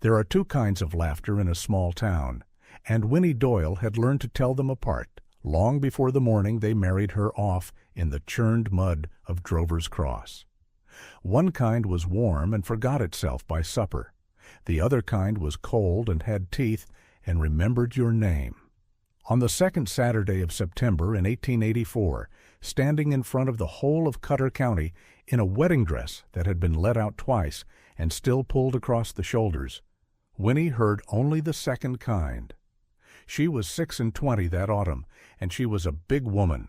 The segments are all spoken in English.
There are two kinds of laughter in a small town, and Winnie Doyle had learned to tell them apart long before the morning they married her off in the churned mud of Drover's Cross. One kind was warm and forgot itself by supper. The other kind was cold and had teeth and remembered your name. On the second Saturday of September in 1884, standing in front of the whole of Cutter County in a wedding dress that had been let out twice and still pulled across the shoulders, Winnie heard only the second kind. She was 26 that autumn, and she was a big woman.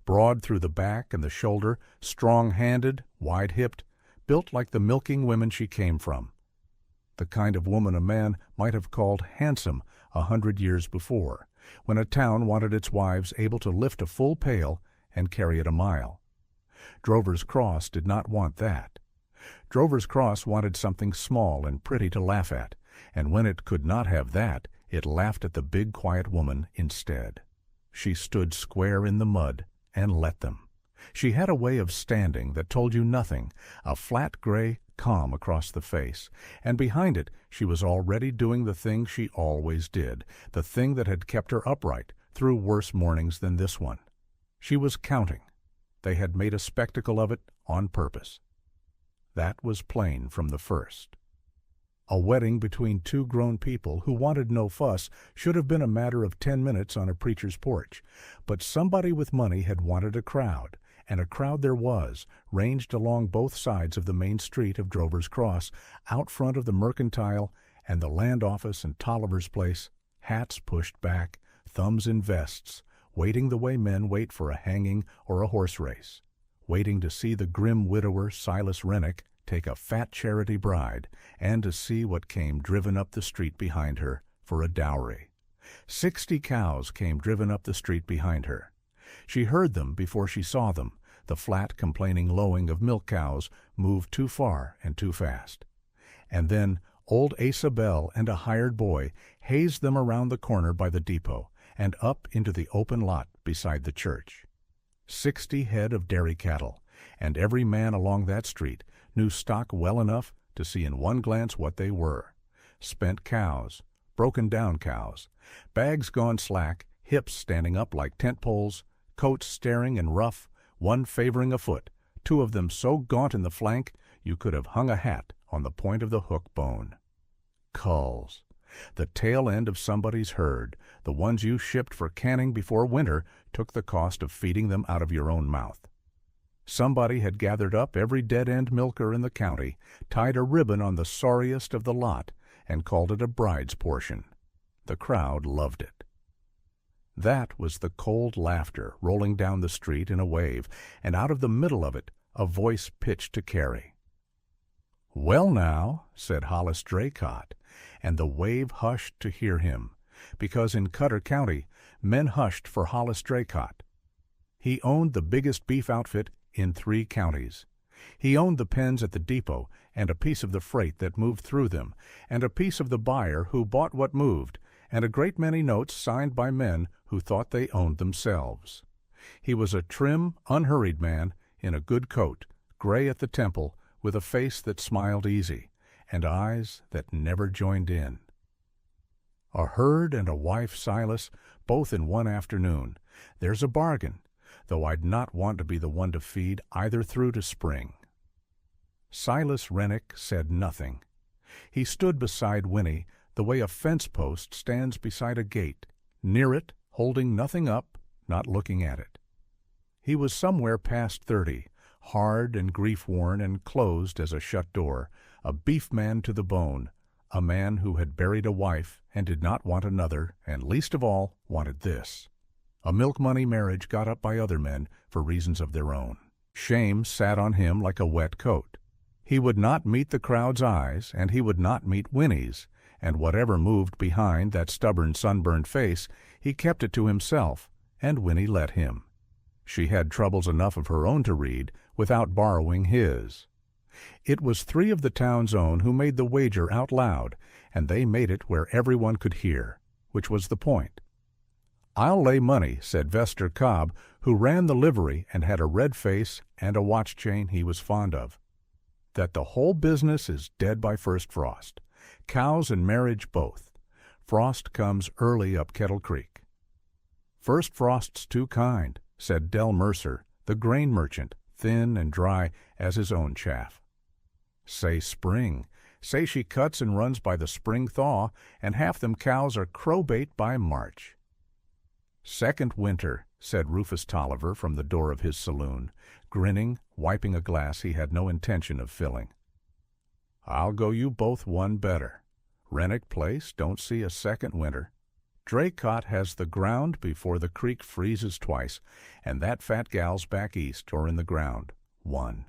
Broad through the back and the shoulder, strong-handed, wide-hipped, built like the milking women she came from. The kind of woman a man might have called handsome 100 years before, when a town wanted its wives able to lift a full pail and carry it a mile. Drover's Cross did not want that. Drover's Cross wanted something small and pretty to laugh at, and when it could not have that, it laughed at the big quiet woman instead. She stood square in the mud and let them. She had a way of standing that told you nothing, a flat gray calm across the face, and behind it she was already doing the thing she always did, the thing that had kept her upright through worse mornings than this one. She was counting. They had made a spectacle of it on purpose. That was plain from the first. A wedding between two grown people who wanted no fuss should have been a matter of 10 minutes on a preacher's porch, but somebody with money had wanted a crowd, and a crowd there was, ranged along both sides of the main street of Drover's Cross, out front of the Mercantile and the Land Office and Tolliver's Place, hats pushed back, thumbs in vests, waiting the way men wait for a hanging or a horse race, waiting to see the grim widower Silas Rennick take a fat charity bride, and to see what came driven up the street behind her for a dowry. 60 cows came driven up the street behind her. She heard them before she saw them. The flat, complaining lowing of milk cows moved too far and too fast. And then old Asa Bell and a hired boy hazed them around the corner by the depot and up into the open lot beside the church. 60 head of dairy cattle, and every man along that street knew stock well enough to see in one glance what they were. Spent cows, broken-down cows, bags gone slack, hips standing up like tent poles, coats staring and rough, one favoring a foot, two of them so gaunt in the flank you could have hung a hat on the point of the hook bone. Culls, the tail end of somebody's herd, the ones you shipped for canning before winter took the cost of feeding them out of your own mouth. Somebody had gathered up every dead-end milker in the county, tied a ribbon on the sorriest of the lot, and called it a bride's portion. The crowd loved it. That was the cold laughter rolling down the street in a wave, and out of the middle of it a voice pitched to Carrie. "Well now," said Hollis Draycott, and the wave hushed to hear him, because in Cutter County men hushed for Hollis Draycott. He owned the biggest beef outfit in 3 counties. He owned the pens at the depot and a piece of the freight that moved through them, and a piece of the buyer who bought what moved, and a great many notes signed by men who thought they owned themselves. He was a trim, unhurried man in a good coat, gray at the temple, with a face that smiled easy, and eyes that never joined in. A herd and a wife, Silas, both in one afternoon. There's a bargain, though I'd not want to be the one to feed either through to spring. Silas Rennick said nothing. He stood beside Winnie the way a fence post stands beside a gate, near it, holding nothing up, not looking at it. He was somewhere past 30, hard and grief-worn and closed as a shut door, a beef man to the bone, a man who had buried a wife and did not want another, and least of all wanted this. A milk-money marriage got up by other men for reasons of their own. Shame sat on him like a wet coat. He would not meet the crowd's eyes, and he would not meet Winnie's, and whatever moved behind that stubborn sunburned face, he kept it to himself, and Winnie let him. She had troubles enough of her own to read without borrowing his. It was 3 of the town's own who made the wager out loud, and they made it where everyone could hear, which was the point. "I'll lay money," said Vester Cobb, who ran the livery and had a red face and a watch chain he was fond of, "that the whole business is dead by first frost. Cows and marriage both. Frost comes early up Kettle Creek. "First frost's too kind," said Del Mercer, the grain merchant, thin and dry as his own chaff. "Say spring. Say she cuts and runs by the spring thaw, and half them cows are crowbait by March." "Second winter," said Rufus Tolliver from the door of his saloon, grinning, wiping a glass he had no intention of filling. "I'll go you both one better. Rennick Place don't see a second winter. Draycott has the ground before the creek freezes twice, and that fat gal's back east or in the ground. One."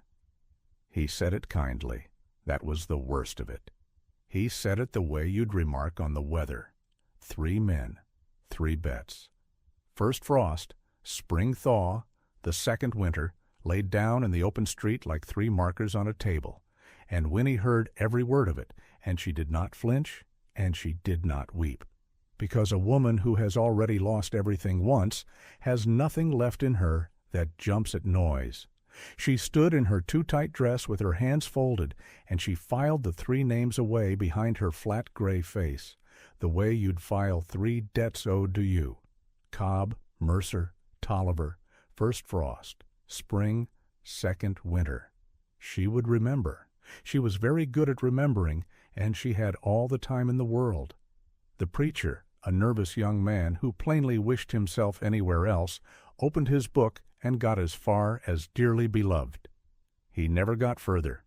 He said it kindly. That was the worst of it. He said it the way you'd remark on the weather. 3 men, 3 bets. First frost, spring thaw, the second winter, laid down in the open street like 3 markers on a table, and Winnie heard every word of it, and she did not flinch, and she did not weep, because a woman who has already lost everything once has nothing left in her that jumps at noise. She stood in her too-tight dress with her hands folded, and she filed the 3 names away behind her flat gray face, the way you'd file 3 debts owed to you: Cobb, Mercer, Tolliver, first frost, spring, second winter. She would remember. She was very good at remembering, and she had all the time in the world. The preacher, a nervous young man who plainly wished himself anywhere else, opened his book and got as far as dearly beloved. He never got further.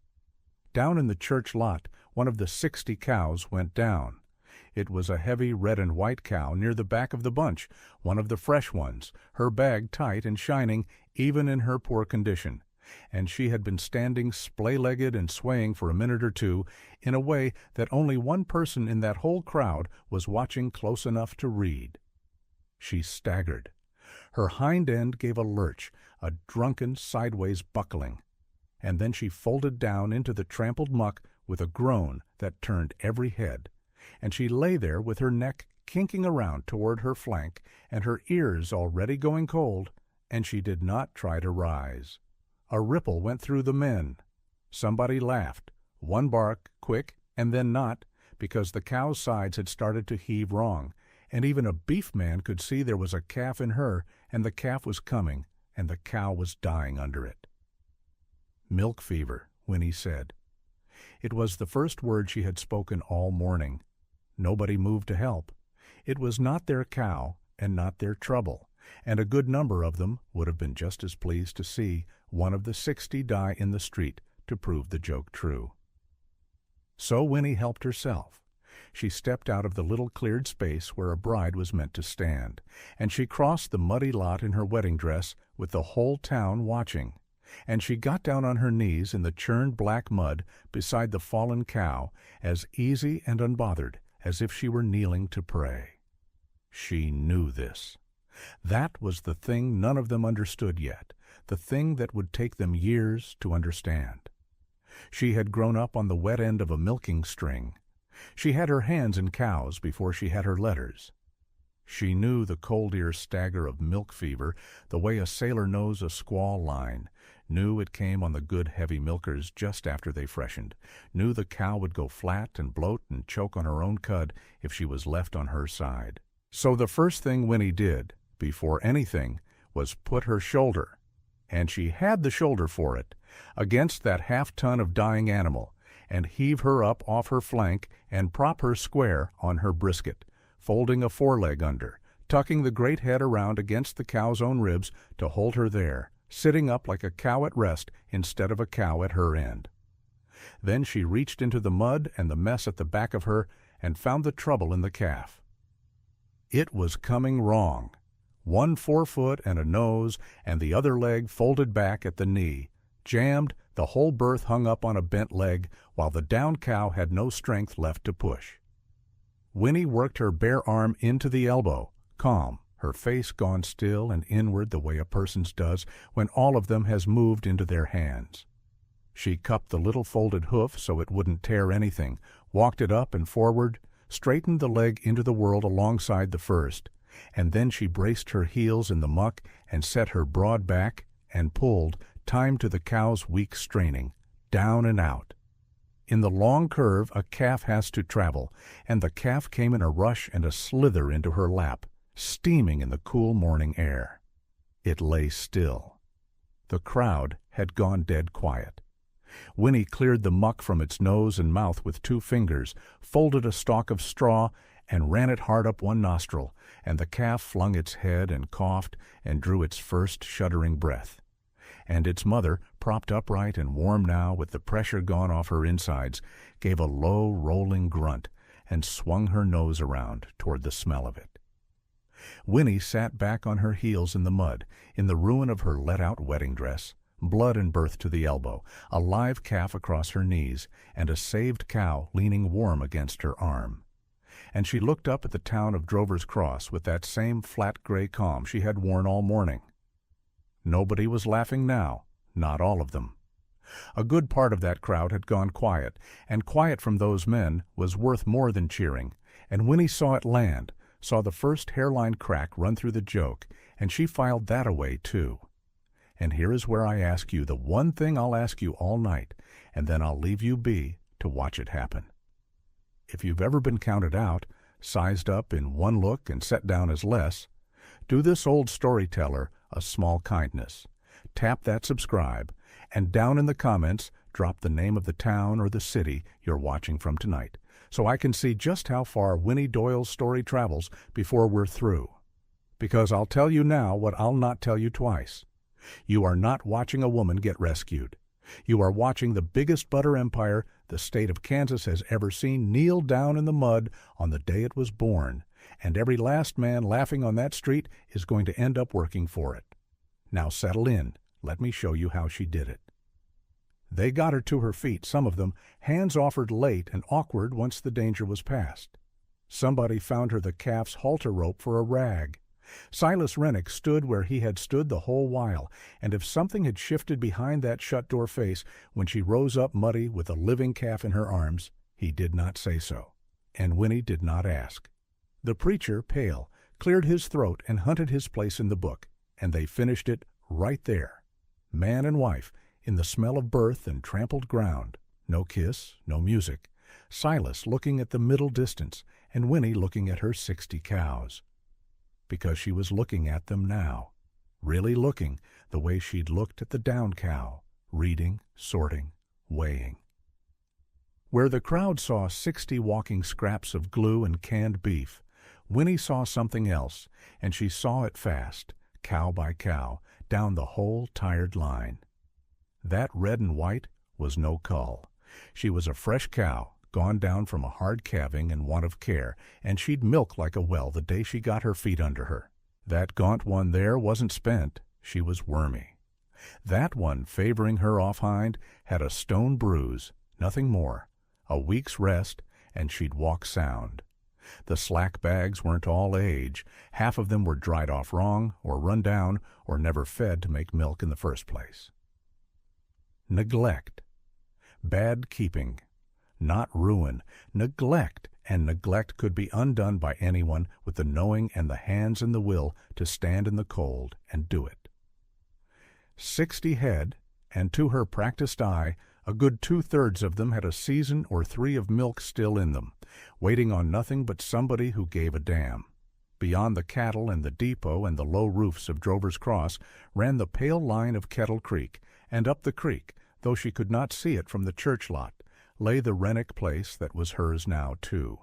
Down in the church lot, one of the 60 cows went down. It was a heavy red and white cow near the back of the bunch, one of the fresh ones, her bag tight and shining even in her poor condition, and she had been standing splay-legged and swaying for a minute or two in a way that only one person in that whole crowd was watching close enough to read. She staggered. Her hind end gave a lurch, a drunken sideways buckling, and then she folded down into the trampled muck with a groan that turned every head, and she lay there with her neck kinking around toward her flank and her ears already going cold, and she did not try to rise. A ripple went through the men. Somebody laughed, one bark, quick, and then not, because the cow's sides had started to heave wrong, and even a beef man could see there was a calf in her, and the calf was coming, and the cow was dying under it. "Milk fever," Winnie said. It was the first word she had spoken all morning. Nobody moved to help. It was not their cow and not their trouble, and a good number of them would have been just as pleased to see one of the 60 die in the street to prove the joke true. So Winnie helped herself. She stepped out of the little cleared space where a bride was meant to stand, and she crossed the muddy lot in her wedding dress with the whole town watching, and she got down on her knees in the churned black mud beside the fallen cow, as easy and unbothered as if she were kneeling to pray. She knew this. That was the thing none of them understood yet, the thing that would take them years to understand. She had grown up on the wet end of a milking string. She had her hands in cows before she had her letters. She knew the cold ear stagger of milk fever the way a sailor knows a squall line, knew it came on the good heavy milkers just after they freshened, knew the cow would go flat and bloat and choke on her own cud if she was left on her side. So the first thing Winnie did, before anything, was put her shoulder, and she had the shoulder for it, against that half-ton of dying animal, and heave her up off her flank and prop her square on her brisket, folding a foreleg under, tucking the great head around against the cow's own ribs to hold her there, sitting up like a cow at rest instead of a cow at her end. Then she reached into the mud and the mess at the back of her and found the trouble in the calf. It was coming wrong. 1 forefoot and a nose, and the other leg folded back at the knee, jammed, the whole birth hung up on a bent leg, while the down cow had no strength left to push. Winnie worked her bare arm into the elbow, calm, her face gone still and inward the way a person's does when all of them has moved into their hands. She cupped the little folded hoof so it wouldn't tear anything, walked it up and forward, straightened the leg into the world alongside the first, and then she braced her heels in the muck and set her broad back and pulled, time to the cow's weak straining, down and out. In the long curve a calf has to travel, and the calf came in a rush and a slither into her lap, steaming in the cool morning air. It lay still. The crowd had gone dead quiet. Winnie cleared the muck from its nose and mouth with 2 fingers, folded a stalk of straw, and ran it hard up one nostril, and the calf flung its head and coughed and drew its first shuddering breath. And its mother, propped upright and warm now with the pressure gone off her insides, gave a low, rolling grunt and swung her nose around toward the smell of it. Winnie sat back on her heels in the mud, in the ruin of her let-out wedding dress, blood and birth to the elbow, a live calf across her knees, and a saved cow leaning warm against her arm. And she looked up at the town of Drover's Cross with that same flat gray calm she had worn all morning. Nobody was laughing now, not all of them. A good part of that crowd had gone quiet, and quiet from those men was worth more than cheering, and Winnie saw it land, saw the first hairline crack run through the joke, and she filed that away too. And here is where I ask you the one thing I'll ask you all night, and then I'll leave you be to watch it happen. If you've ever been counted out, sized up in one look and set down as less, do this old storyteller a small kindness. Tap that subscribe, and down in the comments drop the name of the town or the city you're watching from tonight, so I can see just how far Winnie Doyle's story travels before we're through. Because I'll tell you now what I'll not tell you twice. You are not watching a woman get rescued. You are watching the biggest butter empire the state of Kansas has ever seen kneel down in the mud on the day it was born, and every last man laughing on that street is going to end up working for it. Now settle in. Let me show you how she did it. They got her to her feet, some of them, hands offered late and awkward once the danger was past. Somebody found her the calf's halter rope for a rag. Silas Rennick stood where he had stood the whole while, and if something had shifted behind that shut-door face when she rose up muddy with a living calf in her arms, he did not say so, and Winnie did not ask. The preacher, pale, cleared his throat and hunted his place in the book, and they finished it right there. Man and wife, in the smell of birth and trampled ground. No kiss, no music. Silas looking at the middle distance, and Winnie looking at her 60 cows. Because she was looking at them now, really looking the way she'd looked at the down cow, reading, sorting, weighing. Where the crowd saw 60 walking scraps of glue and canned beef, Winnie saw something else, and she saw it fast, cow by cow, down the whole tired line. That red and white was no cull. She was a fresh cow, gone down from a hard calving and want of care, and she'd milk like a well the day she got her feet under her. That gaunt one there wasn't spent, she was wormy. That one favoring her off hind had a stone bruise, nothing more, a week's rest, and she'd walk sound. The slack bags weren't all age, half of them were dried off wrong, or run down, or never fed to make milk in the first place. Neglect. Bad keeping. Not ruin, neglect, and neglect could be undone by anyone with the knowing and the hands and the will to stand in the cold and do it. 60 head, and to her practiced eye, a good 2/3 of them had a season or 3 of milk still in them, waiting on nothing but somebody who gave a damn. Beyond the cattle and the depot and the low roofs of Drover's Cross ran the pale line of Kettle Creek, and up the creek, though she could not see it from the church lot, lay the Rennick place that was hers now, too.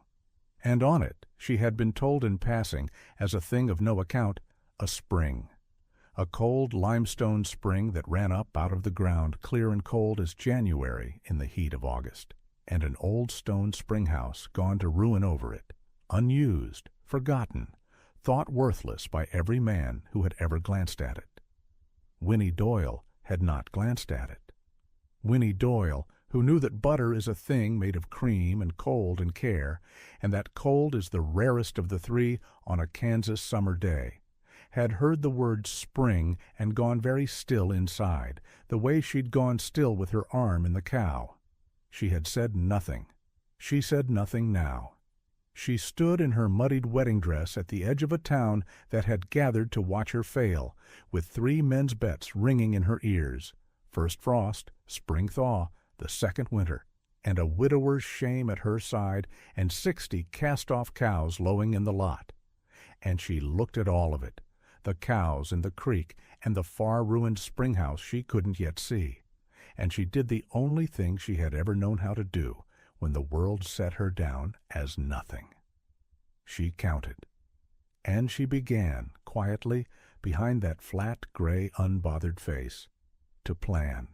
And on it, she had been told in passing, as a thing of no account, a spring. A cold limestone spring that ran up out of the ground clear and cold as January in the heat of August, and an old stone spring-house gone to ruin over it, unused, forgotten, thought worthless by every man who had ever glanced at it. Winnie Doyle had not glanced at it. Winnie Doyle, who knew that butter is a thing made of cream and cold and care, and that cold is the rarest of the 3 on a Kansas summer day, had heard the word spring and gone very still inside, the way she'd gone still with her arm in the cow. She had said nothing. She said nothing now. She stood in her muddied wedding dress at the edge of a town that had gathered to watch her fail, with 3 men's bets ringing in her ears. First frost, spring thaw, the second winter, and a widower's shame at her side, and 60 cast-off cows lowing in the lot. And she looked at all of it, the cows and the creek and the far-ruined spring-house she couldn't yet see. And she did the only thing she had ever known how to do when the world set her down as nothing. She counted. And she began, quietly, behind that flat, gray, unbothered face, to plan.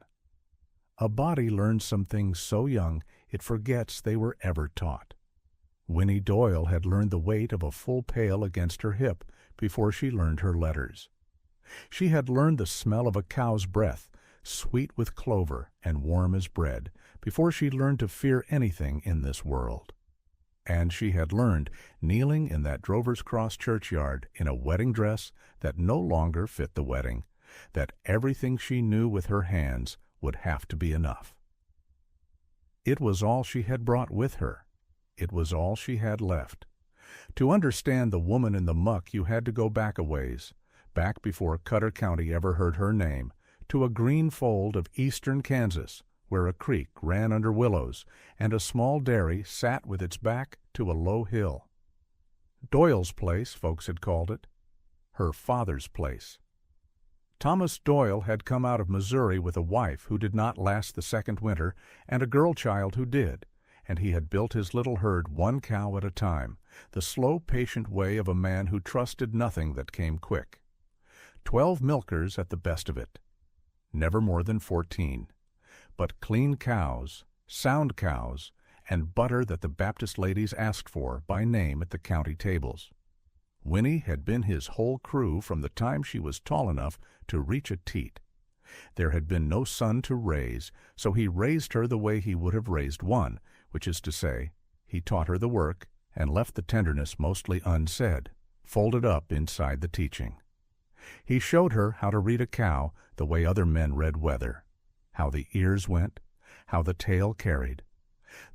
A body learns some things so young it forgets they were ever taught. Winnie Doyle had learned the weight of a full pail against her hip before she learned her letters. She had learned the smell of a cow's breath, sweet with clover and warm as bread, before she learned to fear anything in this world. And she had learned, kneeling in that Drovers Cross churchyard in a wedding dress that no longer fit the wedding, that everything she knew with her hands would have to be enough. It was all she had brought with her. It was all she had left. To understand the woman in the muck you had to go back a ways, back before Cutter County ever heard her name, to a green fold of eastern Kansas, where a creek ran under willows, and a small dairy sat with its back to a low hill. Doyle's place, folks had called it. Her father's place. Thomas Doyle had come out of Missouri with a wife who did not last the second winter and a girl child who did, and he had built his little herd one cow at a time, the slow, patient way of a man who trusted nothing that came quick. 12 milkers at the best of it. Never more than 14. But clean cows, sound cows, and butter that the Baptist ladies asked for by name at the county tables. Winnie had been his whole crew from the time she was tall enough to reach a teat. There had been no son to raise, so he raised her the way he would have raised one, which is to say, he taught her the work and left the tenderness mostly unsaid, folded up inside the teaching. He showed her how to read a cow the way other men read weather, how the ears went, how the tail carried,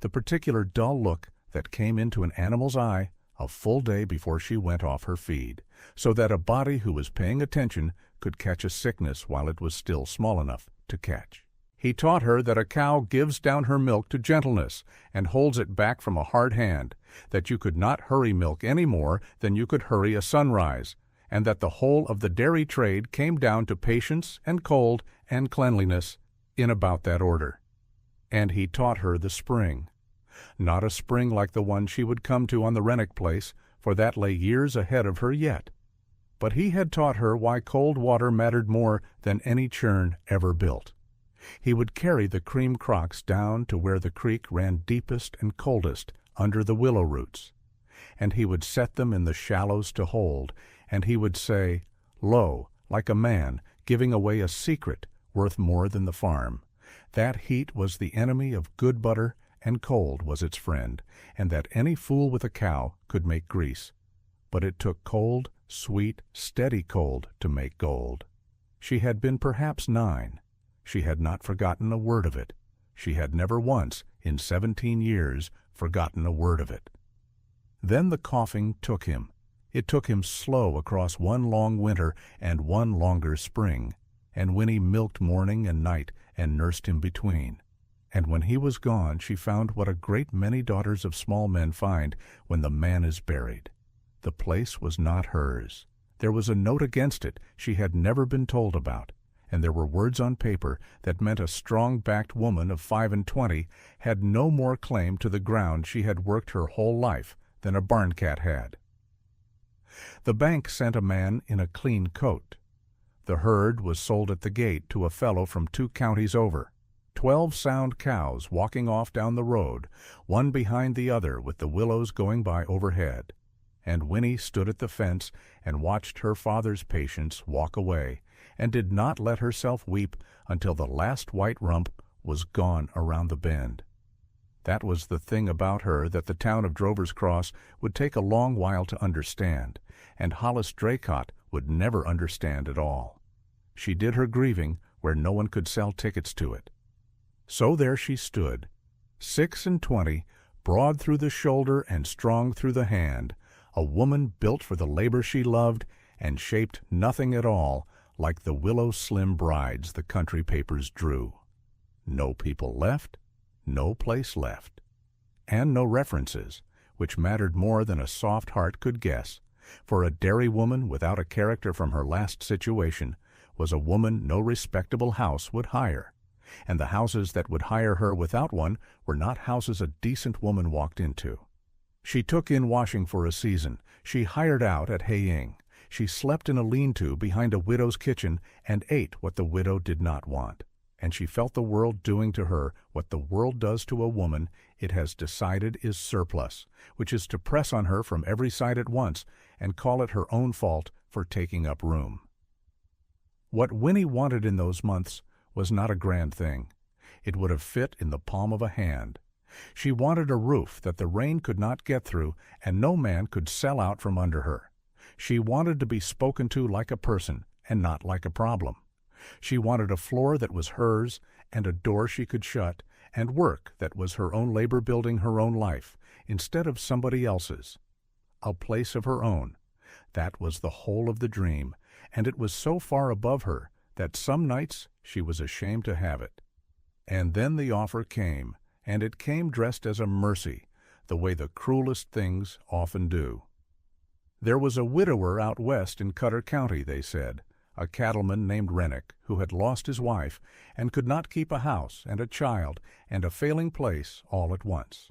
the particular dull look that came into an animal's eye a full day before she went off her feed, so that a body who was paying attention could catch a sickness while it was still small enough to catch. He taught her that a cow gives down her milk to gentleness and holds it back from a hard hand, that you could not hurry milk any more than you could hurry a sunrise, and that the whole of the dairy trade came down to patience and cold and cleanliness in about that order. And he taught her the spring. Not a spring like the one she would come to on the Rennick place, for that lay years ahead of her yet. But he had taught her why cold water mattered more than any churn ever built. He would carry the cream crocks down to where the creek ran deepest and coldest under the willow roots, and he would set them in the shallows to hold, and he would say, "Lo," like a man giving away a secret worth more than the farm. That heat was the enemy of good butter, and cold was its friend, and that any fool with a cow could make grease. But it took cold, sweet, steady cold to make gold. She had been perhaps 9. She had not forgotten a word of it. She had never once, in 17 years, forgotten a word of it. Then the coughing took him. It took him slow across one long winter and one longer spring, and Winnie milked morning and night and nursed him between. And when he was gone, she found what a great many daughters of small men find when the man is buried. The place was not hers. There was a note against it she had never been told about, and there were words on paper that meant a strong-backed woman of 25 had no more claim to the ground she had worked her whole life than a barn cat had. The bank sent a man in a clean coat. The herd was sold at the gate to a fellow from 2 counties over. 12 sound cows walking off down the road, one behind the other with the willows going by overhead. And Winnie stood at the fence and watched her father's patients walk away, and did not let herself weep until the last white rump was gone around the bend. That was the thing about her that the town of Drovers Cross would take a long while to understand, and Hollis Draycott would never understand at all. She did her grieving where no one could sell tickets to it. So there she stood, 26, broad through the shoulder and strong through the hand, a woman built for the labor she loved and shaped nothing at all like the willow slim brides the country papers drew. No people left, no place left. And no references, which mattered more than a soft heart could guess, for a dairy woman without a character from her last situation was a woman no respectable house would hire, and the houses that would hire her without one were not houses a decent woman walked into. She took in washing for a season. She hired out at Haiying. She slept in a lean-to behind a widow's kitchen and ate what the widow did not want. And she felt the world doing to her what the world does to a woman it has decided is surplus, which is to press on her from every side at once and call it her own fault for taking up room. What Winnie wanted in those months was not a grand thing. It would have fit in the palm of a hand. She wanted a roof that the rain could not get through and no man could sell out from under her. She wanted to be spoken to like a person and not like a problem. She wanted a floor that was hers and a door she could shut and work that was her own labor building her own life instead of somebody else's. A place of her own. That was the whole of the dream, and it was so far above her that some nights she was ashamed to have it. And then the offer came, and it came dressed as a mercy, the way the cruelest things often do. There was a widower out west in Cutter County, they said, a cattleman named Rennick, who had lost his wife and could not keep a house and a child and a failing place all at once.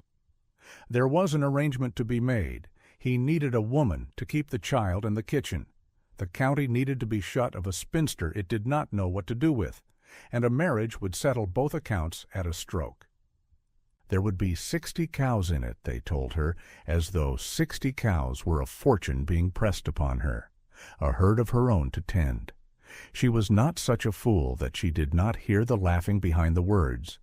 There was an arrangement to be made. He needed a woman to keep the child in the kitchen. The county needed to be shut of a spinster it did not know what to do with, and a marriage would settle both accounts at a stroke. There would be 60 cows in it, they told her, as though 60 cows were a fortune being pressed upon her, a herd of her own to tend. She was not such a fool that she did not hear the laughing behind the words.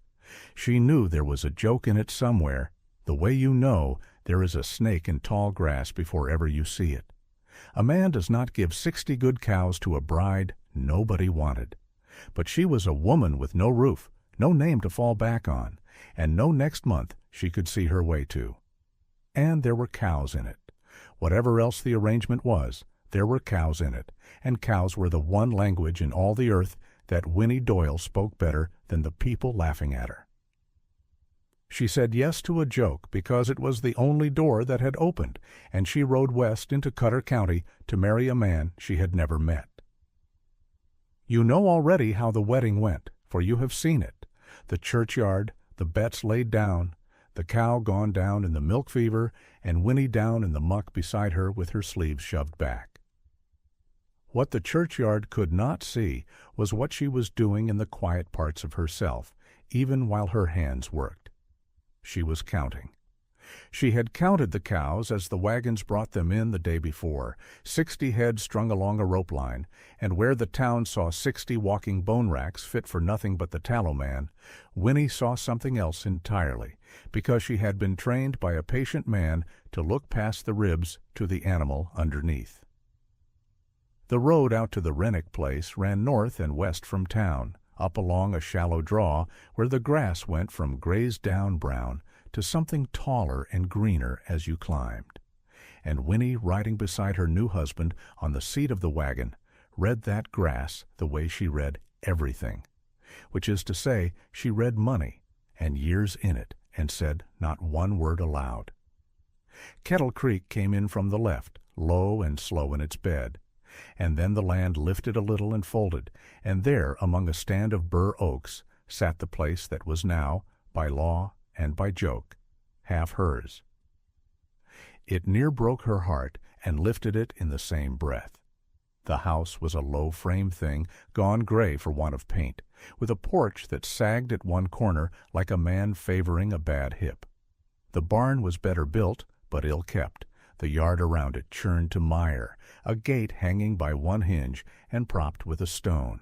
She knew there was a joke in it somewhere, the way you know there is a snake in tall grass before ever you see it. A man does not give 60 good cows to a bride nobody wanted. But she was a woman with no roof, no name to fall back on, and no next month she could see her way to. And there were cows in it. Whatever else the arrangement was, there were cows in it, and cows were the one language in all the earth that Winnie Doyle spoke better than the people laughing at her. She said yes to a joke because it was the only door that had opened, and she rode west into Cutter County to marry a man she had never met. You know already how the wedding went, for you have seen it. The churchyard, the bets laid down, the cow gone down in the milk fever, and Winnie down in the muck beside her with her sleeves shoved back. What the churchyard could not see was what she was doing in the quiet parts of herself, even while her hands worked. She was counting. She had counted the cows as the wagons brought them in the day before, 60 head strung along a rope line, and where the town saw 60 walking bone racks fit for nothing but the tallow man, Winnie saw something else entirely, because she had been trained by a patient man to look past the ribs to the animal underneath. The road out to the Rennick place ran north and west from town, up along a shallow draw where the grass went from grazed-down brown to something taller and greener as you climbed. And Winnie, riding beside her new husband on the seat of the wagon, read that grass the way she read everything, which is to say, she read money and years in it and said not one word aloud. Kettle Creek came in from the left, low and slow in its bed, and then the land lifted a little and folded, and there, among a stand of bur oaks, sat the place that was now, by law and by joke, half hers. It near broke her heart and lifted it in the same breath. The house was a low-frame thing, gone gray for want of paint, with a porch that sagged at one corner like a man favoring a bad hip. The barn was better built, but ill-kept, the yard around it churned to mire, a gate hanging by one hinge and propped with a stone.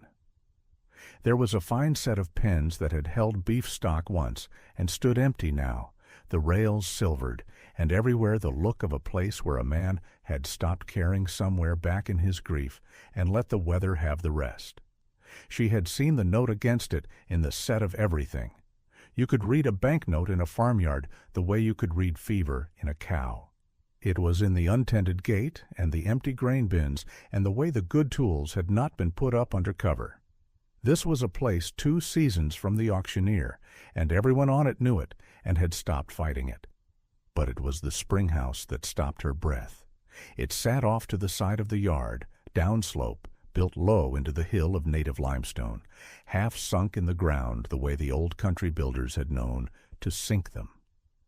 There was a fine set of pens that had held beef stock once and stood empty now, the rails silvered, and everywhere the look of a place where a man had stopped caring somewhere back in his grief and let the weather have the rest. She had seen the note against it in the set of everything. You could read a banknote in a farmyard the way you could read fever in a cow. It was in the untended gate and the empty grain bins and the way the good tools had not been put up under cover. This was a place 2 seasons from the auctioneer, and everyone on it knew it and had stopped fighting it. But it was the spring house that stopped her breath. It sat off to the side of the yard, downslope, built low into the hill of native limestone, half sunk in the ground the way the old country builders had known to sink them.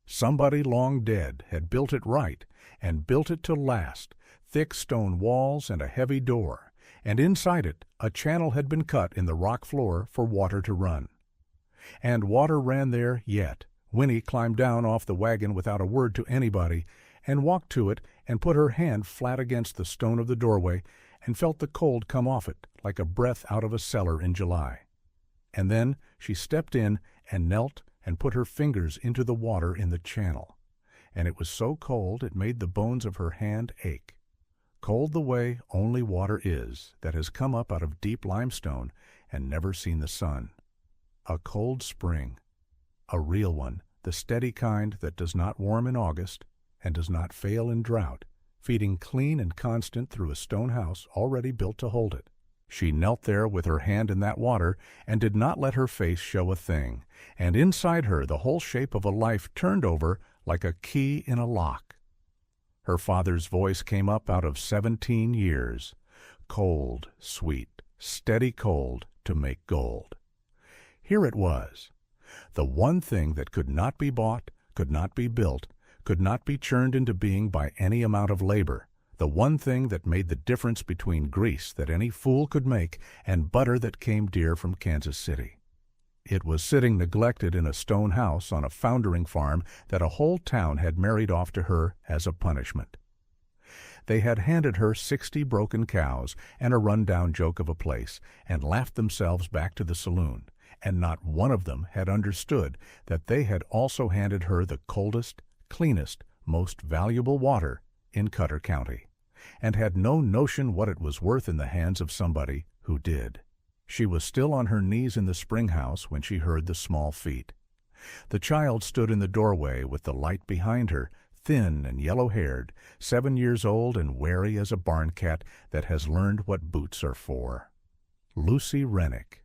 Somebody long dead had built it right, and built it to last, thick stone walls and a heavy door, and inside it a channel had been cut in the rock floor for water to run. And water ran there yet. Winnie climbed down off the wagon without a word to anybody, and walked to it and put her hand flat against the stone of the doorway, and felt the cold come off it like a breath out of a cellar in July. And then she stepped in and knelt and put her fingers into the water in the channel, and it was so cold it made the bones of her hand ache. Cold the way only water is that has come up out of deep limestone and never seen the sun. A cold spring, a real one, the steady kind that does not warm in August and does not fail in drought, feeding clean and constant through a stone house already built to hold it. She knelt there with her hand in that water and did not let her face show a thing, and inside her the whole shape of a life turned over like a key in a lock. Her father's voice came up out of 17 years, cold, sweet, steady cold to make gold. Here it was, the one thing that could not be bought, could not be built, could not be churned into being by any amount of labor, the one thing that made the difference between grease that any fool could make and butter that came dear from Kansas City. It was sitting neglected in a stone house on a foundering farm that a whole town had married off to her as a punishment. They had handed her 60 broken cows and a run-down joke of a place, and laughed themselves back to the saloon, and not one of them had understood that they had also handed her the coldest, cleanest, most valuable water in Cutter County, and had no notion what it was worth in the hands of somebody who did. She was still on her knees in the spring house when she heard the small feet. The child stood in the doorway with the light behind her, thin and yellow-haired, 7 years old and wary as a barn cat that has learned what boots are for. Lucy Rennick.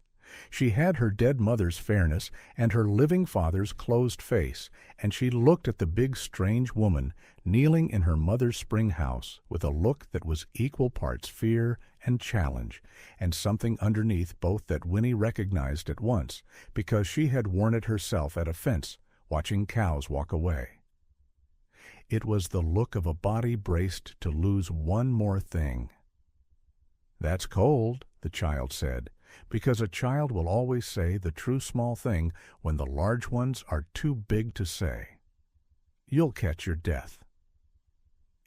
She had her dead mother's fairness and her living father's closed face, and she looked at the big strange woman kneeling in her mother's spring house with a look that was equal parts fear and challenge, and something underneath both that Winnie recognized at once, because she had worn it herself at a fence, watching cows walk away. It was the look of a body braced to lose one more thing. "That's cold," the child said, because a child will always say the true small thing when the large ones are too big to say. "You'll catch your death."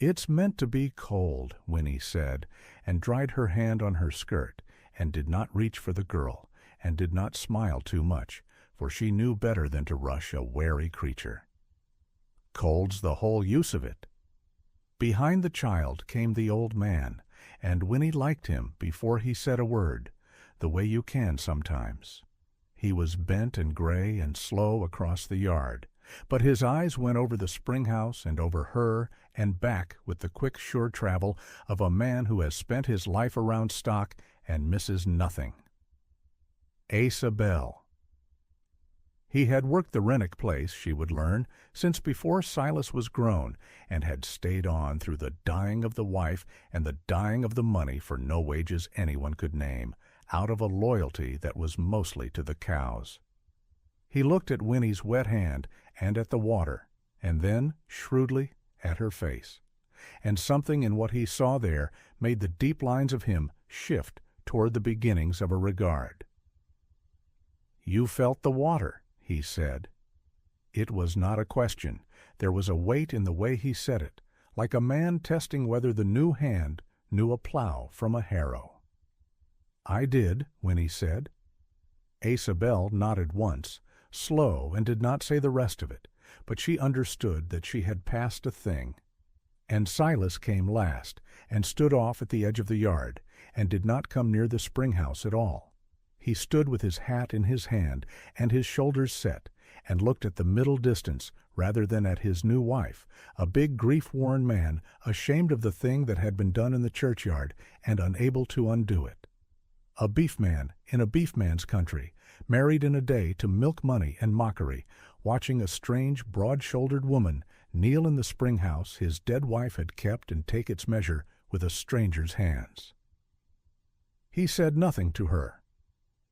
"It's meant to be cold," Winnie said, and dried her hand on her skirt, and did not reach for the girl, and did not smile too much, for she knew better than to rush a wary creature. "Cold's the whole use of it." Behind the child came the old man, and Winnie liked him before he said a word, the way you can sometimes. He was bent and gray and slow across the yard, but his eyes went over the spring house and over her and back with the quick, sure travel of a man who has spent his life around stock and misses nothing. Asa Bell. He had worked the Rennick place, she would learn, since before Silas was grown, and had stayed on through the dying of the wife and the dying of the money for no wages anyone could name, out of a loyalty that was mostly to the cows. He looked at Winnie's wet hand and at the water, and then, shrewdly, at her face. And something in what he saw there made the deep lines of him shift toward the beginnings of a regard. "You felt the water," he said. It was not a question. There was a weight in the way he said it, like a man testing whether the new hand knew a plow from a harrow. "I did," Winnie said. Asa Bell nodded once, slow, and did not say the rest of it, but she understood that she had passed a thing. And Silas came last, and stood off at the edge of the yard, and did not come near the spring house at all. He stood with his hat in his hand and his shoulders set, and looked at the middle distance rather than at his new wife, a big grief-worn man, ashamed of the thing that had been done in the churchyard, and unable to undo it. A beef man in a beef man's country, married in a day to milk money and mockery, watching a strange, broad-shouldered woman kneel in the spring house his dead wife had kept and take its measure with a stranger's hands. He said nothing to her.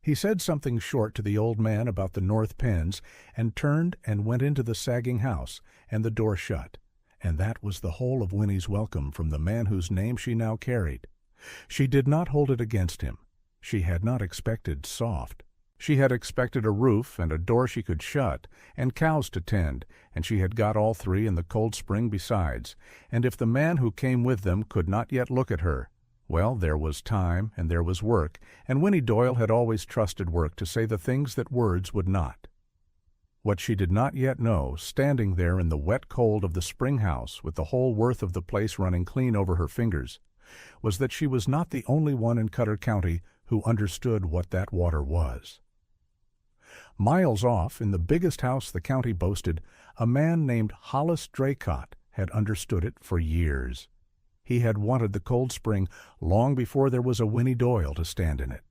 He said something short to the old man about the north pens, and turned and went into the sagging house, and the door shut. And that was the whole of Winnie's welcome from the man whose name she now carried. She did not hold it against him. She had not expected soft. She had expected a roof and a door she could shut, and cows to tend, and she had got all three in the cold spring besides. And if the man who came with them could not yet look at her, well, there was time and there was work, and Winnie Doyle had always trusted work to say the things that words would not. What she did not yet know, standing there in the wet cold of the spring house with the whole worth of the place running clean over her fingers, was that she was not the only one in Cutter County who understood what that water was. Miles off, in the biggest house the county boasted, a man named Hollis Draycott had understood it for years. He had wanted the cold spring long before there was a Winnie Doyle to stand in it.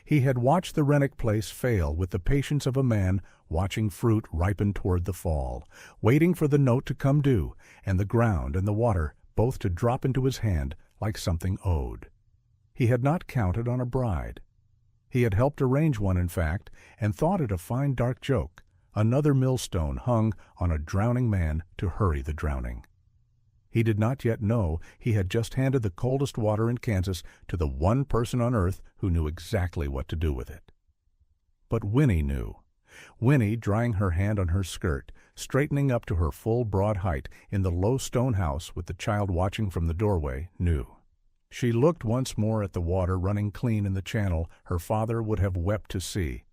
He had watched the Rennick place fail with the patience of a man watching fruit ripen toward the fall, waiting for the note to come due, and the ground and the water both to drop into his hand like something owed. He had not counted on a bride. He had helped arrange one, in fact, and thought it a fine dark joke, another millstone hung on a drowning man to hurry the drowning. He did not yet know he had just handed the coldest water in Kansas to the one person on earth who knew exactly what to do with it. But Winnie knew. Winnie, drying her hand on her skirt, straightening up to her full broad height in the low stone house with the child watching from the doorway, knew. She looked once more at the water running clean in the channel her father would have wept to see,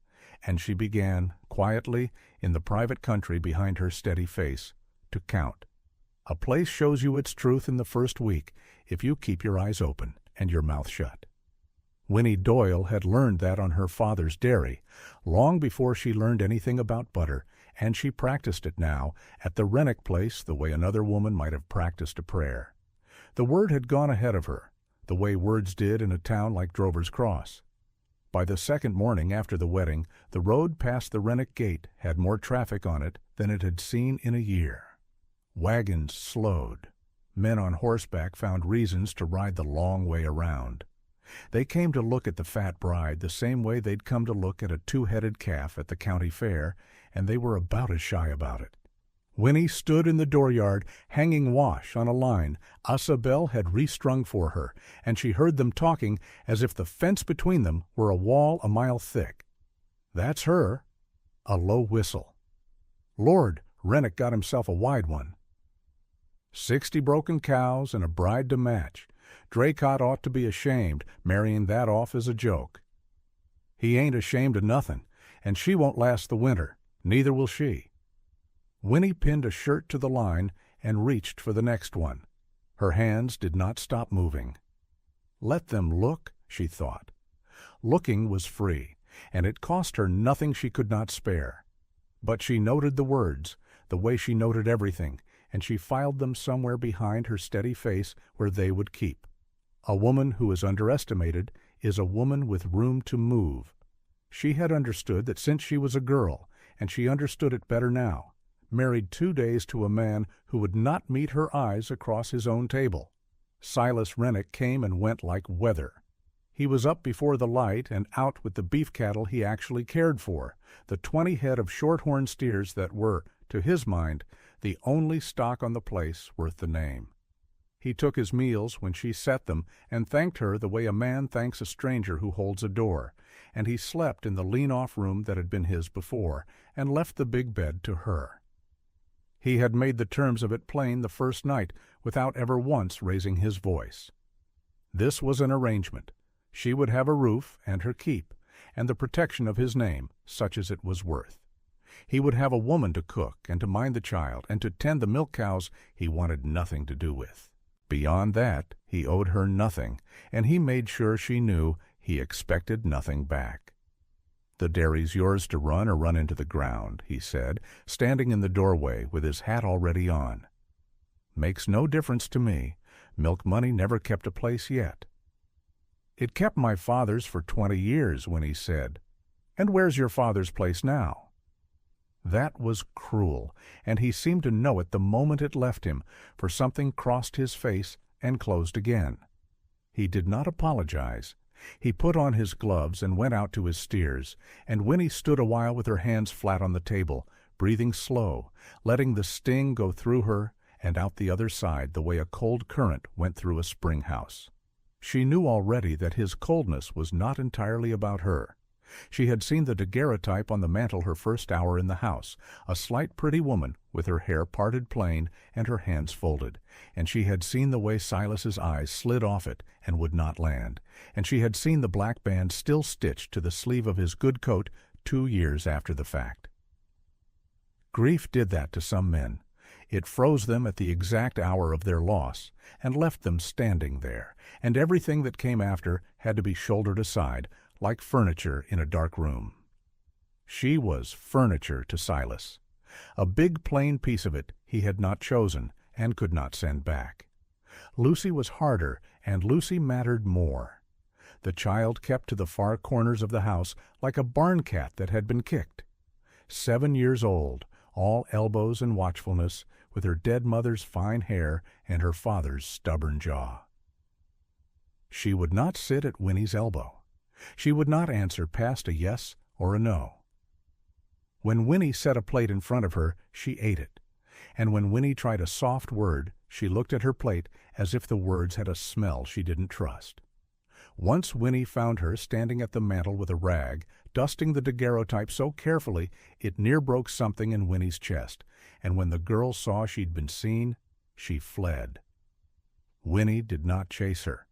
and she began, quietly, in the private country behind her steady face, to count. A place shows you its truth in the first week if you keep your eyes open and your mouth shut. Winnie Doyle had learned that on her father's dairy, long before she learned anything about butter, and she practiced it now at the Rennick place the way another woman might have practiced a prayer. The word had gone ahead of her, the way words did in a town like Drover's Cross. By the second morning after the wedding, the road past the Rennick gate had more traffic on it than it had seen in a year. Wagons slowed. Men on horseback found reasons to ride the long way around. They came to look at the fat bride the same way they'd come to look at a two-headed calf at the county fair, and they were about as shy about it. Winnie stood in the dooryard, hanging wash on a line Asa Bell had restrung for her, and she heard them talking as if the fence between them were a wall a mile thick. That's her. A low whistle. Lord, Rennick got himself a wide one. 60 broken cows and a bride to match. Draycott ought to be ashamed, marrying that off as a joke. He ain't ashamed of nothing, and she won't last the winter. Neither will she. Winnie pinned a shirt to the line and reached for the next one. Her hands did not stop moving. Let them look, she thought. Looking was free, and it cost her nothing she could not spare. But she noted the words, the way she noted everything, and she filed them somewhere behind her steady face where they would keep. A woman who is underestimated is a woman with room to move. She had understood that since she was a girl, and she understood it better now, married 2 days to a man who would not meet her eyes across his own table. Silas Rennick came and went like weather. He was up before the light and out with the beef cattle he actually cared for, the 20 head of shorthorn steers that were, to his mind, the only stock on the place worth the name. He took his meals when she set them and thanked her the way a man thanks a stranger who holds a door, and he slept in the lean-off room that had been his before, and left the big bed to her. He had made the terms of it plain the first night without ever once raising his voice. This was an arrangement. She would have a roof and her keep, and the protection of his name, such as it was worth. He would have a woman to cook and to mind the child and to tend the milk cows he wanted nothing to do with. Beyond that, he owed her nothing, and he made sure she knew he expected nothing back. "The dairy's yours to run or run into the ground," he said, standing in the doorway with his hat already on. "Makes no difference to me. Milk money never kept a place yet." "It kept my father's for 20 years," Winnie said. "And where's your father's place now?" That was cruel, and he seemed to know it the moment it left him, for something crossed his face and closed again. He did not apologize. He put on his gloves and went out to his steers, and Winnie stood a while with her hands flat on the table, breathing slow, letting the sting go through her and out the other side the way a cold current went through a spring house. She knew already that his coldness was not entirely about her. She had seen the daguerreotype on the mantel her first hour in the house, a slight pretty woman with her hair parted plain and her hands folded, and she had seen the way Silas's eyes slid off it and would not land, and she had seen the black band still stitched to the sleeve of his good coat 2 years after the fact. Grief did that to some men. It froze them at the exact hour of their loss and left them standing there, and everything that came after had to be shouldered aside, like furniture in a dark room. She was furniture to Silas. A big plain piece of it he had not chosen and could not send back. Lucy was harder, and Lucy mattered more. The child kept to the far corners of the house like a barn cat that had been kicked. 7 years old, all elbows and watchfulness, with her dead mother's fine hair and her father's stubborn jaw. She would not sit at Winnie's elbow. She would not answer past a yes or a no. When Winnie set a plate in front of her, she ate it, and when Winnie tried a soft word, she looked at her plate as if the words had a smell she didn't trust. Once Winnie found her standing at the mantel with a rag, dusting the daguerreotype so carefully it near broke something in Winnie's chest, and when the girl saw she'd been seen, she fled. Winnie did not chase her.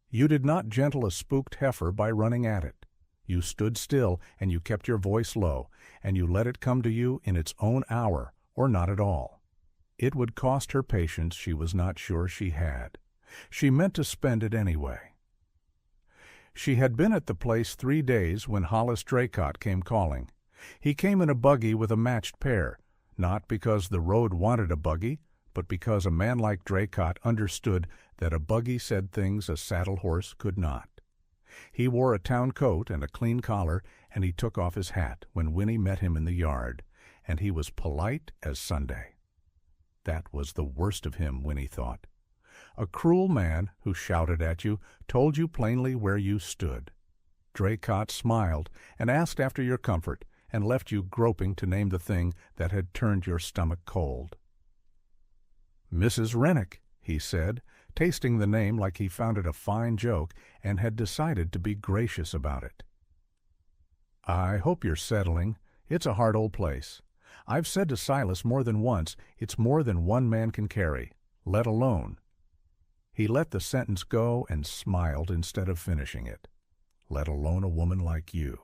You did not gentle a spooked heifer by running at it. You stood still, and you kept your voice low, and you let it come to you in its own hour, or not at all. It would cost her patience she was not sure she had. She meant to spend it anyway. She had been at the place 3 days when Hollis Draycott came calling. He came in a buggy with a matched pair, not because the road wanted a buggy, but because a man like Draycott understood that a buggy said things a saddle horse could not. He wore a town coat and a clean collar, and he took off his hat when Winnie met him in the yard, and he was polite as Sunday. That was the worst of him, Winnie thought. A cruel man who shouted at you, told you plainly where you stood. Draycott smiled and asked after your comfort, and left you groping to name the thing that had turned your stomach cold. "Mrs. Rennick," he said, tasting the name like he found it a fine joke and had decided to be gracious about it. "I hope you're settling. It's a hard old place. I've said to Silas more than once, it's more than one man can carry, let alone—" He let the sentence go and smiled instead of finishing it. "Let alone a woman like you."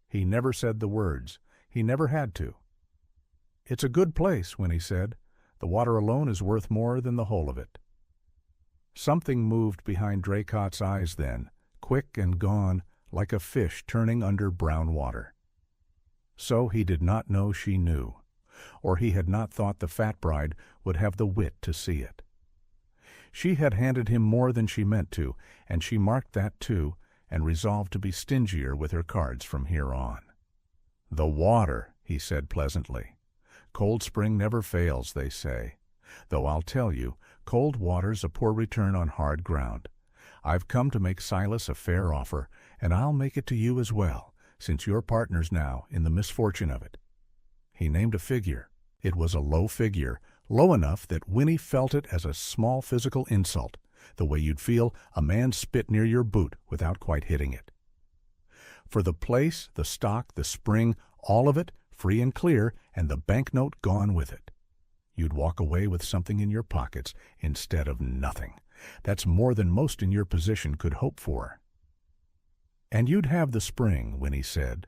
He never said the words. He never had to. "It's a good place," Winnie said. "The water alone is worth more than the whole of it." Something moved behind Draycott's eyes then, quick and gone, like a fish turning under brown water. So he did not know she knew, or he had not thought the fat bride would have the wit to see it. She had handed him more than she meant to, and she marked that too, and resolved to be stingier with her cards from here on. "The water," he said pleasantly. "Cold Spring never fails, they say. Though I'll tell you, cold water's a poor return on hard ground. I've come to make Silas a fair offer, and I'll make it to you as well, since you're partners now in the misfortune of it." He named a figure. It was a low figure, low enough that Winnie felt it as a small physical insult, the way you'd feel a man spit near your boot without quite hitting it. For the place, the stock, the spring, all of it, free and clear, and the banknote gone with it. You'd walk away with something in your pockets instead of nothing. That's more than most in your position could hope for. "And you'd have the spring," Winnie said.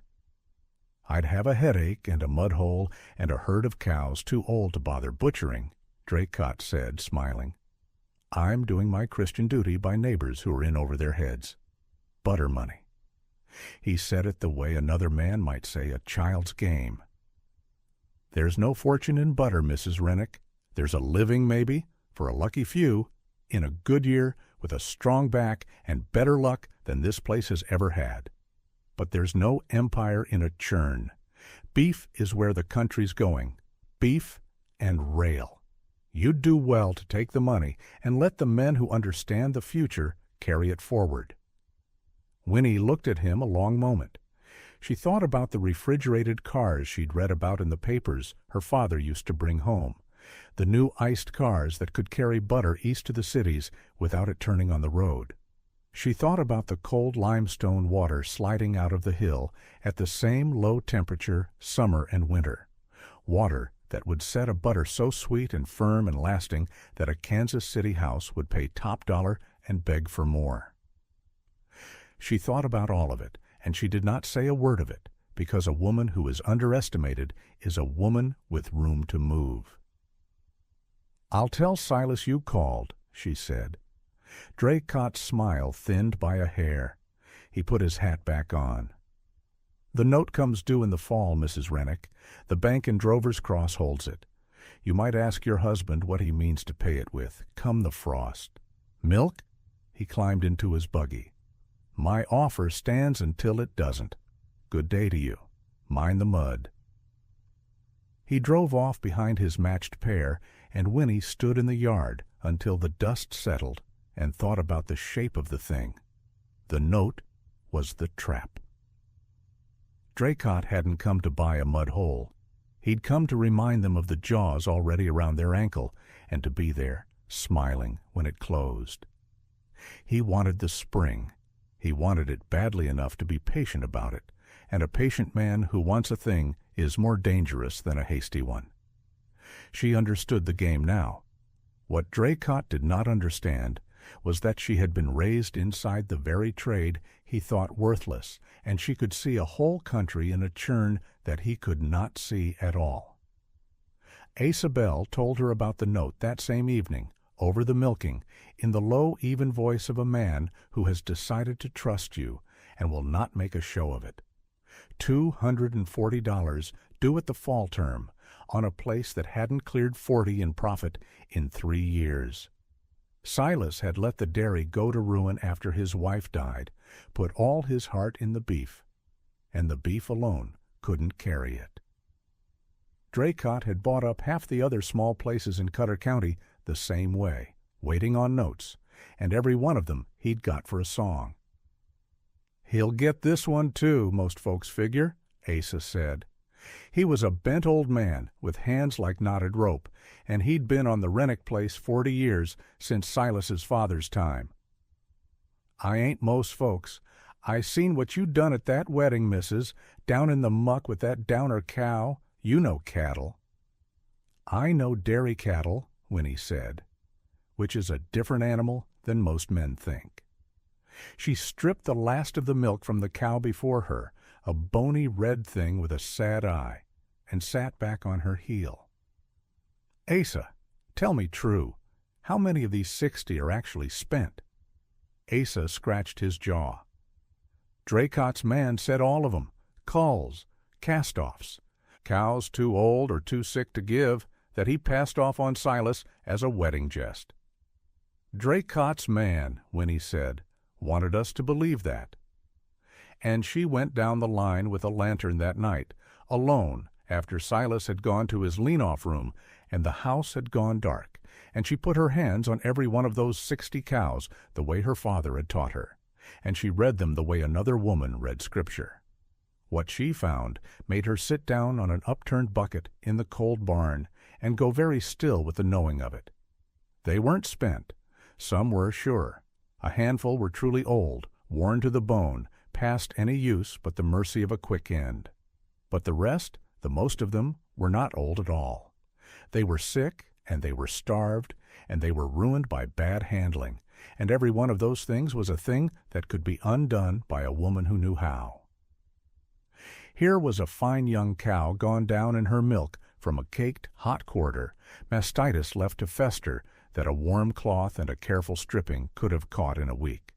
"I'd have a headache and a mud hole and a herd of cows too old to bother butchering," Draycott said, smiling. "I'm doing my Christian duty by neighbors who are in over their heads. Butter money." He said it the way another man might say a child's game. "There's no fortune in butter, Mrs. Rennick. There's a living, maybe, for a lucky few, in a good year with a strong back and better luck than this place has ever had. But there's no empire in a churn. Beef is where the country's going. Beef and rail. You'd do well to take the money and let the men who understand the future carry it forward. Winnie looked at him a long moment. She thought about the refrigerated cars she'd read about in the papers her father used to bring home, the new iced cars that could carry butter east to the cities without it turning on the road. She thought about the cold limestone water sliding out of the hill at the same low temperature summer and winter, water that would set a butter so sweet and firm and lasting that a Kansas City house would pay top dollar and beg for more. She thought about all of it, and she did not say a word of it, because a woman who is underestimated is a woman with room to move. "I'll tell Silas you called," she said. Draycott's smile thinned by a hair. He put his hat back on. "The note comes due in the fall, Mrs. Rennick. The bank in Drover's Cross holds it. You might ask your husband what he means to pay it with, come the frost. Milk?" He climbed into his buggy. "My offer stands until it doesn't. Good day to you. Mind the mud." He drove off behind his matched pair, and Winnie stood in the yard until the dust settled and thought about the shape of the thing. The note was the trap. Draycott hadn't come to buy a mud hole. He'd come to remind them of the jaws already around their ankle and to be there, smiling, when it closed. He wanted the spring. He wanted it badly enough to be patient about it, and a patient man who wants a thing is more dangerous than a hasty one. She understood the game now. What Draycott did not understand was that she had been raised inside the very trade he thought worthless, and she could see a whole country in a churn that he could not see at all. Asa Bell told her about the note that same evening, over the milking, in the low, even voice of a man who has decided to trust you and will not make a show of it. $240 due at the fall term, on a place that hadn't cleared 40 in profit in 3 years. Silas had let the dairy go to ruin after his wife died, put all his heart in the beef, and the beef alone couldn't carry it. Draycott had bought up half the other small places in Cutter County the same way, waiting on notes, and every one of them he'd got for a song. "He'll get this one, too, most folks figure," Asa said. He was a bent old man with hands like knotted rope, and he'd been on the Rennick place 40 years, since Silas's father's time. "I ain't most folks. I seen what you done at that wedding, missus, down in the muck with that Downer cow. You know cattle." "I know dairy cattle," Winnie said, "which is a different animal than most men think." She stripped the last of the milk from the cow before her, a bony red thing with a sad eye, and sat back on her heel. "Asa, tell me true, how many of these 60 are actually spent?" Asa scratched his jaw. "Draycott's man said all of 'em, culls, cast-offs, cows too old or too sick to give, that he passed off on Silas as a wedding jest." "Draycott's man," Winnie said, "wanted us to believe that." And she went down the line with a lantern that night, alone, after Silas had gone to his lean-off room and the house had gone dark, and she put her hands on every one of those 60 cows the way her father had taught her, and she read them the way another woman read Scripture. What she found made her sit down on an upturned bucket in the cold barn and go very still with the knowing of it. They weren't spent. Some were, sure. A handful were truly old, worn to the bone, past any use but the mercy of a quick end. But the rest, the most of them, were not old at all. They were sick, and they were starved, and they were ruined by bad handling, and every one of those things was a thing that could be undone by a woman who knew how. Here was a fine young cow gone down in her milk from a caked, hot quarter, mastitis left to fester that a warm cloth and a careful stripping could have caught in a week.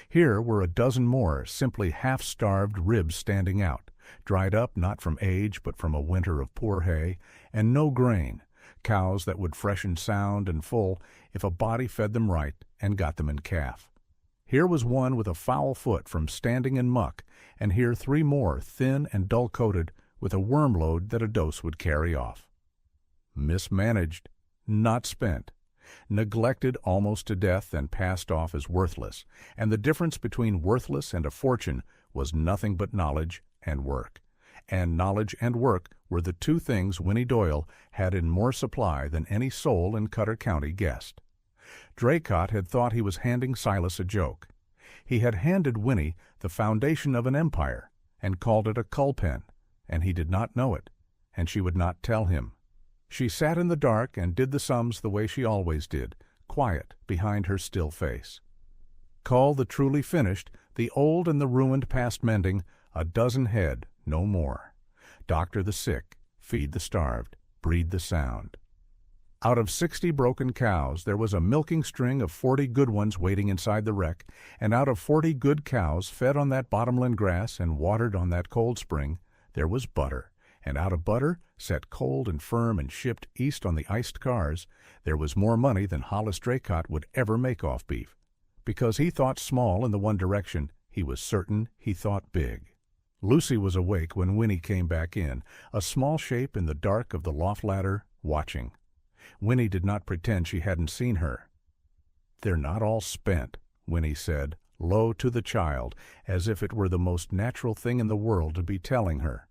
Here were a dozen more simply half-starved ribs standing out, dried up not from age but from a winter of poor hay, and no grain, cows that would freshen sound and full if a body fed them right and got them in calf. Here was one with a foul foot from standing in muck, and here 3 more, thin and dull-coated, with a worm load that a dose would carry off. Mismanaged, not spent, neglected almost to death and passed off as worthless, and the difference between worthless and a fortune was nothing but knowledge and work. And knowledge and work were the 2 things Winnie Doyle had in more supply than any soul in Cutter County guessed. Draycott had thought he was handing Silas a joke. He had handed Winnie the foundation of an empire and called it a cull-pen, and he did not know it, and she would not tell him. She sat in the dark and did the sums the way she always did, quiet behind her still face. Call the truly finished, the old and the ruined past mending, a dozen head, no more. Doctor the sick, feed the starved, breed the sound. Out of 60 broken cows, there was a milking string of 40 good ones waiting inside the wreck, and out of 40 good cows fed on that bottomland grass and watered on that cold spring, there was butter, and out of butter, set cold and firm and shipped east on the iced cars, there was more money than Hollis Draycott would ever make off beef. Because he thought small in the one direction, he was certain he thought big. Lucy was awake when Winnie came back in, a small shape in the dark of the loft ladder, watching. Winnie did not pretend she hadn't seen her. "They're not all spent," Winnie said, low to the child, as if it were the most natural thing in the world to be telling her.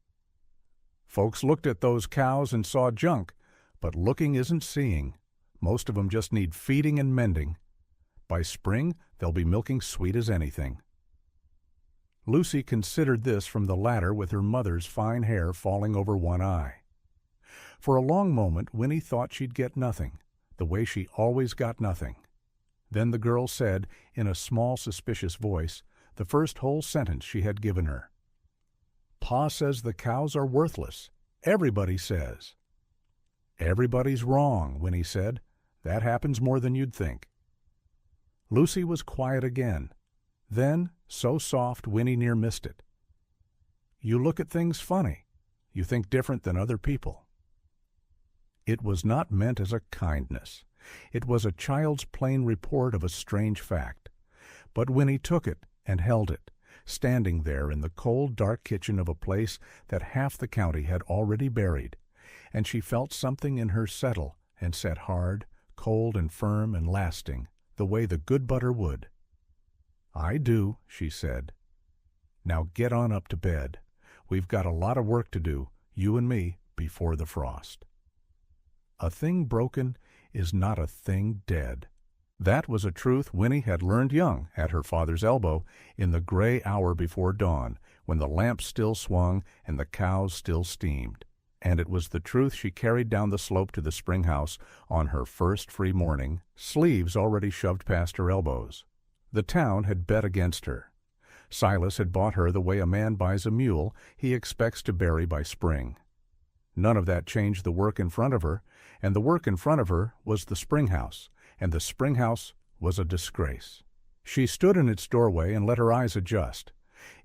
"Folks looked at those cows and saw junk, but looking isn't seeing. Most of 'em just need feeding and mending. By spring, they'll be milking sweet as anything." Lucy considered this from the ladder with her mother's fine hair falling over one eye. For a long moment Winnie thought she'd get nothing, the way she always got nothing. Then the girl said, in a small, suspicious voice, the first whole sentence she had given her. "Pa says the cows are worthless. Everybody says." "Everybody's wrong," Winnie said. "That happens more than you'd think." Lucy was quiet again. Then, so soft, Winnie near missed it. "You look at things funny. You think different than other people." It was not meant as a kindness. It was a child's plain report of a strange fact. But Winnie took it and held it, standing there in the cold, dark kitchen of a place that half the county had already buried, and she felt something in her settle and set hard, cold and firm and lasting, the way the good butter would. "I do," she said. "Now get on up to bed. We've got a lot of work to do, you and me, before the frost." A thing broken is not a thing dead. That was a truth Winnie had learned young, at her father's elbow, in the gray hour before dawn, when the lamp still swung and the cows still steamed. And it was the truth she carried down the slope to the spring house on her first free morning, sleeves already shoved past her elbows. The town had bet against her. Silas had bought her the way a man buys a mule he expects to bury by spring. None of that changed the work in front of her, and the work in front of her was the spring house, and the spring house was a disgrace. She stood in its doorway and let her eyes adjust.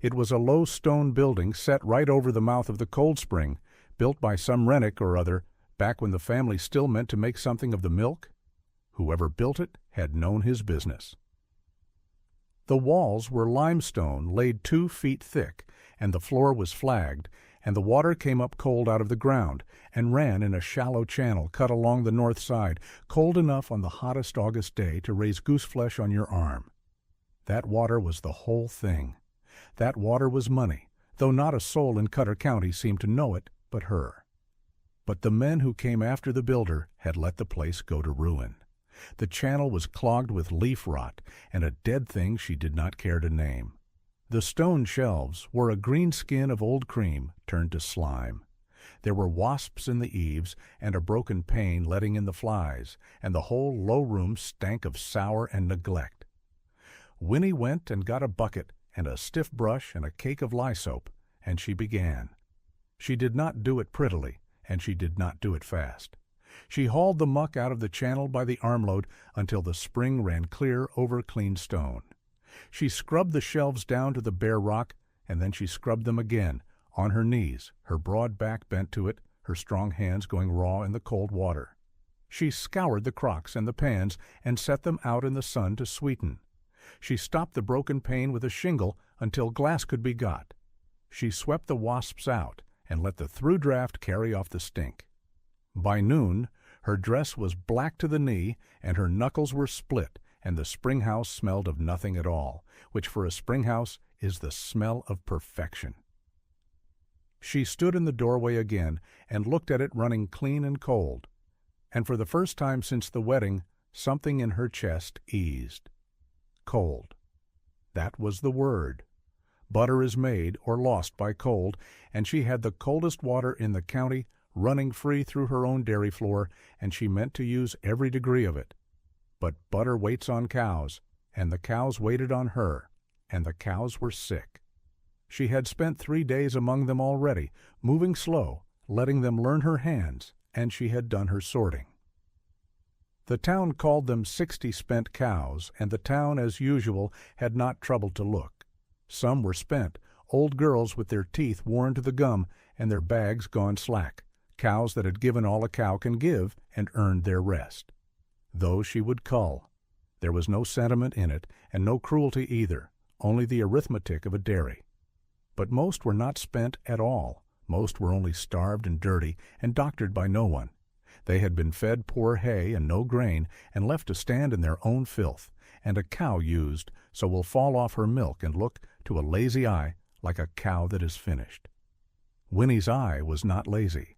It was a low stone building set right over the mouth of the cold spring, built by some Rennick or other back when the family still meant to make something of the milk. Whoever built it had known his business. The walls were limestone laid 2 feet thick, and the floor was flagged, and the water came up cold out of the ground and ran in a shallow channel cut along the north side, cold enough on the hottest August day to raise gooseflesh on your arm. That water was the whole thing. That water was money, though not a soul in Cutter County seemed to know it but her. But the men who came after the builder had let the place go to ruin. The channel was clogged with leaf rot and a dead thing she did not care to name. The stone shelves were a green skin of old cream turned to slime. There were wasps in the eaves and a broken pane letting in the flies, and the whole low room stank of sour and neglect. Winnie went and got a bucket and a stiff brush and a cake of lye soap, and she began. She did not do it prettily, and she did not do it fast. She hauled the muck out of the channel by the armload until the spring ran clear over clean stone. She scrubbed the shelves down to the bare rock, and then she scrubbed them again, on her knees, her broad back bent to it, her strong hands going raw in the cold water. She scoured the crocks and the pans and set them out in the sun to sweeten. She stopped the broken pane with a shingle until glass could be got. She swept the wasps out and let the through draft carry off the stink. By noon, her dress was black to the knee, and her knuckles were split, and the spring house smelled of nothing at all, which for a spring house is the smell of perfection. She stood in the doorway again and looked at it running clean and cold, and for the first time since the wedding, something in her chest eased. Cold. That was the word. Butter is made or lost by cold, and she had the coldest water in the county running free through her own dairy floor, and she meant to use every degree of it. But butter waits on cows, and the cows waited on her, and the cows were sick. She had spent 3 days among them already, moving slow, letting them learn her hands, and she had done her sorting. The town called them 60 spent cows, and the town, as usual, had not troubled to look. Some were spent, old girls with their teeth worn to the gum and their bags gone slack, cows that had given all a cow can give and earned their rest. Those she would cull. There was no sentiment in it, and no cruelty either, only the arithmetic of a dairy. But most were not spent at all. Most were only starved and dirty and doctored by no one. They had been fed poor hay and no grain and left to stand in their own filth, and a cow used so will fall off her milk and look to a lazy eye like a cow that is finished. Winnie's eye was not lazy.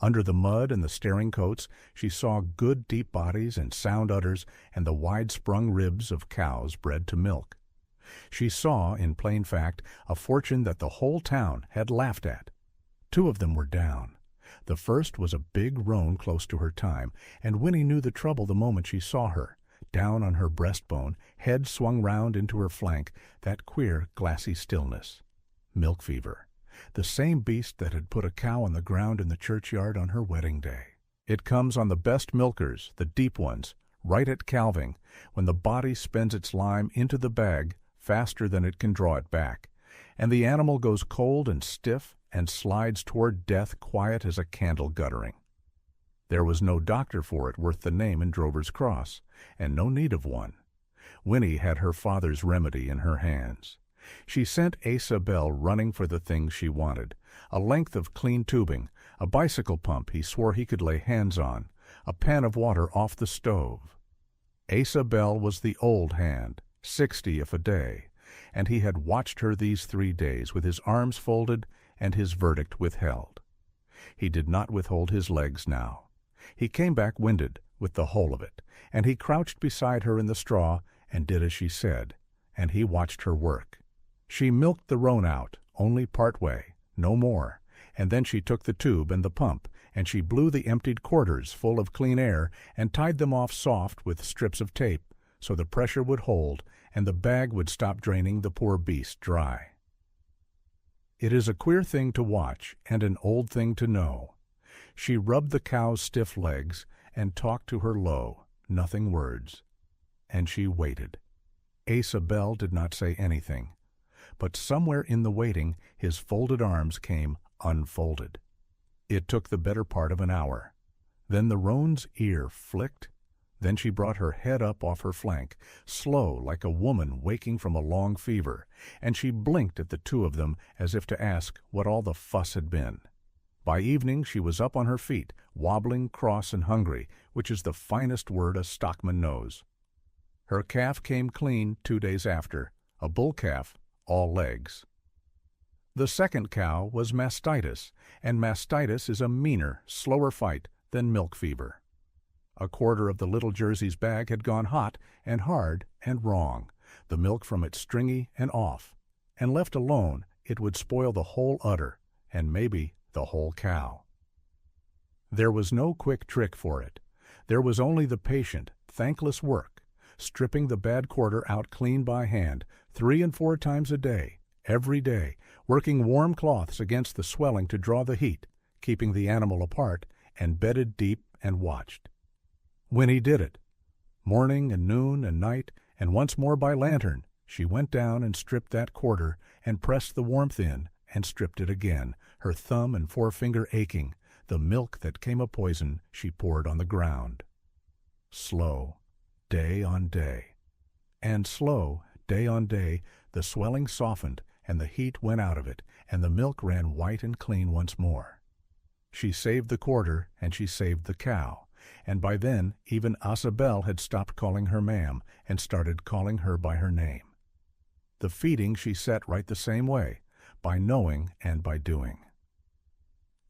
Under the mud and the staring coats she saw good deep bodies and sound udders and the wide-sprung ribs of cows bred to milk. She saw, in plain fact, a fortune that the whole town had laughed at. 2 of them were down. The first was a big roan close to her time, and Winnie knew the trouble the moment she saw her. Down on her breastbone, head swung round into her flank, that queer, glassy stillness. Milk fever. The same beast that had put a cow on the ground in the churchyard on her wedding day. It comes on the best milkers, the deep ones, right at calving, when the body spends its lime into the bag faster than it can draw it back, and the animal goes cold and stiff and slides toward death quiet as a candle guttering. There was no doctor for it worth the name in Drover's Cross, and no need of one. Winnie had her father's remedy in her hands. She sent Asa Bell running for the things she wanted, a length of clean tubing, a bicycle pump he swore he could lay hands on, a pan of water off the stove. Asa Bell was the old hand, 60 if a day, and he had watched her these 3 days with his arms folded and his verdict withheld. He did not withhold his legs now. He came back winded, with the whole of it, and he crouched beside her in the straw and did as she said, and he watched her work. She milked the roan out, only part way, no more, and then she took the tube and the pump, and she blew the emptied quarters full of clean air and tied them off soft with strips of tape, so the pressure would hold and the bag would stop draining the poor beast dry. It is a queer thing to watch and an old thing to know. She rubbed the cow's stiff legs and talked to her low, nothing words. And she waited. Asa Bell did not say anything, but somewhere in the waiting his folded arms came unfolded. It took the better part of an hour. Then the roan's ear flicked. Then she brought her head up off her flank, slow like a woman waking from a long fever, and she blinked at the 2 of them as if to ask what all the fuss had been. By evening she was up on her feet, wobbling, cross, and hungry, which is the finest word a stockman knows. Her calf came clean 2 days after, a bull calf, all legs. The second cow was mastitis, and mastitis is a meaner, slower fight than milk fever. A quarter of the little Jersey's bag had gone hot and hard and wrong, the milk from it stringy and off, and left alone it would spoil the whole udder, and maybe the whole cow. There was no quick trick for it. There was only the patient, thankless work, stripping the bad quarter out clean by hand, 3 and 4 times a day, every day, working warm cloths against the swelling to draw the heat, keeping the animal apart, and bedded deep and watched. Winnie did it. Morning and noon and night, and once more by lantern, she went down and stripped that quarter and pressed the warmth in and stripped it again, her thumb and forefinger aching, The milk that came a poison she poured on the ground. Slow, day on day. And slow, day on day, the swelling softened, and the heat went out of it, and the milk ran white and clean once more. She saved the quarter, and she saved the cow, and by then even Asa-Belle had stopped calling her ma'am and started calling her by her name. The feeding she set right the same way, by knowing and by doing.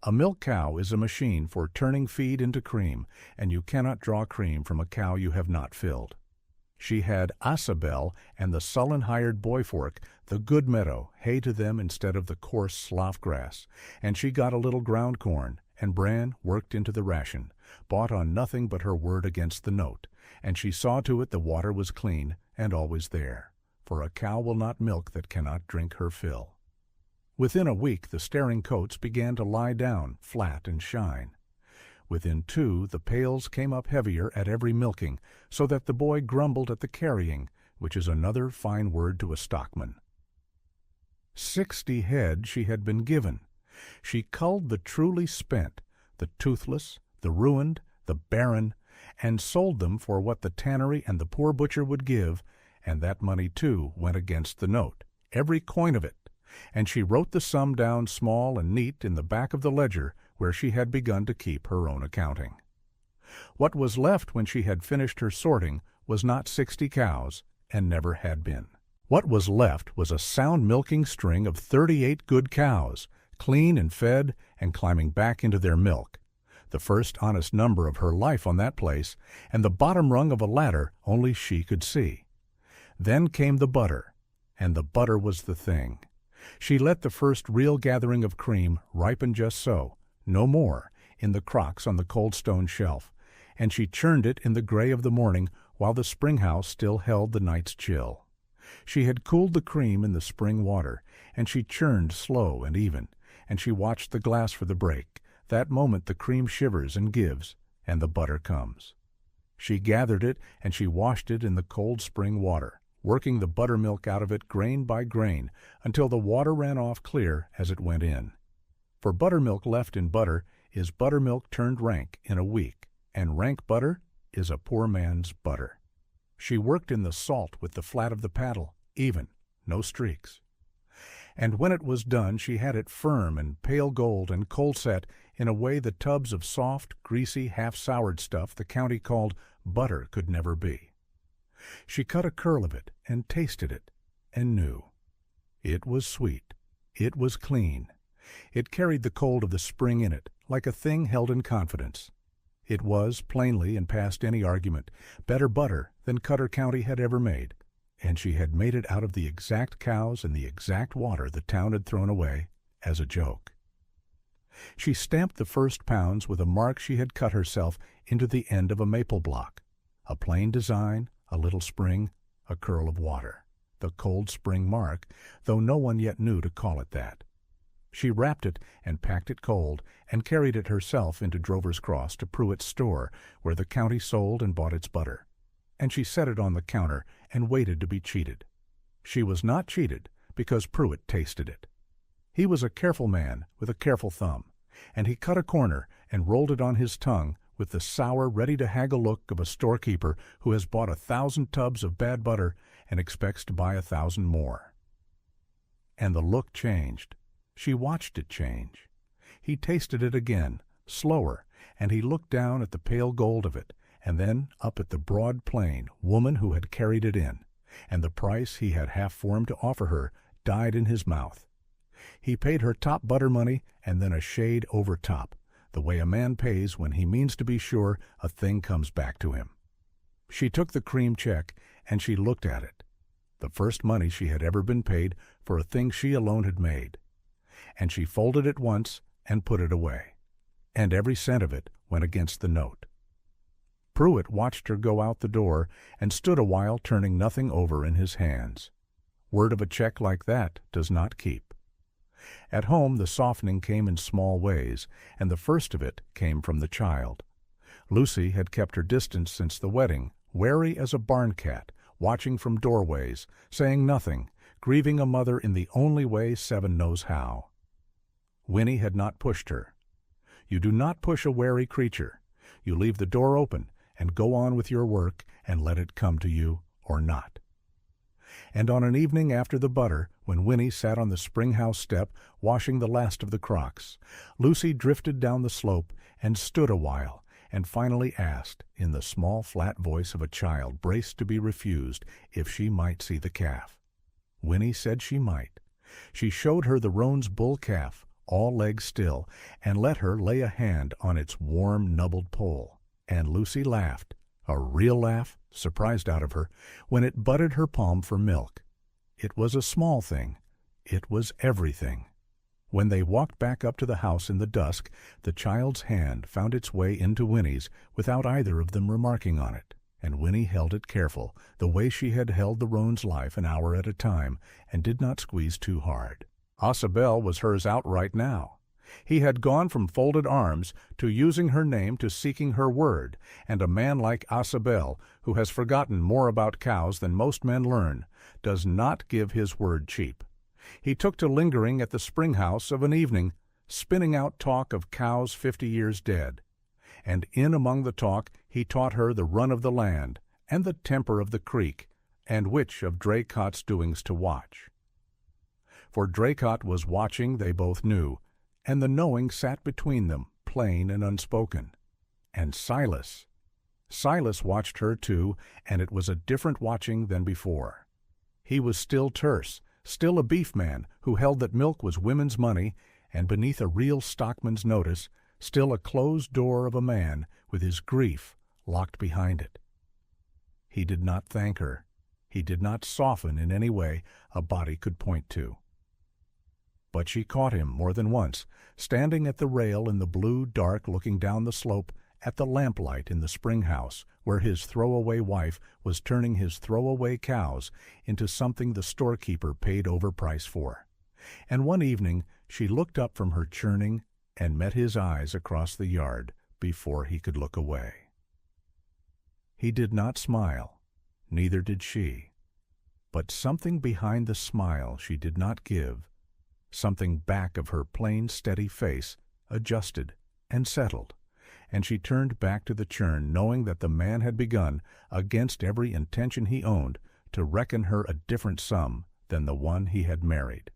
A milk cow is a machine for turning feed into cream, and you cannot draw cream from a cow you have not filled. She had Asa-Belle and the sullen hired Boyfork, the good meadow, hay to them instead of the coarse slough grass, and she got a little ground corn, and bran worked into the ration, bought on nothing but her word against the note, and she saw to it the water was clean and always there, for a cow will not milk that cannot drink her fill. Within a week the staring coats began to lie down, flat and shine. Within 2 the pails came up heavier at every milking, so that the boy grumbled at the carrying, which is another fine word to a stockman. 60 head she had been given. She culled the truly spent, the toothless, the ruined, the barren, and sold them for what the tannery and the poor butcher would give, and that money, too, went against the note, every coin of it, and she wrote the sum down small and neat in the back of the ledger where she had begun to keep her own accounting. What was left when she had finished her sorting was not 60 cows, and never had been. What was left was a sound milking string of 38 good cows, clean and fed and climbing back into their milk, the first honest number of her life on that place, and the bottom rung of a ladder only she could see. Then came the butter, and the butter was the thing. She let the first real gathering of cream ripen just so, no more, in the crocks on the cold stone shelf, and she churned it in the gray of the morning while the spring house still held the night's chill. She had cooled the cream in the spring water, and she churned slow and even, and she watched the glass for the break. That moment the cream shivers and gives, and the butter comes. She gathered it, and she washed it in the cold spring water, working the buttermilk out of it grain by grain until the water ran off clear as it went in. For buttermilk left in butter is buttermilk turned rank in a week, and rank butter is a poor man's butter. She worked in the salt with the flat of the paddle, even, no streaks. And when it was done she had it firm and pale gold and cold set in a way the tubs of soft, greasy, half-soured stuff the county called butter could never be. She cut a curl of it and tasted it, and knew. It was sweet. It was clean. It carried the cold of the spring in it, like a thing held in confidence. It was, plainly and past any argument, better butter than Cutter County had ever made, and she had made it out of the exact cows and the exact water the town had thrown away, as a joke. She stamped the first pounds with a mark she had cut herself into the end of a maple block, a plain design, a little spring, a curl of water, the cold spring mark, though no one yet knew to call it that. She wrapped it and packed it cold, and carried it herself into Drover's Cross to Pruitt's store, where the county sold and bought its butter. And she set it on the counter and waited to be cheated. She was not cheated, because Pruitt tasted it. He was a careful man with a careful thumb, and he cut a corner and rolled it on his tongue with the sour, ready-to-haggle look of a storekeeper who has bought 1,000 tubs of bad butter and expects to buy 1,000 more. And the look changed. She watched it change. He tasted it again, slower, and he looked down at the pale gold of it, and then up at the broad plain woman who had carried it in, and the price he had half formed to offer her died in his mouth. He paid her top butter money and then a shade over top, the way a man pays when he means to be sure a thing comes back to him. She took the cream check, and she looked at it, the first money she had ever been paid for a thing she alone had made. And she folded it once and put it away, and every cent of it went against the note. Pruitt watched her go out the door and stood a while turning nothing over in his hands. Word of a check like that does not keep. At home the softening came in small ways, and the first of it came from the child. Lucy had kept her distance since the wedding, wary as a barn cat, watching from doorways, saying nothing, grieving a mother in the only way Seven knows how. Winnie had not pushed her. You do not push a wary creature. You leave the door open and go on with your work and let it come to you or not. And on an evening after the butter, when Winnie sat on the spring house step washing the last of the crocks, Lucy drifted down the slope and stood a while, and finally asked, in the small flat voice of a child braced to be refused, if she might see the calf. Winnie said she might. She showed her the roan's bull calf, all legs still, and let her lay a hand on its warm, nubbled poll. And Lucy laughed, a real laugh, surprised out of her, when it butted her palm for milk. It was a small thing. It was everything. When they walked back up to the house in the dusk, the child's hand found its way into Winnie's without either of them remarking on it, and Winnie held it careful, the way she had held the roan's life an hour at a time, and did not squeeze too hard. Isabel was hers outright now. He had gone from folded arms to using her name to seeking her word, and a man like Isabel, who has forgotten more about cows than most men learn, does not give his word cheap. He took to lingering at the spring house of an evening, spinning out talk of cows 50 years dead. And in among the talk he taught her the run of the land, and the temper of the creek, and which of Draycott's doings to watch. For Draycott was watching, they both knew, and the knowing sat between them, plain and unspoken. And Silas watched her too, and it was a different watching than before. He was still terse, still a beef man who held that milk was women's money, and beneath a real stockman's notice, still a closed door of a man with his grief locked behind it. He did not thank her. He did not soften in any way a body could point to. But she caught him more than once, standing at the rail in the blue dark looking down the slope at the lamplight in the spring house, where his throwaway wife was turning his throwaway cows into something the storekeeper paid overprice for. And one evening she looked up from her churning and met his eyes across the yard before he could look away. He did not smile, neither did she. But something behind the smile she did not give, something back of her plain, steady face, adjusted and settled, and she turned back to the churn, knowing that the man had begun, against every intention he owned, to reckon her a different sum than the one he had married.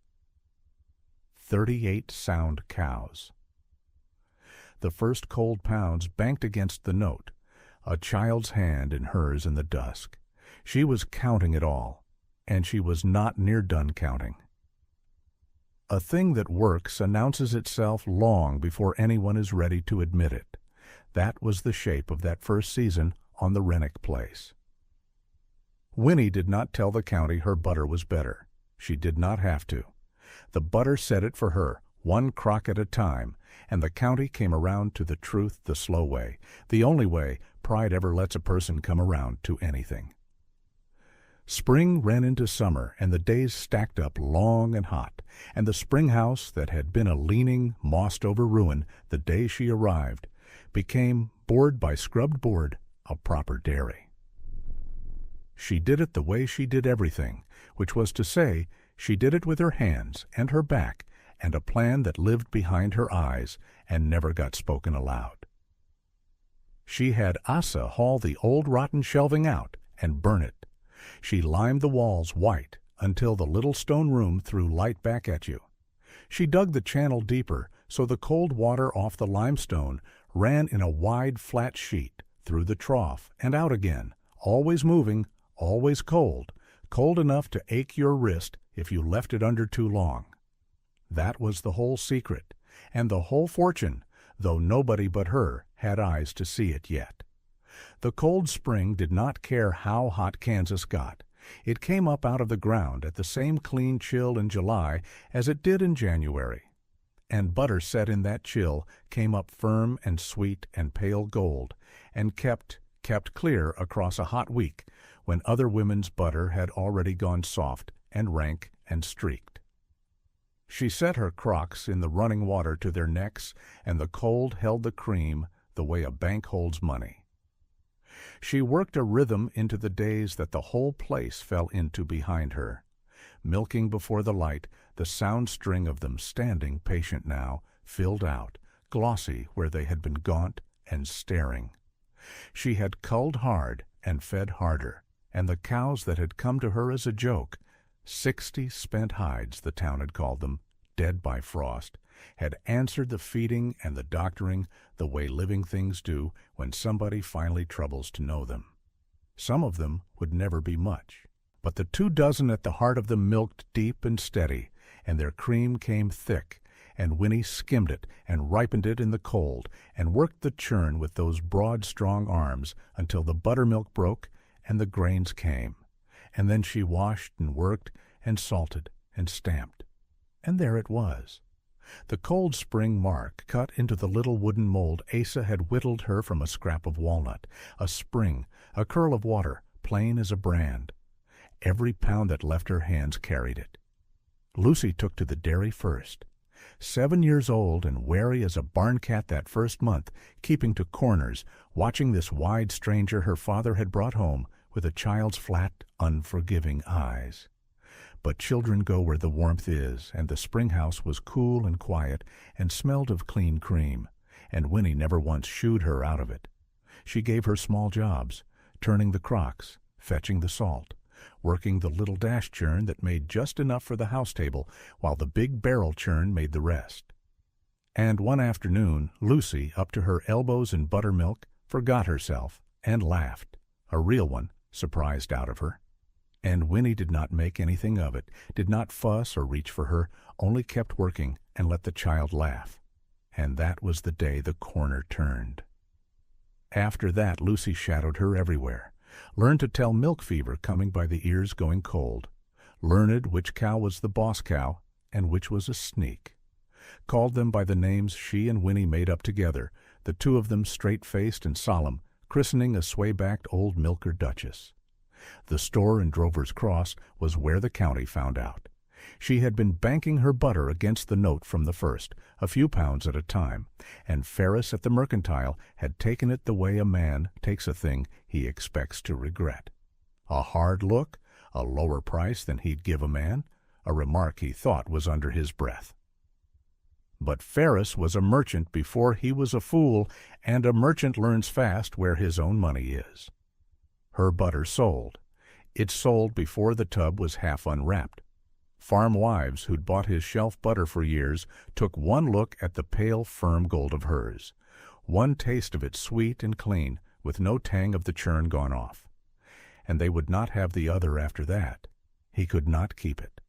38 sound cows. The first cold pounds banked against the note, a child's hand in hers in the dusk. She was counting it all, and she was not near done counting. A thing that works announces itself long before anyone is ready to admit it. That was the shape of that first season on the Rennick place. Winnie did not tell the county her butter was better. She did not have to. The butter said it for her, one crock at a time, and the county came around to the truth the slow way, the only way pride ever lets a person come around to anything. Spring ran into summer, and the days stacked up long and hot, and the spring house that had been a leaning, mossed-over ruin the day she arrived became, board by scrubbed board, a proper dairy. She did it the way she did everything, which was to say, she did it with her hands and her back, and a plan that lived behind her eyes and never got spoken aloud. She had Asa haul the old rotten shelving out and burn it. She limed the walls white until the little stone room threw light back at you. She dug the channel deeper so the cold water off the limestone ran in a wide flat sheet through the trough and out again, always moving, always cold, cold enough to ache your wrist if you left it under too long. That was the whole secret, and the whole fortune, though nobody but her had eyes to see it yet. The cold spring did not care how hot Kansas got. It came up out of the ground at the same clean chill in July as it did in January. And butter set in that chill came up firm and sweet and pale gold, and kept clear across a hot week when other women's butter had already gone soft and rank and streaked. She set her crocks in the running water to their necks, and the cold held the cream the way a bank holds money. She worked a rhythm into the days that the whole place fell into behind her, milking before the light, the sound string of them standing patient now, filled out, glossy where they had been gaunt and staring. She had culled hard and fed harder, and the cows that had come to her as a joke, 60 spent hides the town had called them, dead by frost, had answered the feeding and the doctoring the way living things do when somebody finally troubles to know them. Some of them would never be much, but the 24 at the heart of them milked deep and steady, and their cream came thick, and Winnie skimmed it and ripened it in the cold and worked the churn with those broad, strong arms until the buttermilk broke and the grains came. And then she washed and worked and salted and stamped. And there it was. The Cold Spring mark cut into the little wooden mold Asa had whittled her from a scrap of walnut, a spring, a curl of water, plain as a brand. Every pound that left her hands carried it. Lucy took to the dairy first. 7 years old and wary as a barn cat that first month, keeping to corners, watching this wide stranger her father had brought home with a child's flat, unforgiving eyes. But children go where the warmth is, and the spring house was cool and quiet and smelled of clean cream, and Winnie never once shooed her out of it. She gave her small jobs, turning the crocks, fetching the salt, working the little dash churn that made just enough for the house table, while the big barrel churn made the rest. And one afternoon, Lucy, up to her elbows in buttermilk, forgot herself and laughed, a real one, surprised out of her. And Winnie did not make anything of it, did not fuss or reach for her, only kept working and let the child laugh. And that was the day the corner turned. After that, Lucy shadowed her everywhere, learned to tell milk fever coming by the ears going cold, learned which cow was the boss cow and which was a sneak, called them by the names she and Winnie made up together, the two of them straight-faced and solemn, christening a sway-backed old milker duchess. The store in Drover's Cross was where the county found out. She had been banking her butter against the note from the first, a few pounds at a time, and Ferris at the mercantile had taken it the way a man takes a thing he expects to regret. A hard look, a lower price than he'd give a man, a remark he thought was under his breath. But Ferris was a merchant before he was a fool, and a merchant learns fast where his own money is. Her butter sold. It sold before the tub was half unwrapped. Farm wives who'd bought his shelf butter for years took one look at the pale, firm gold of hers, one taste of it sweet and clean, with no tang of the churn gone off. And they would not have the other after that. He could not keep it.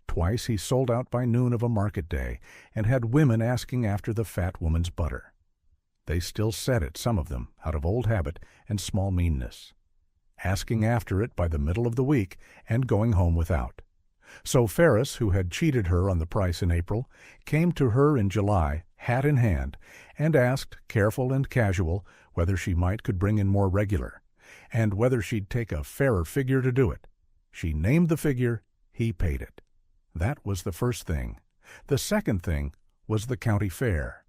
Twice he sold out by noon of a market day, and had women asking after the fat woman's butter. They still said it, some of them, out of old habit and small meanness, asking after it by the middle of the week and going home without. So Ferris, who had cheated her on the price in April, came to her in July, hat in hand, and asked, careful and casual, whether she could bring in more regular, and whether she'd take a fairer figure to do it. She named the figure, he paid it. That was the first thing. The second thing was the county fair.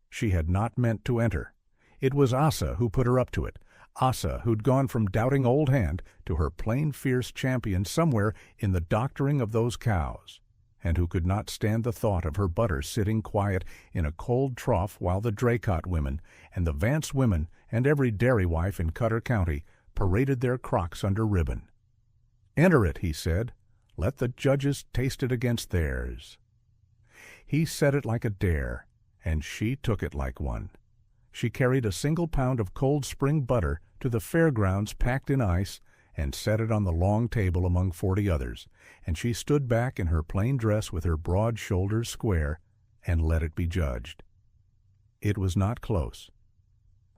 She had not meant to enter. It was Asa who put her up to it, Asa, who'd gone from doubting old hand to her plain fierce champion somewhere in the doctoring of those cows, and who could not stand the thought of her butter sitting quiet in a cold trough while the Draycott women and the Vance women and every dairy wife in Cutter County paraded their crocks under ribbon. "Enter it," he said. "Let the judges taste it against theirs." He said it like a dare, and she took it like one. She carried a single pound of Cold Spring butter to the fairgrounds packed in ice and set it on the long table among 40 others, and she stood back in her plain dress with her broad shoulders square and let it be judged. It was not close.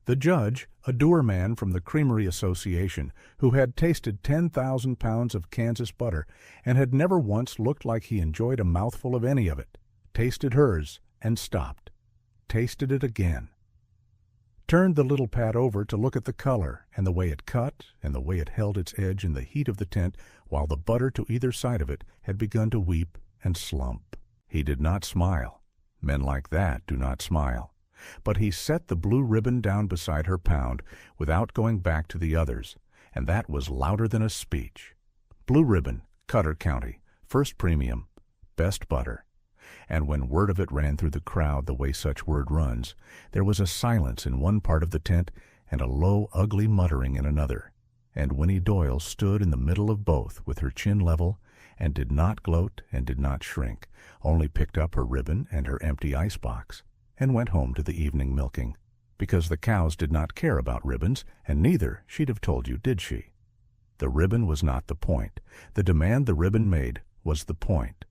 The judge, a dour man from the Creamery Association, who had tasted 10,000 pounds of Kansas butter and had never once looked like he enjoyed a mouthful of any of it, tasted hers and stopped, tasted it again, turned the little pat over to look at the color and the way it cut and the way it held its edge in the heat of the tent while the butter to either side of it had begun to weep and slump. He did not smile. Men like that do not smile. But he set the blue ribbon down beside her pound without going back to the others, and that was louder than a speech. Blue ribbon, Cutter County, first premium, best butter. And when word of it ran through the crowd the way such word runs, there was a silence in one part of the tent and a low, ugly muttering in another. And Winnie Doyle stood in the middle of both with her chin level, and did not gloat and did not shrink, only picked up her ribbon and her empty icebox, and went home to the evening milking, because the cows did not care about ribbons, and neither, she'd have told you, did she. The ribbon was not the point. The demand the ribbon made was the point.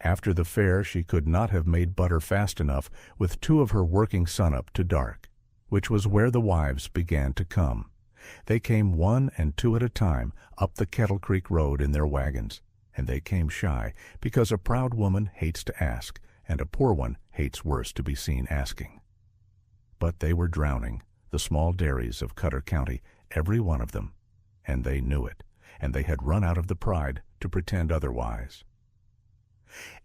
After the fair she could not have made butter fast enough with 2 of her working sun-up to dark, which was where the wives began to come. They came 1 and 2 at a time up the Kettle Creek road in their wagons, and they came shy, because a proud woman hates to ask, and a poor one hates worse to be seen asking. But they were drowning the small dairies of Cutter County, every one of them, and they knew it, and they had run out of the pride to pretend otherwise.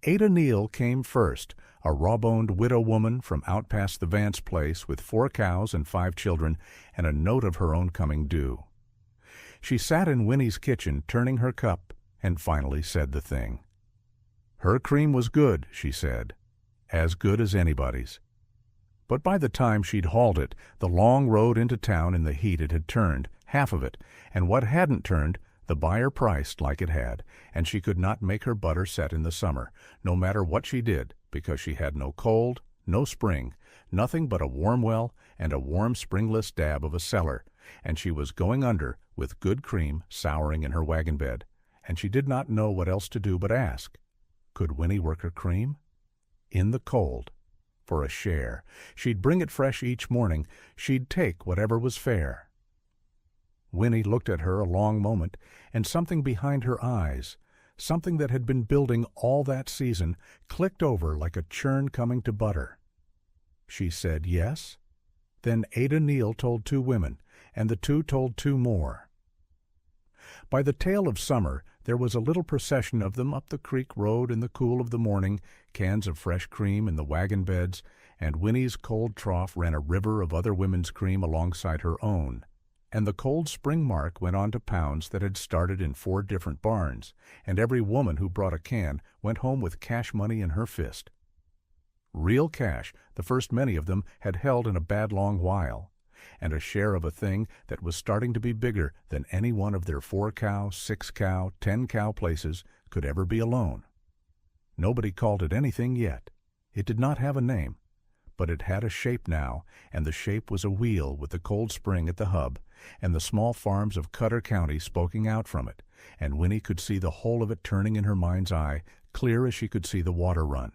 Ada Neal came first, a raw-boned widow woman from out past the Vance place with 4 cows and 5 children and a note of her own coming due. She sat in Winnie's kitchen turning her cup and finally said the thing. Her cream was good, she said, as good as anybody's. But by the time she'd hauled it, the long road into town in the heat it had turned, half of it, and what hadn't turned, the buyer priced like it had, and she could not make her butter set in the summer, no matter what she did, because she had no cold, no spring, nothing but a warm well and a warm springless dab of a cellar, and she was going under with good cream souring in her wagon bed, and she did not know what else to do but ask. Could Winnie work her cream? In the cold. For a share. She'd bring it fresh each morning. She'd take whatever was fair. Winnie looked at her a long moment, and something behind her eyes, something that had been building all that season, clicked over like a churn coming to butter. She said yes. Then Ada Neal told 2 women, and the 2 told 2 more. By the tail of summer, there was a little procession of them up the creek road in the cool of the morning, cans of fresh cream in the wagon beds, and Winnie's cold trough ran a river of other women's cream alongside her own. And the cold spring mark went on to pounds that had started in 4 different barns, and every woman who brought a can went home with cash money in her fist. Real cash, the first many of them had held in a bad long while, and a share of a thing that was starting to be bigger than any one of their 4-cow, 6-cow, 10-cow places could ever be alone. Nobody called it anything yet. It did not have a name, but it had a shape now, and the shape was a wheel with the cold spring at the hub, and the small farms of Cutter County spoking out from it, and Winnie could see the whole of it turning in her mind's eye, clear as she could see the water run.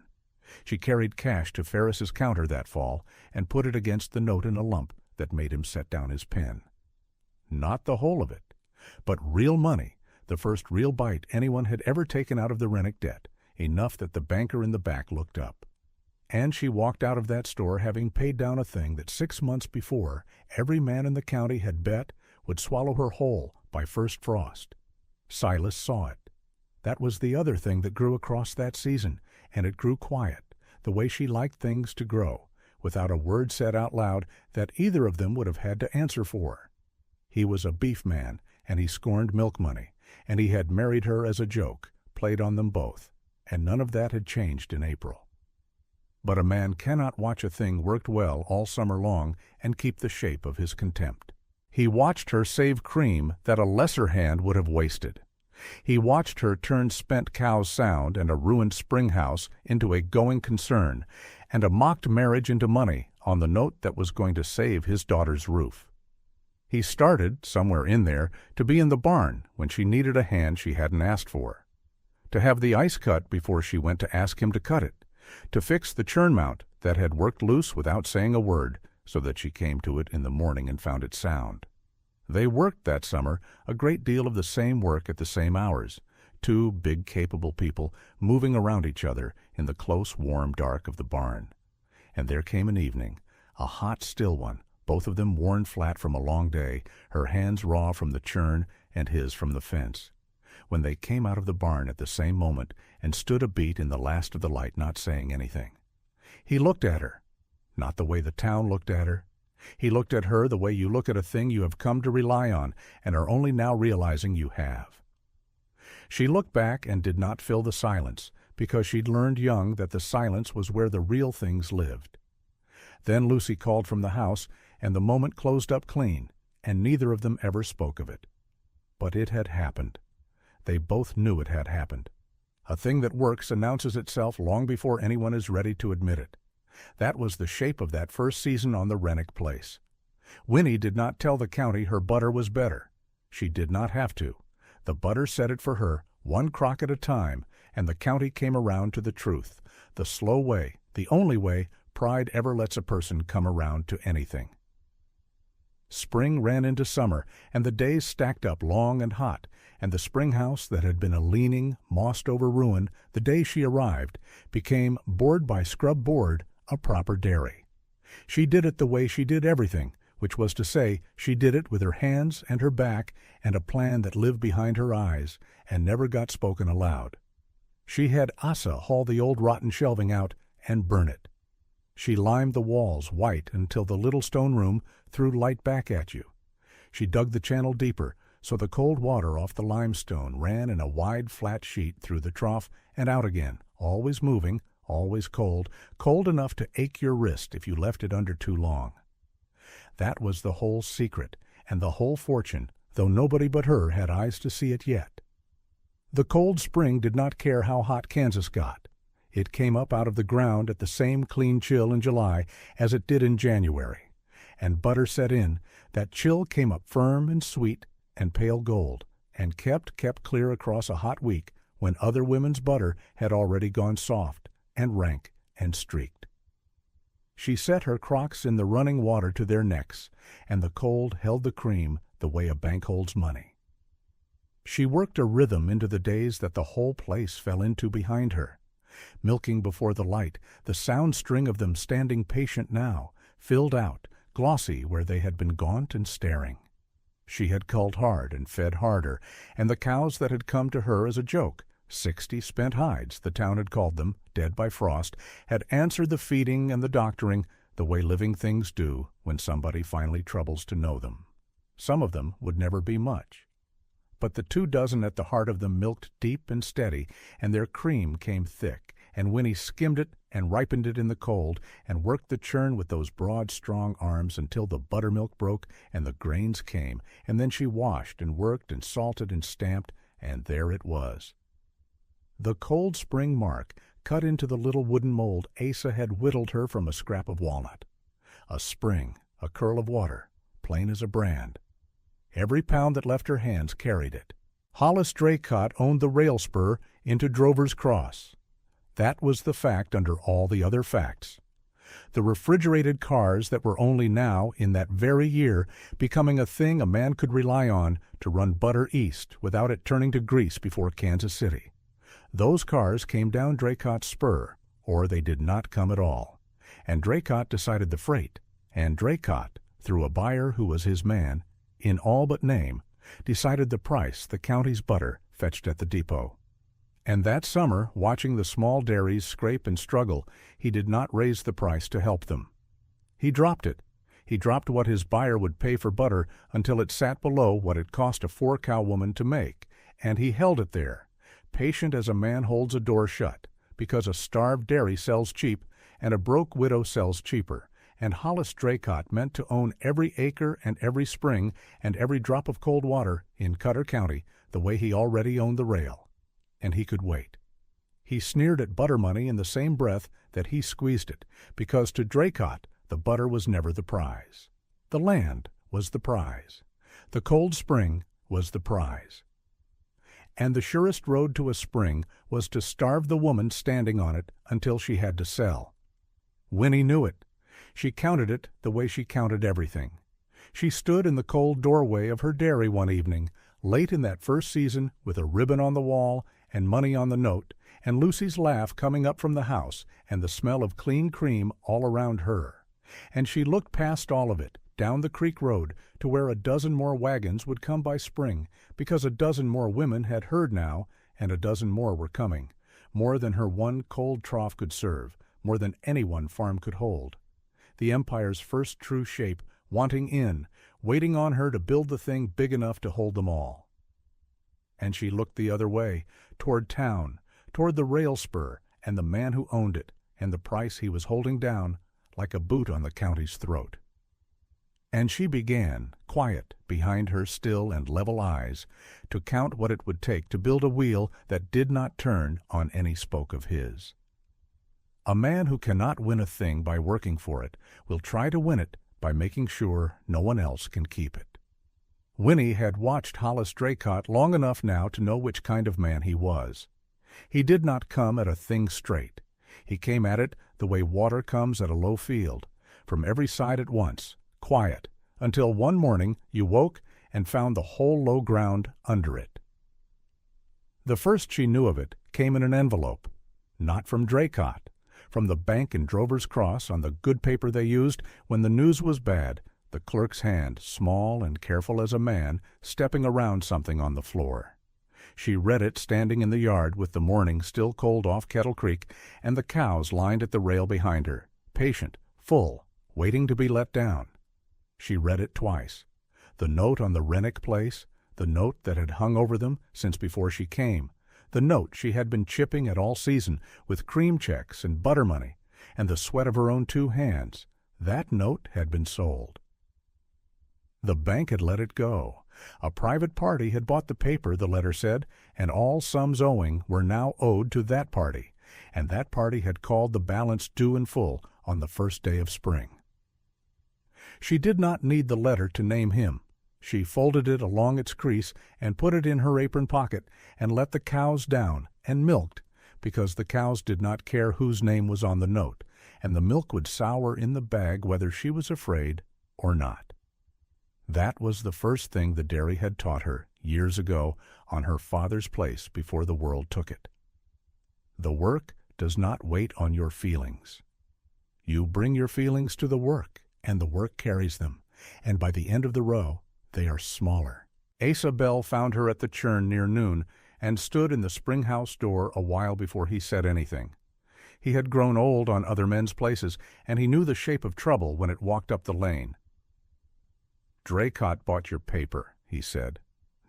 She carried cash to Ferris's counter that fall, and put it against the note in a lump that made him set down his pen. Not the whole of it, but real money, the first real bite anyone had ever taken out of the Rennick debt, enough that the banker in the back looked up. And she walked out of that store having paid down a thing that 6 months before every man in the county had bet would swallow her whole by first frost. Silas saw it. That was the other thing that grew across that season, and it grew quiet, the way she liked things to grow, without a word said out loud that either of them would have had to answer for. He was a beef man, and he scorned milk money, and he had married her as a joke, played on them both, and none of that had changed in April. But a man cannot watch a thing worked well all summer long and keep the shape of his contempt. He watched her save cream that a lesser hand would have wasted. He watched her turn Spent Cows Sound and a ruined spring house into a going concern, and a mocked marriage into money on the note that was going to save his daughter's roof. He started, somewhere in there, to be in the barn when she needed a hand she hadn't asked for, to have the ice cut before she went to ask him to cut it, to fix the churn mount that had worked loose without saying a word, so that she came to it in the morning and found it sound. They worked that summer a great deal of the same work at the same hours, 2 big capable people moving around each other in the close warm dark of the barn. And there came an evening, a hot still one, both of them worn flat from a long day, her hands raw from the churn and his from the fence, when they came out of the barn at the same moment and stood a beat in the last of the light, not saying anything. He looked at her, not the way the town looked at her. He looked at her the way you look at a thing you have come to rely on and are only now realizing you have. She looked back and did not fill the silence, because she'd learned young that the silence was where the real things lived. Then Lucy called from the house, and the moment closed up clean, and neither of them ever spoke of it. But it had happened. They both knew it had happened. A thing that works announces itself long before anyone is ready to admit it. That was the shape of that first season on the Rennick place. Winnie did not tell the county her butter was better. She did not have to. The butter said it for her, one crock at a time, and the county came around to the truth, the slow way, the only way pride ever lets a person come around to anything. Spring ran into summer, and the days stacked up long and hot, and the spring house that had been a leaning, mossed-over ruin the day she arrived became, board by scrub board, a proper dairy. She did it the way she did everything, which was to say, she did it with her hands and her back and a plan that lived behind her eyes and never got spoken aloud. She had Asa haul the old rotten shelving out and burn it. She limed the walls white until the little stone room threw light back at you. She dug the channel deeper, so the cold water off the limestone ran in a wide flat sheet through the trough and out again, always moving, always cold, cold enough to ache your wrist if you left it under too long. That was the whole secret, and the whole fortune, though nobody but her had eyes to see it yet. The cold spring did not care how hot Kansas got. It came up out of the ground at the same clean chill in July as it did in January, and butter set in. That chill came up firm and sweet and pale gold, and kept clear across a hot week when other women's butter had already gone soft and rank and streaked. She set her crocks in the running water to their necks, and the cold held the cream the way a bank holds money. She worked a rhythm into the days that the whole place fell into behind her, milking before the light, the sound string of them standing patient now, filled out, glossy where they had been gaunt and staring. She had culled hard and fed harder, and the cows that had come to her as a joke, 60 spent hides, the town had called them, dead by frost, had answered the feeding and the doctoring the way living things do when somebody finally troubles to know them. Some of them would never be much. But the 24 at the heart of them milked deep and steady, and their cream came thick, and Winnie skimmed it and ripened it in the cold, and worked the churn with those broad, strong arms until the buttermilk broke and the grains came, and then she washed and worked and salted and stamped, and there it was. The cold spring mark cut into the little wooden mold Asa had whittled her from a scrap of walnut. A spring, a curl of water, plain as a brand. Every pound that left her hands carried it. Hollis Draycott owned the rail spur into Drover's Cross. That was the fact under all the other facts. The refrigerated cars that were only now, in that very year, becoming a thing a man could rely on to run butter east without it turning to grease before Kansas City. Those cars came down Draycott's spur, or they did not come at all. And Draycott decided the freight, and Draycott, through a buyer who was his man, in all but name, decided the price the county's butter fetched at the depot. And that summer, watching the small dairies scrape and struggle, he did not raise the price to help them. He dropped it. He dropped what his buyer would pay for butter until it sat below what it cost a 4-cow woman to make, and he held it there, patient as a man holds a door shut, because a starved dairy sells cheap and a broke widow sells cheaper, and Hollis Draycott meant to own every acre and every spring and every drop of cold water in Cutter County the way he already owned the rail. And he could wait. He sneered at butter money in the same breath that he squeezed it, because to Draycott the butter was never the prize. The land was the prize. The cold spring was the prize. And the surest road to a spring was to starve the woman standing on it until she had to sell. Winnie knew it. She counted it the way she counted everything. She stood in the cold doorway of her dairy one evening, late in that first season, with a ribbon on the wall and money on the note, and Lucy's laugh coming up from the house, and the smell of clean cream all around her. And she looked past all of it, down the creek road, to where a dozen more wagons would come by spring, because a dozen more women had heard now, and a dozen more were coming, more than her one cold trough could serve, more than any one farm could hold. The Empire's first true shape, wanting in, waiting on her to build the thing big enough to hold them all. And she looked the other way, toward town, toward the rail spur and the man who owned it and the price he was holding down like a boot on the county's throat. And she began, quiet behind her still and level eyes, to count what it would take to build a wheel that did not turn on any spoke of his. A man who cannot win a thing by working for it will try to win it by making sure no one else can keep it. Winnie had watched Hollis Draycott long enough now to know which kind of man he was. He did not come at a thing straight. He came at it the way water comes at a low field, from every side at once, quiet, until one morning you woke and found the whole low ground under it. The first she knew of it came in an envelope, not from Draycott, from the bank in Drover's Cross on the good paper they used when the news was bad, the clerk's hand, small and careful as a man, stepping around something on the floor. She read it standing in the yard with the morning still cold off Kettle Creek and the cows lined at the rail behind her, patient, full, waiting to be let down. She read it twice. The note on the Rennick place, the note that had hung over them since before she came, the note she had been chipping at all season with cream checks and butter money, and the sweat of her own 2 hands, that note had been sold. The bank had let it go. A private party had bought the paper, the letter said, and all sums owing were now owed to that party, and that party had called the balance due in full on the first day of spring. She did not need the letter to name him. She folded it along its crease and put it in her apron pocket and let the cows down and milked, because the cows did not care whose name was on the note, and the milk would sour in the bag whether she was afraid or not. That was the first thing the dairy had taught her years ago on her father's place before the world took it. The work does not wait on your feelings. You bring your feelings to the work, and the work carries them, and by the end of the row, they are smaller. Asa Bell found her at the churn near noon and stood in the spring house door a while before he said anything. He had grown old on other men's places, and he knew the shape of trouble when it walked up the lane. "Draycott bought your paper," he said.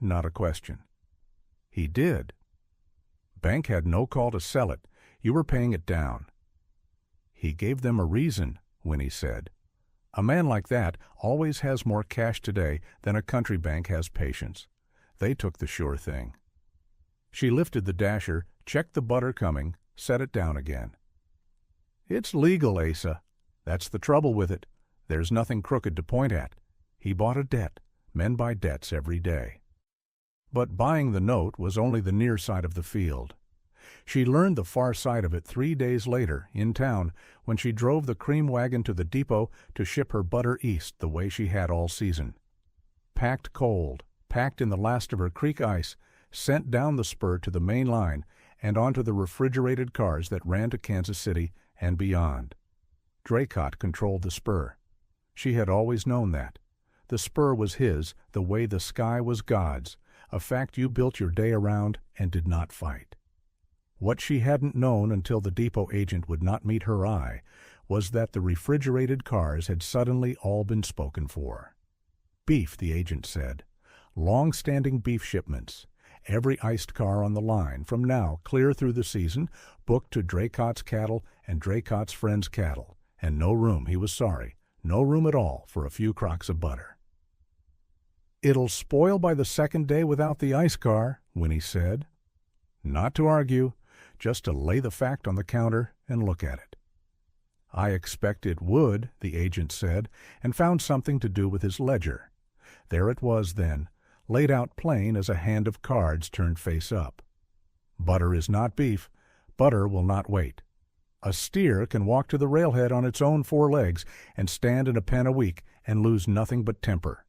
Not a question. "He did." "Bank had no call to sell it. You were paying it down." "He gave them a reason," Winnie said. "A man like that always has more cash today than a country bank has patience. They took the sure thing." She lifted the dasher, checked the butter coming, set it down again. "It's legal, Asa. That's the trouble with it. There's nothing crooked to point at. He bought a debt. Men buy debts every day." But buying the note was only the near side of the field. She learned the far side of it 3 days later, in town, when she drove the cream wagon to the depot to ship her butter east the way she had all season. Packed cold, packed in the last of her creek ice, sent down the spur to the main line and onto the refrigerated cars that ran to Kansas City and beyond. Draycott controlled the spur. She had always known that. The spur was his the way the sky was God's, a fact you built your day around and did not fight. What she hadn't known until the depot agent would not meet her eye was that the refrigerated cars had suddenly all been spoken for. Beef, the agent said. Long-standing beef shipments. Every iced car on the line, from now clear through the season, booked to Draycott's cattle and Draycott's friends' cattle, and no room, he was sorry, no room at all for a few crocks of butter. "It'll spoil by the second day without the ice car," Winnie said. Not to argue, just to lay the fact on the counter and look at it. "I expect it would," the agent said, and found something to do with his ledger. There it was then, laid out plain as a hand of cards turned face up. Butter is not beef. Butter will not wait. A steer can walk to the railhead on its own 4 legs and stand in a pen a week and lose nothing but temper.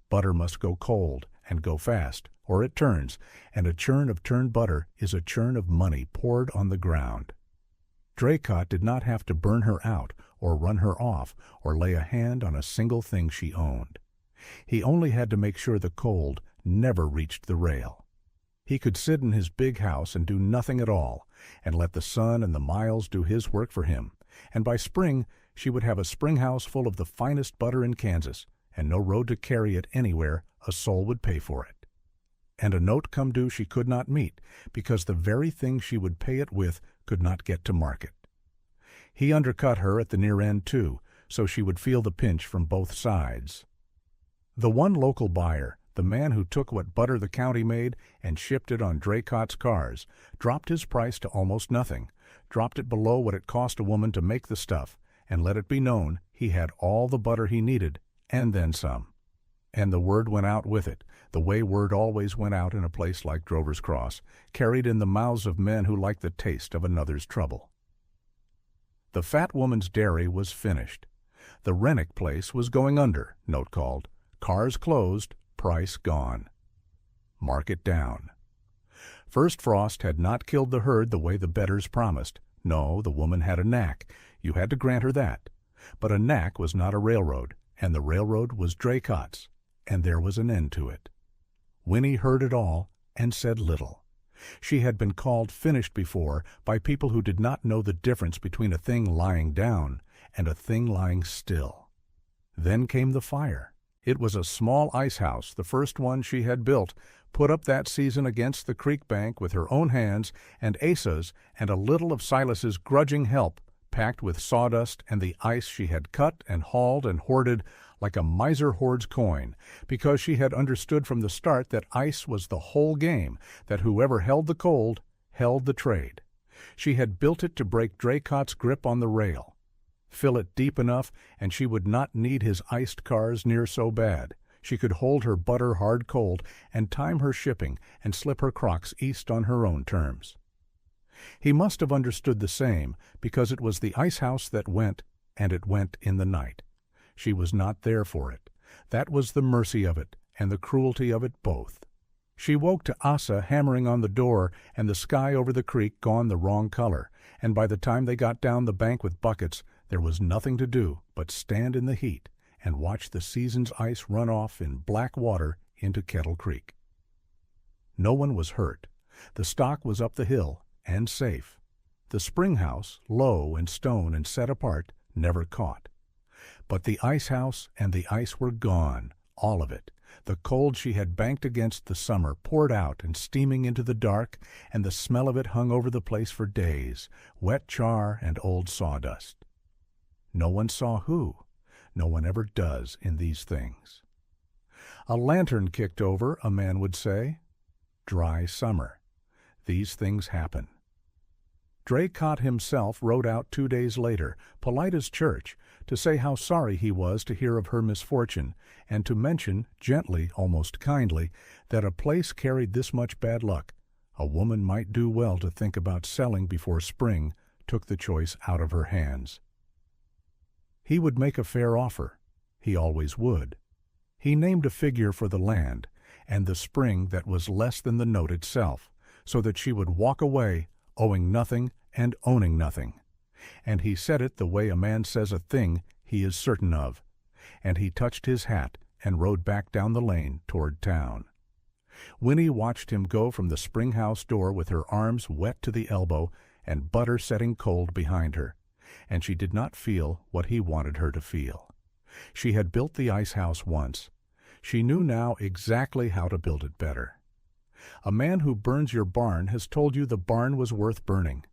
Butter must go cold and go fast, or it turns, and a churn of turned butter is a churn of money poured on the ground. Draycott did not have to burn her out or run her off or lay a hand on a single thing she owned. He only had to make sure the cold never reached the rail. He could sit in his big house and do nothing at all, and let the sun and the miles do his work for him, and by spring she would have a spring house full of the finest butter in Kansas, and no road to carry it anywhere a soul would pay for it. and a note come due she could not meet, because the very thing she would pay it with could not get to market. He undercut her at the near end, too, so she would feel the pinch from both sides. The one local buyer, the man who took what butter the county made and shipped it on Draycott's cars, dropped his price to almost nothing, dropped it below what it cost a woman to make the stuff, and let it be known he had all the butter he needed, and then some. And the word went out with it, the way word always went out in a place like Drover's Cross, carried in the mouths of men who liked the taste of another's trouble. The fat woman's dairy was finished. The Rennick place was going under, note called. Cars closed, price gone. Market down. First Frost had not killed the herd the way the betters promised. No, the woman had a knack. You had to grant her that. But a knack was not a railroad, and the railroad was Draycott's, and there was an end to it. Winnie heard it all and said little. She had been called finished before by people who did not know the difference between a thing lying down and a thing lying still. Then came the fire. It was a small ice house, the first one she had built, put up that season against the creek bank with her own hands and Asa's and a little of Silas's grudging help, packed with sawdust and the ice she had cut and hauled and hoarded like a miser hoards coin, because she had understood from the start that ice was the whole game, that whoever held the cold held the trade. She had built it to break Draycott's grip on the rail. Fill it deep enough, and she would not need his iced cars near so bad. She could hold her butter hard cold and time her shipping and slip her crocks east on her own terms. He must have understood the same, because it was the ice house that went, and it went in the night. She was not there for it. That was the mercy of it, and the cruelty of it both. She woke to Asa hammering on the door, and the sky over the creek gone the wrong color, and by the time they got down the bank with buckets, there was nothing to do but stand in the heat and watch the season's ice run off in black water into Kettle Creek. No one was hurt. The stock was up the hill, and safe. The spring house, low and stone and set apart, never caught. But the ice house and the ice were gone, all of it. The cold she had banked against the summer poured out and steaming into the dark, and the smell of it hung over the place for days, wet char and old sawdust. No one saw who. No one ever does in these things. A lantern kicked over, a man would say. Dry summer. These things happen. Draycott himself rode out 2 days later, polite as church, to say how sorry he was to hear of her misfortune, and to mention, gently, almost kindly, that a place carried this much bad luck. A woman might do well to think about selling before spring took the choice out of her hands. He would make a fair offer. He always would. He named a figure for the land, and the spring that was less than the note itself, so that she would walk away, owing nothing and owning nothing. And he said it the way a man says a thing he is certain of. And he touched his hat and rode back down the lane toward town. Winnie watched him go from the spring house door with her arms wet to the elbow and butter setting cold behind her, and she did not feel what he wanted her to feel. She had built the ice house once. She knew now exactly how to build it better. A man who burns your barn has told you the barn was worth burning.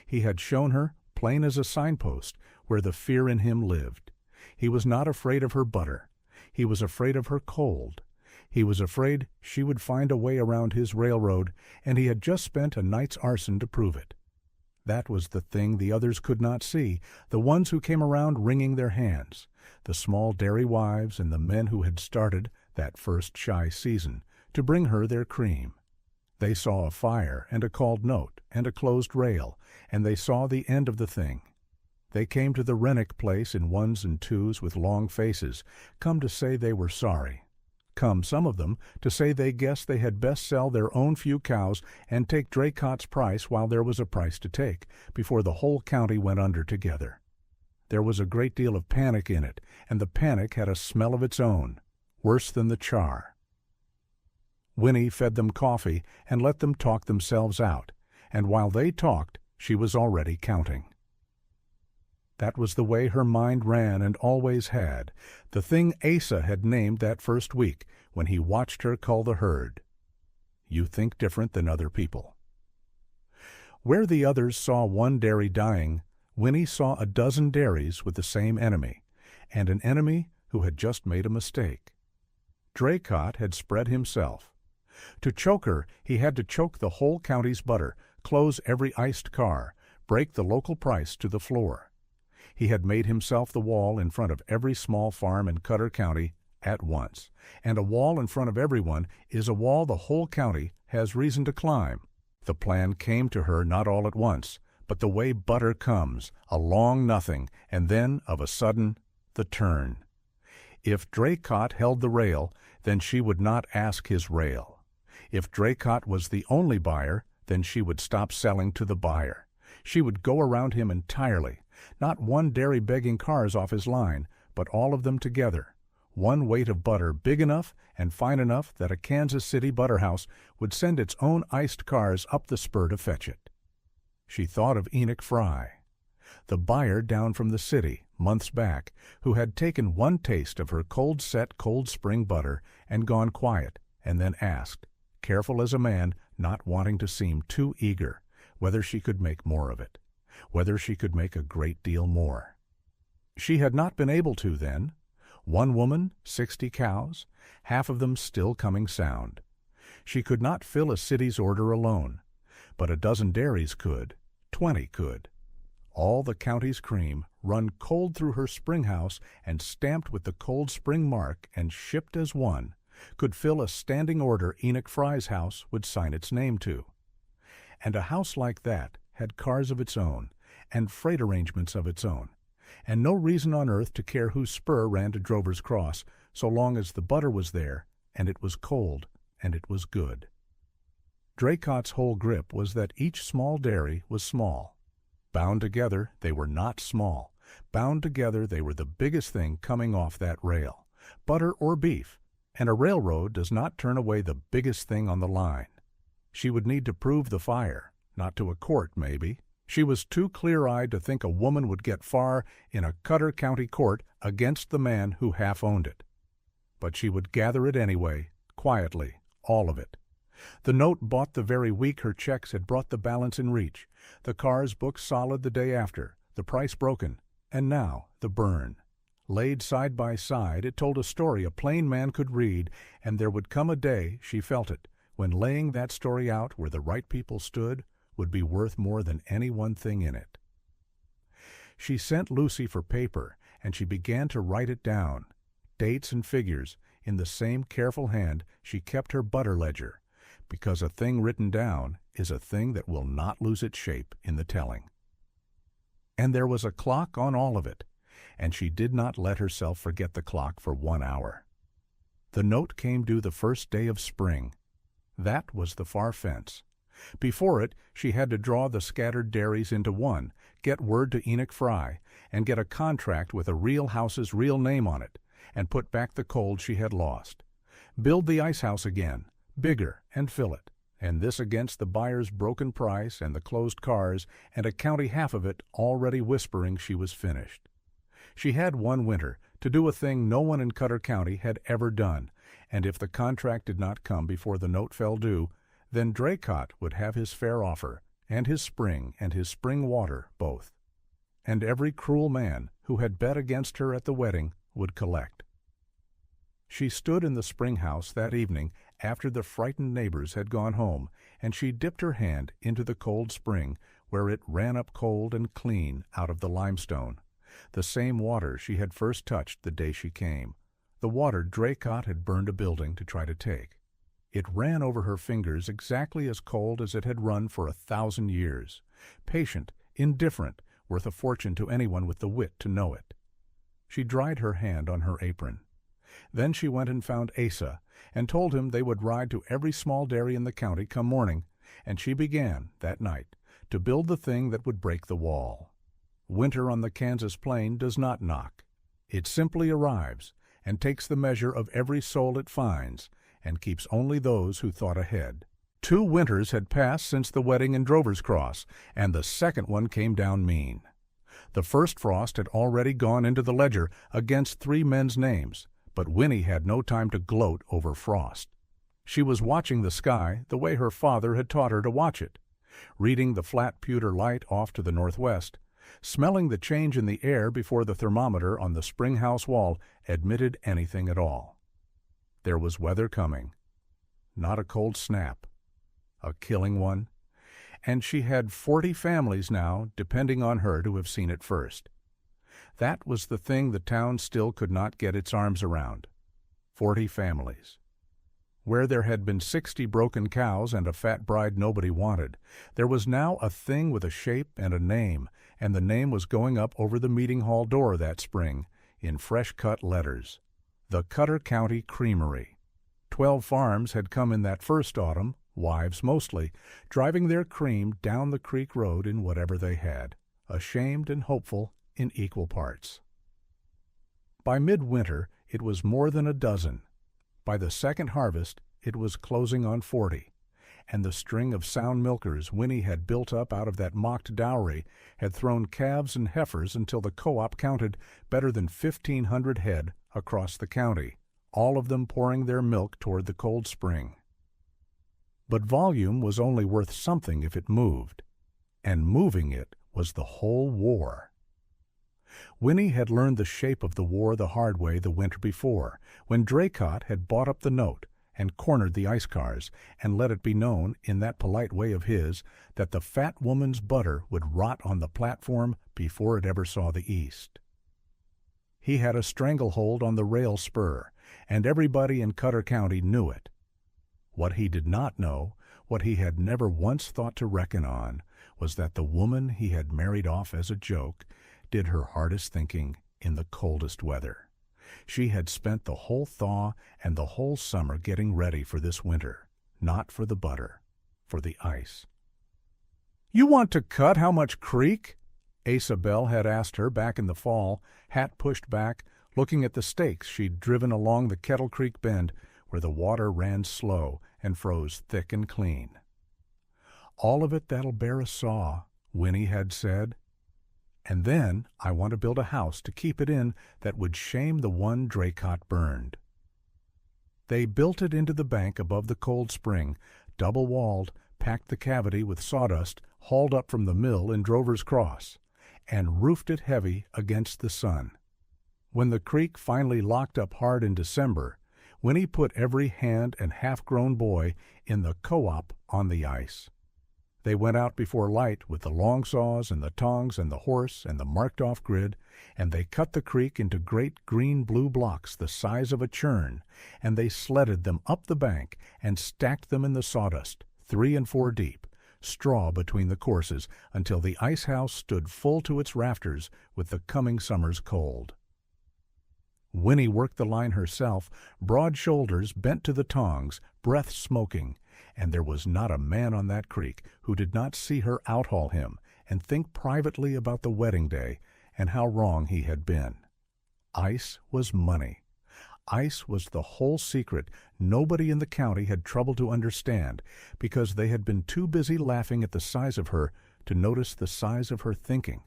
He had shown her, plain as a signpost, where the fear in him lived. He was not afraid of her butter. He was afraid of her cold. He was afraid she would find a way around his railroad, and he had just spent a night's arson to prove it. That was the thing the others could not see, the ones who came around wringing their hands, the small dairy wives and the men who had started, that first shy season, to bring her their cream. They saw a fire and a called note and a closed rail, and they saw the end of the thing. They came to the Rennick place in ones and twos with long faces, come to say they were sorry. Come, some of them, to say they guessed they had best sell their own few cows and take Draycott's price while there was a price to take, before the whole county went under together. There was a great deal of panic in it, and the panic had a smell of its own, worse than the char. Winnie fed them coffee and let them talk themselves out, and while they talked, she was already counting. That was the way her mind ran and always had, the thing Asa had named that first week when he watched her cull the herd. You think different than other people. Where the others saw one dairy dying, Winnie saw a dozen dairies with the same enemy, and an enemy who had just made a mistake. Draycott had spread himself. To choke her, he had to choke the whole county's butter, close every iced car, break the local price to the floor. He had made himself the wall in front of every small farm in Cutter County at once, and a wall in front of everyone is a wall the whole county has reason to climb. The plan came to her not all at once, but the way butter comes, a long nothing, and then, of a sudden, the turn. If Draycott held the rail, then she would not ask his rail. If Draycott was the only buyer, then she would stop selling to the buyer. She would go around him entirely, not one dairy begging cars off his line, but all of them together. One weight of butter big enough and fine enough that a Kansas City butter house would send its own iced cars up the spur to fetch it. She thought of Enoch Fry, the buyer down from the city, months back, who had taken one taste of her cold-set Cold Spring butter and gone quiet, and then asked, careful as a man, not wanting to seem too eager, whether she could make more of it, whether she could make a great deal more. She had not been able to then. One woman, 60 cows, half of them still coming sound. She could not fill a city's order alone, but a dozen dairies could, 20 could. All the county's cream, run cold through her spring house and stamped with the Cold Spring mark and shipped as one, could fill a standing order Enoch Fry's house would sign its name to. And a house like that had cars of its own and freight arrangements of its own, and no reason on earth to care whose spur ran to Drover's Cross, so long as the butter was there, and it was cold, and it was good. Draycott's whole grip was that each small dairy was small. Bound together, they were not small. Bound together, they were the biggest thing coming off that rail, butter or beef, and a railroad does not turn away the biggest thing on the line. She would need to prove the fire, not to a court, maybe. She was too clear-eyed to think a woman would get far in a Cutter County court against the man who half-owned it. But she would gather it anyway, quietly, all of it. The note bought the very week her checks had brought the balance in reach, the cars booked solid the day after, the price broken, and now the burn. Laid side by side, it told a story a plain man could read, and there would come a day, she felt it, when laying that story out where the right people stood would be worth more than any one thing in it. She sent Lucy for paper, and she began to write it down, dates and figures, in the same careful hand she kept her butter ledger, because a thing written down is a thing that will not lose its shape in the telling. And there was a clock on all of it, and she did not let herself forget the clock for 1 hour. The note came due the first day of spring. That was the far fence. Before it, she had to draw the scattered dairies into one, get word to Enoch Fry, and get a contract with a real house's real name on it, and put back the cold she had lost. Build the ice house again, bigger, and fill it, and this against the buyer's broken price and the closed cars, and a county half of it already whispering she was finished. She had one winter to do a thing no one in Cutter County had ever done, and if the contract did not come before the note fell due, then Draycott would have his fair offer, and his spring water both. And every cruel man who had bet against her at the wedding would collect. She stood in the spring house that evening after the frightened neighbors had gone home, and she dipped her hand into the cold spring where it ran up cold and clean out of the limestone, the same water she had first touched the day she came, the water Draycott had burned a building to try to take. It ran over her fingers exactly as cold as it had run for 1,000 years, patient, indifferent, worth a fortune to anyone with the wit to know it. She dried her hand on her apron. Then she went and found Asa, and told him they would ride to every small dairy in the county come morning, and she began, that night, to build the thing that would break the wall. Winter on the Kansas plain does not knock. It simply arrives, and takes the measure of every soul it finds, and keeps only those who thought ahead. 2 winters had passed since the wedding in Drover's Cross, and the second one came down mean. The first frost had already gone into the ledger against 3 men's names, but Winnie had no time to gloat over frost. She was watching the sky the way her father had taught her to watch it, reading the flat pewter light off to the northwest, smelling the change in the air before the thermometer on the spring house wall admitted anything at all. There was weather coming. Not a cold snap. A killing one. And she had 40 families now depending on her to have seen it first. That was the thing the town still could not get its arms around. 40 families. Where there had been 60 broken cows and a fat bride nobody wanted, there was now a thing with a shape and a name, and the name was going up over the meeting hall door that spring in fresh-cut letters. The Cutter County Creamery. 12 farms had come in that first autumn, wives mostly, driving their cream down the creek road in whatever they had, ashamed and hopeful in equal parts. By midwinter it was more than a dozen. By the second harvest it was closing on 40, and the string of sound milkers Winnie had built up out of that mocked dowry had thrown calves and heifers until the co-op counted better than 1,500 head across the county, all of them pouring their milk toward the cold spring. But volume was only worth something if it moved, and moving it was the whole war. Winnie had learned the shape of the war the hard way the winter before, when Draycott had bought up the note and cornered the ice cars and let it be known, in that polite way of his, that the fat woman's butter would rot on the platform before it ever saw the east. He had a stranglehold on the rail spur, and everybody in Cutter County knew it. What he did not know, what he had never once thought to reckon on, was that the woman he had married off as a joke did her hardest thinking in the coldest weather. She had spent the whole thaw and the whole summer getting ready for this winter, not for the butter, for the ice. "You want to cut how much creek?" Asa Bell had asked her back in the fall, hat pushed back, looking at the stakes she'd driven along the Kettle Creek bend where the water ran slow and froze thick and clean. "All of it that'll bear a saw," Winnie had said. "And then I want to build a house to keep it in that would shame the one Draycott burned." They built it into the bank above the cold spring, double-walled, packed the cavity with sawdust hauled up from the mill in Drover's Cross, and roofed it heavy against the sun. When the creek finally locked up hard in December, Winnie put every hand and half-grown boy in the co-op on the ice. They went out before light with the long saws and the tongs and the horse and the marked-off grid, and they cut the creek into great green-blue blocks the size of a churn, and they sledded them up the bank and stacked them in the sawdust, 3 and 4 deep, straw between the courses, until the ice house stood full to its rafters with the coming summer's cold. Winnie worked the line herself, broad shoulders bent to the tongs, breath smoking, and there was not a man on that creek who did not see her outhaul him and think privately about the wedding day and how wrong he had been. Ice was money. Ice was the whole secret nobody in the county had troubled to understand, because they had been too busy laughing at the size of her to notice the size of her thinking.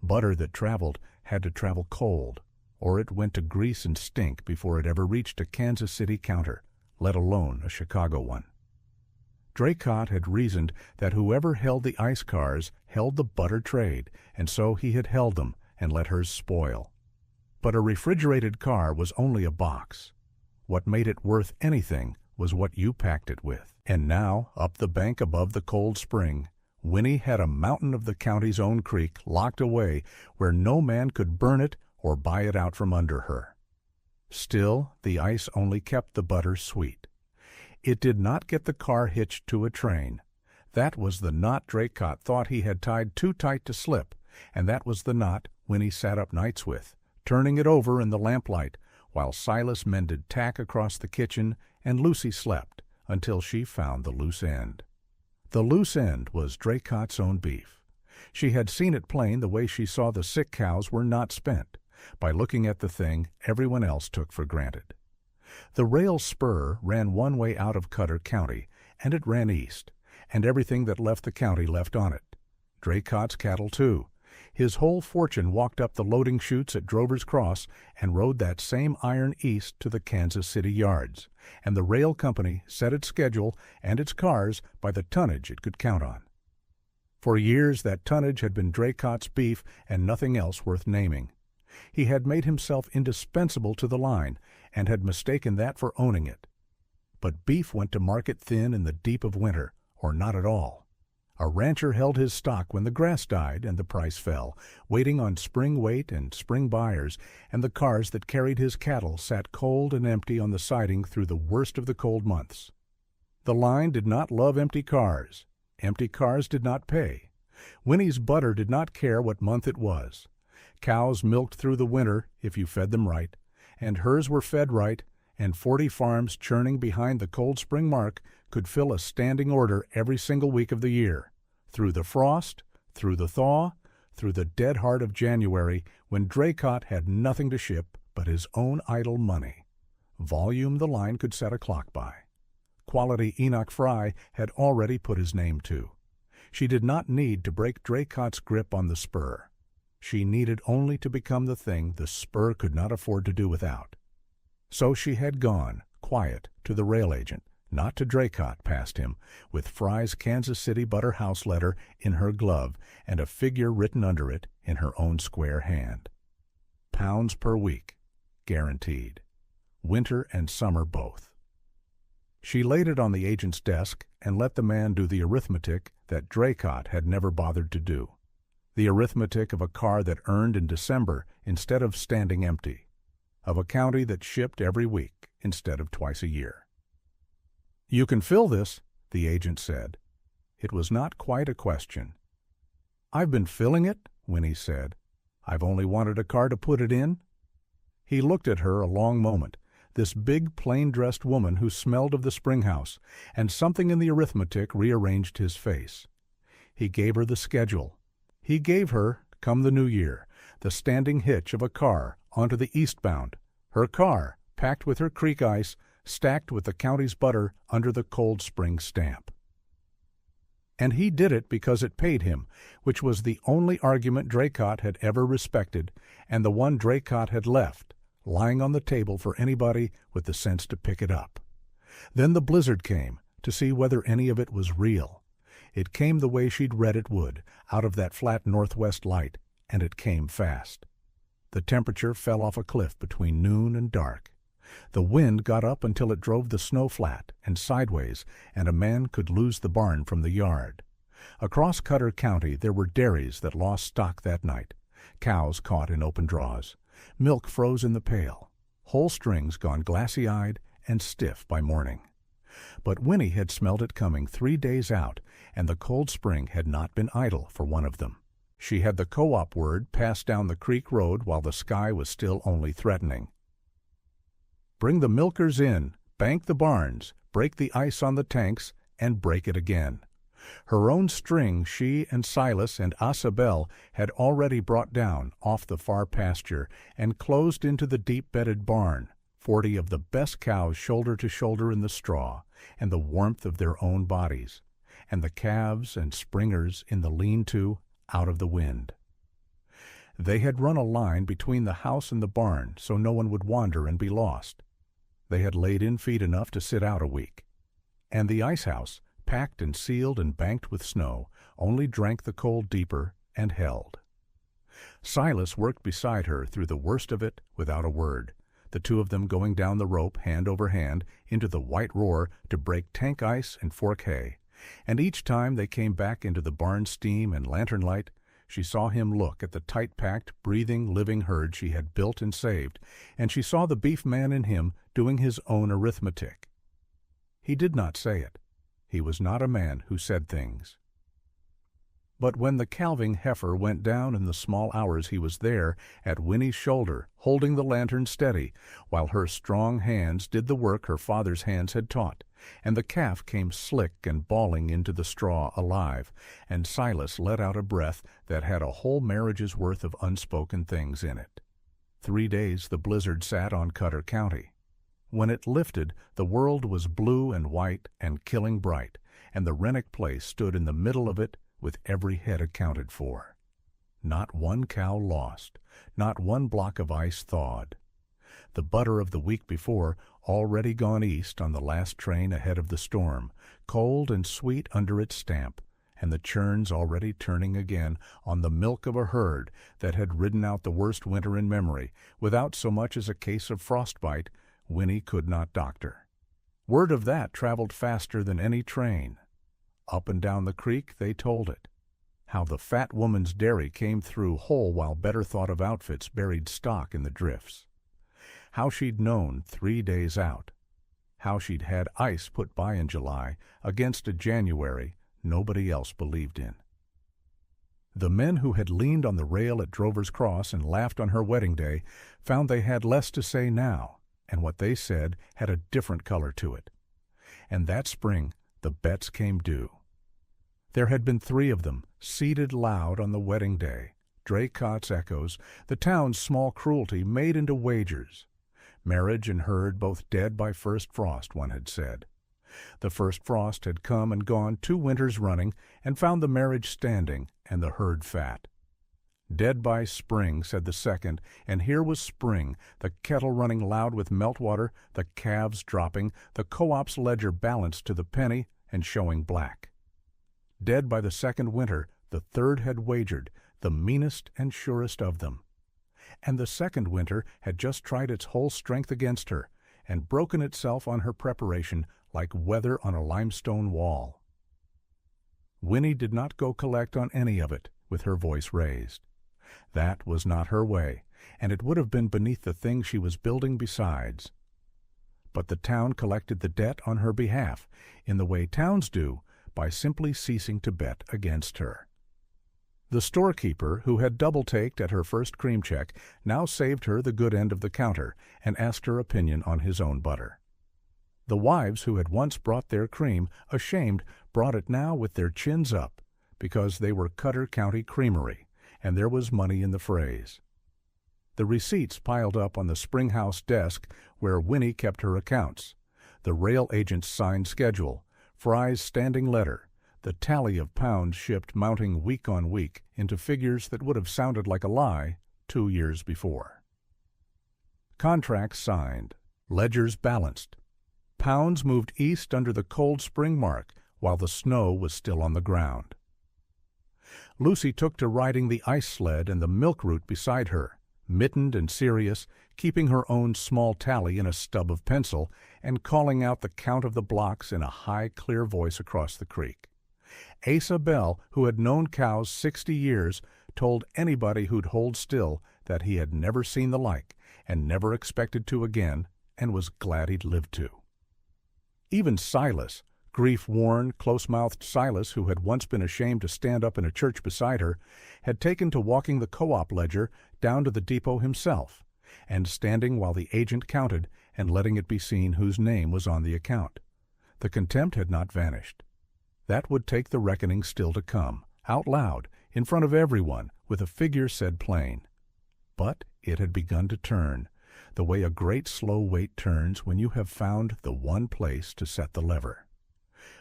Butter that traveled had to travel cold, or it went to grease and stink before it ever reached a Kansas City counter, let alone a Chicago one. Draycott had reasoned that whoever held the ice cars held the butter trade, and so he had held them and let hers spoil. But a refrigerated car was only a box. What made it worth anything was what you packed it with. And now, up the bank above the cold spring, Winnie had a mountain of the county's own creek locked away where no man could burn it or buy it out from under her. Still, the ice only kept the butter sweet. It did not get the car hitched to a train. That was the knot Draycott thought he had tied too tight to slip, and that was the knot Winnie sat up nights with, turning it over in the lamplight, while Silas mended tack across the kitchen and Lucy slept until she found the loose end. The loose end was Draycott's own beef. She had seen it plain the way she saw the sick cows were not spent, by looking at the thing everyone else took for granted. The rail spur ran one way out of Cutter County, and it ran east, and everything that left the county left on it. Draycott's cattle, too, His whole fortune walked up the loading chutes at Drover's Cross and rode that same iron east to the Kansas City yards, and the rail company set its schedule and its cars by the tonnage it could count on. For years that tonnage had been Draycott's beef and nothing else worth naming. He had made himself indispensable to the line and had mistaken that for owning it. But beef went to market thin in the deep of winter, or not at all. A rancher held his stock when the grass died and the price fell, waiting on spring weight and spring buyers, and the cars that carried his cattle sat cold and empty on the siding through the worst of the cold months. The line did not love empty cars. Empty cars did not pay. Winnie's butter did not care what month it was. Cows milked through the winter if you fed them right, and hers were fed right, and 40 farms churning behind the cold spring mark could fill a standing order every single week of the year, through the frost, through the thaw, through the dead heart of January when Draycott had nothing to ship but his own idle money. Volume the line could set a clock by. Quality Enoch Fry had already put his name to. She did not need to break Draycott's grip on the spur. She needed only to become the thing the spur could not afford to do without. So she had gone, quiet, to the rail agent, not to Draycott, past him, with Fry's Kansas City butter house letter in her glove and a figure written under it in her own square hand. Pounds per week, guaranteed. Winter and summer both. She laid it on the agent's desk and let the man do the arithmetic that Draycott had never bothered to do. The arithmetic of a car that earned in December instead of standing empty, of a county that shipped every week instead of twice a year. "You can fill this," the agent said. It was not quite a question. "I've been filling it," Winnie said. "I've only wanted a car to put it in." He looked at her a long moment, this big, plain-dressed woman who smelled of the springhouse, and something in the arithmetic rearranged his face. He gave her the schedule. He gave her, come the new year, the standing hitch of a car onto the eastbound, her car, packed with her creek ice, stacked with the county's butter under the Cold Spring stamp. And he did it because it paid him, which was the only argument Draycott had ever respected, and the one Draycott had left, lying on the table for anybody with the sense to pick it up. Then the blizzard came, to see whether any of it was real. It came the way she'd read it would, out of that flat northwest light, and it came fast. The temperature fell off a cliff between noon and dark. The wind got up until it drove the snow flat and sideways, and a man could lose the barn from the yard. Across Cutter County there were dairies that lost stock that night, cows caught in open draws, milk froze in the pail, whole strings gone glassy-eyed and stiff by morning. But Winnie had smelled it coming 3 days out, and the Cold Spring had not been idle for one of them. She had the co-op word passed down the creek road while the sky was still only threatening. "Bring the milkers in, bank the barns, break the ice on the tanks, and break it again." Her own string she and Silas and Asabel had already brought down off the far pasture and closed into the deep-bedded barn, 40 of the best cows shoulder to shoulder in the straw and the warmth of their own bodies, and the calves and springers in the lean-to out of the wind. They had run a line between the house and the barn so no one would wander and be lost. They had laid in feed enough to sit out a week. And the ice house, packed and sealed and banked with snow, only drank the cold deeper and held. Silas worked beside her through the worst of it without a word, the two of them going down the rope hand over hand into the white roar to break tank ice and fork hay, and each time they came back into the barn steam and lantern light, she saw him look at the tight-packed, breathing, living herd she had built and saved, and she saw the beef man in him doing his own arithmetic. He did not say it. He was not a man who said things. But when the calving heifer went down in the small hours he was there, at Winnie's shoulder, holding the lantern steady, while her strong hands did the work her father's hands had taught, and the calf came slick and bawling into the straw alive, and Silas let out a breath that had a whole marriage's worth of unspoken things in it. 3 days the blizzard sat on Cutter County. When it lifted, the world was blue and white and killing bright, and the Rennick place stood in the middle of it with every head accounted for. Not one cow lost, not one block of ice thawed. The butter of the week before already gone east on the last train ahead of the storm, cold and sweet under its stamp, and the churns already turning again on the milk of a herd that had ridden out the worst winter in memory, without so much as a case of frostbite Winnie could not doctor. Word of that traveled faster than any train. Up and down the creek they told it. How the fat woman's dairy came through whole while better thought of outfits buried stock in the drifts. How she'd known 3 days out. How she'd had ice put by in July against a January nobody else believed in. The men who had leaned on the rail at Drover's Cross and laughed on her wedding day found they had less to say now, and what they said had a different color to it. And that spring the bets came due. There had been 3 of them, seated loud on the wedding day, Draycott's echoes, the town's small cruelty made into wagers. Marriage and herd both dead by first frost, one had said. The first frost had come and gone 2 winters running and found the marriage standing and the herd fat. Dead by spring, said the second, and here was spring, the kettle running loud with meltwater, the calves dropping, the co-op's ledger balanced to the penny and showing black. Dead by the second winter, the third had wagered, the meanest and surest of them. And the second winter had just tried its whole strength against her, and broken itself on her preparation like weather on a limestone wall. Winnie did not go collect on any of it, with her voice raised. That was not her way, and it would have been beneath the thing she was building besides. But the town collected the debt on her behalf, in the way towns do, by simply ceasing to bet against her. The storekeeper, who had double-taked at her first cream check, now saved her the good end of the counter and asked her opinion on his own butter. The wives who had once brought their cream, ashamed, brought it now with their chins up, because they were Cutter County Creamery, and there was money in the phrase. The receipts piled up on the Springhouse desk where Winnie kept her accounts, the rail agent's signed schedule, Fry's standing letter, the tally of pounds shipped mounting week on week into figures that would have sounded like a lie 2 years before. Contracts signed, ledgers balanced. Pounds moved east under the cold spring mark while the snow was still on the ground. Lucy took to riding the ice sled and the milk route beside her, mittened and serious, keeping her own small tally in a stub of pencil and calling out the count of the blocks in a high, clear voice across the creek. Asa Bell, who had known cows 60 years, told anybody who'd hold still that he had never seen the like and never expected to again, and was glad he'd lived to. Even Silas, grief-worn, close-mouthed Silas, who had once been ashamed to stand up in a church beside her, had taken to walking the co-op ledger down to the depot himself, and standing while the agent counted and letting it be seen whose name was on the account. The contempt had not vanished. That would take the reckoning still to come, out loud, in front of everyone, with a figure said plain. But it had begun to turn, the way a great slow weight turns when you have found the one place to set the lever.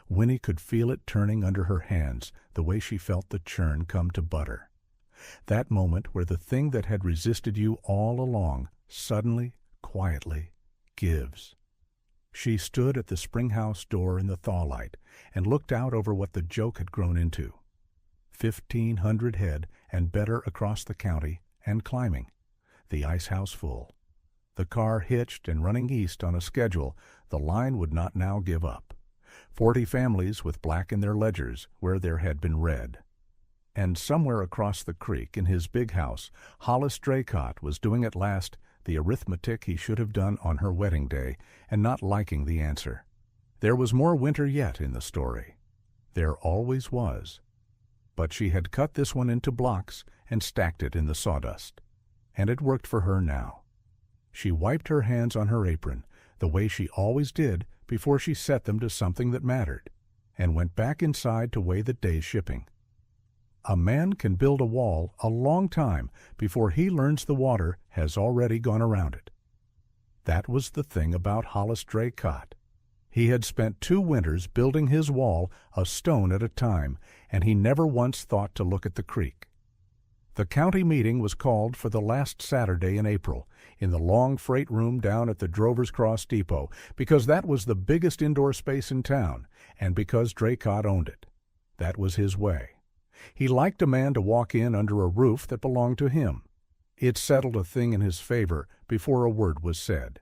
Winnie could feel it turning under her hands, the way she felt the churn come to butter. That moment where the thing that had resisted you all along suddenly, quietly, gives. She stood at the Springhouse door in the thawlight and looked out over what the joke had grown into. 1,500 head and better across the county and climbing. The ice house full. The car hitched and running east on a schedule the line would not now give up. 40 families with black in their ledgers where there had been red. And somewhere across the creek in his big house, Hollis Draycott was doing at last the arithmetic he should have done on her wedding day and not liking the answer. There was more winter yet in the story. There always was. But she had cut this one into blocks and stacked it in the sawdust. And it worked for her now. She wiped her hands on her apron, the way she always did before she set them to something that mattered, and went back inside to weigh the day's shipping. A man can build a wall a long time before he learns the water has already gone around it. That was the thing about Hollis Draycott. He had spent 2 winters building his wall a stone at a time, and he never once thought to look at the creek. The county meeting was called for the last Saturday in April in the long freight room down at the Drovers Cross Depot because that was the biggest indoor space in town and because Draycott owned it. That was his way. He liked a man to walk in under a roof that belonged to him. It settled a thing in his favor before a word was said.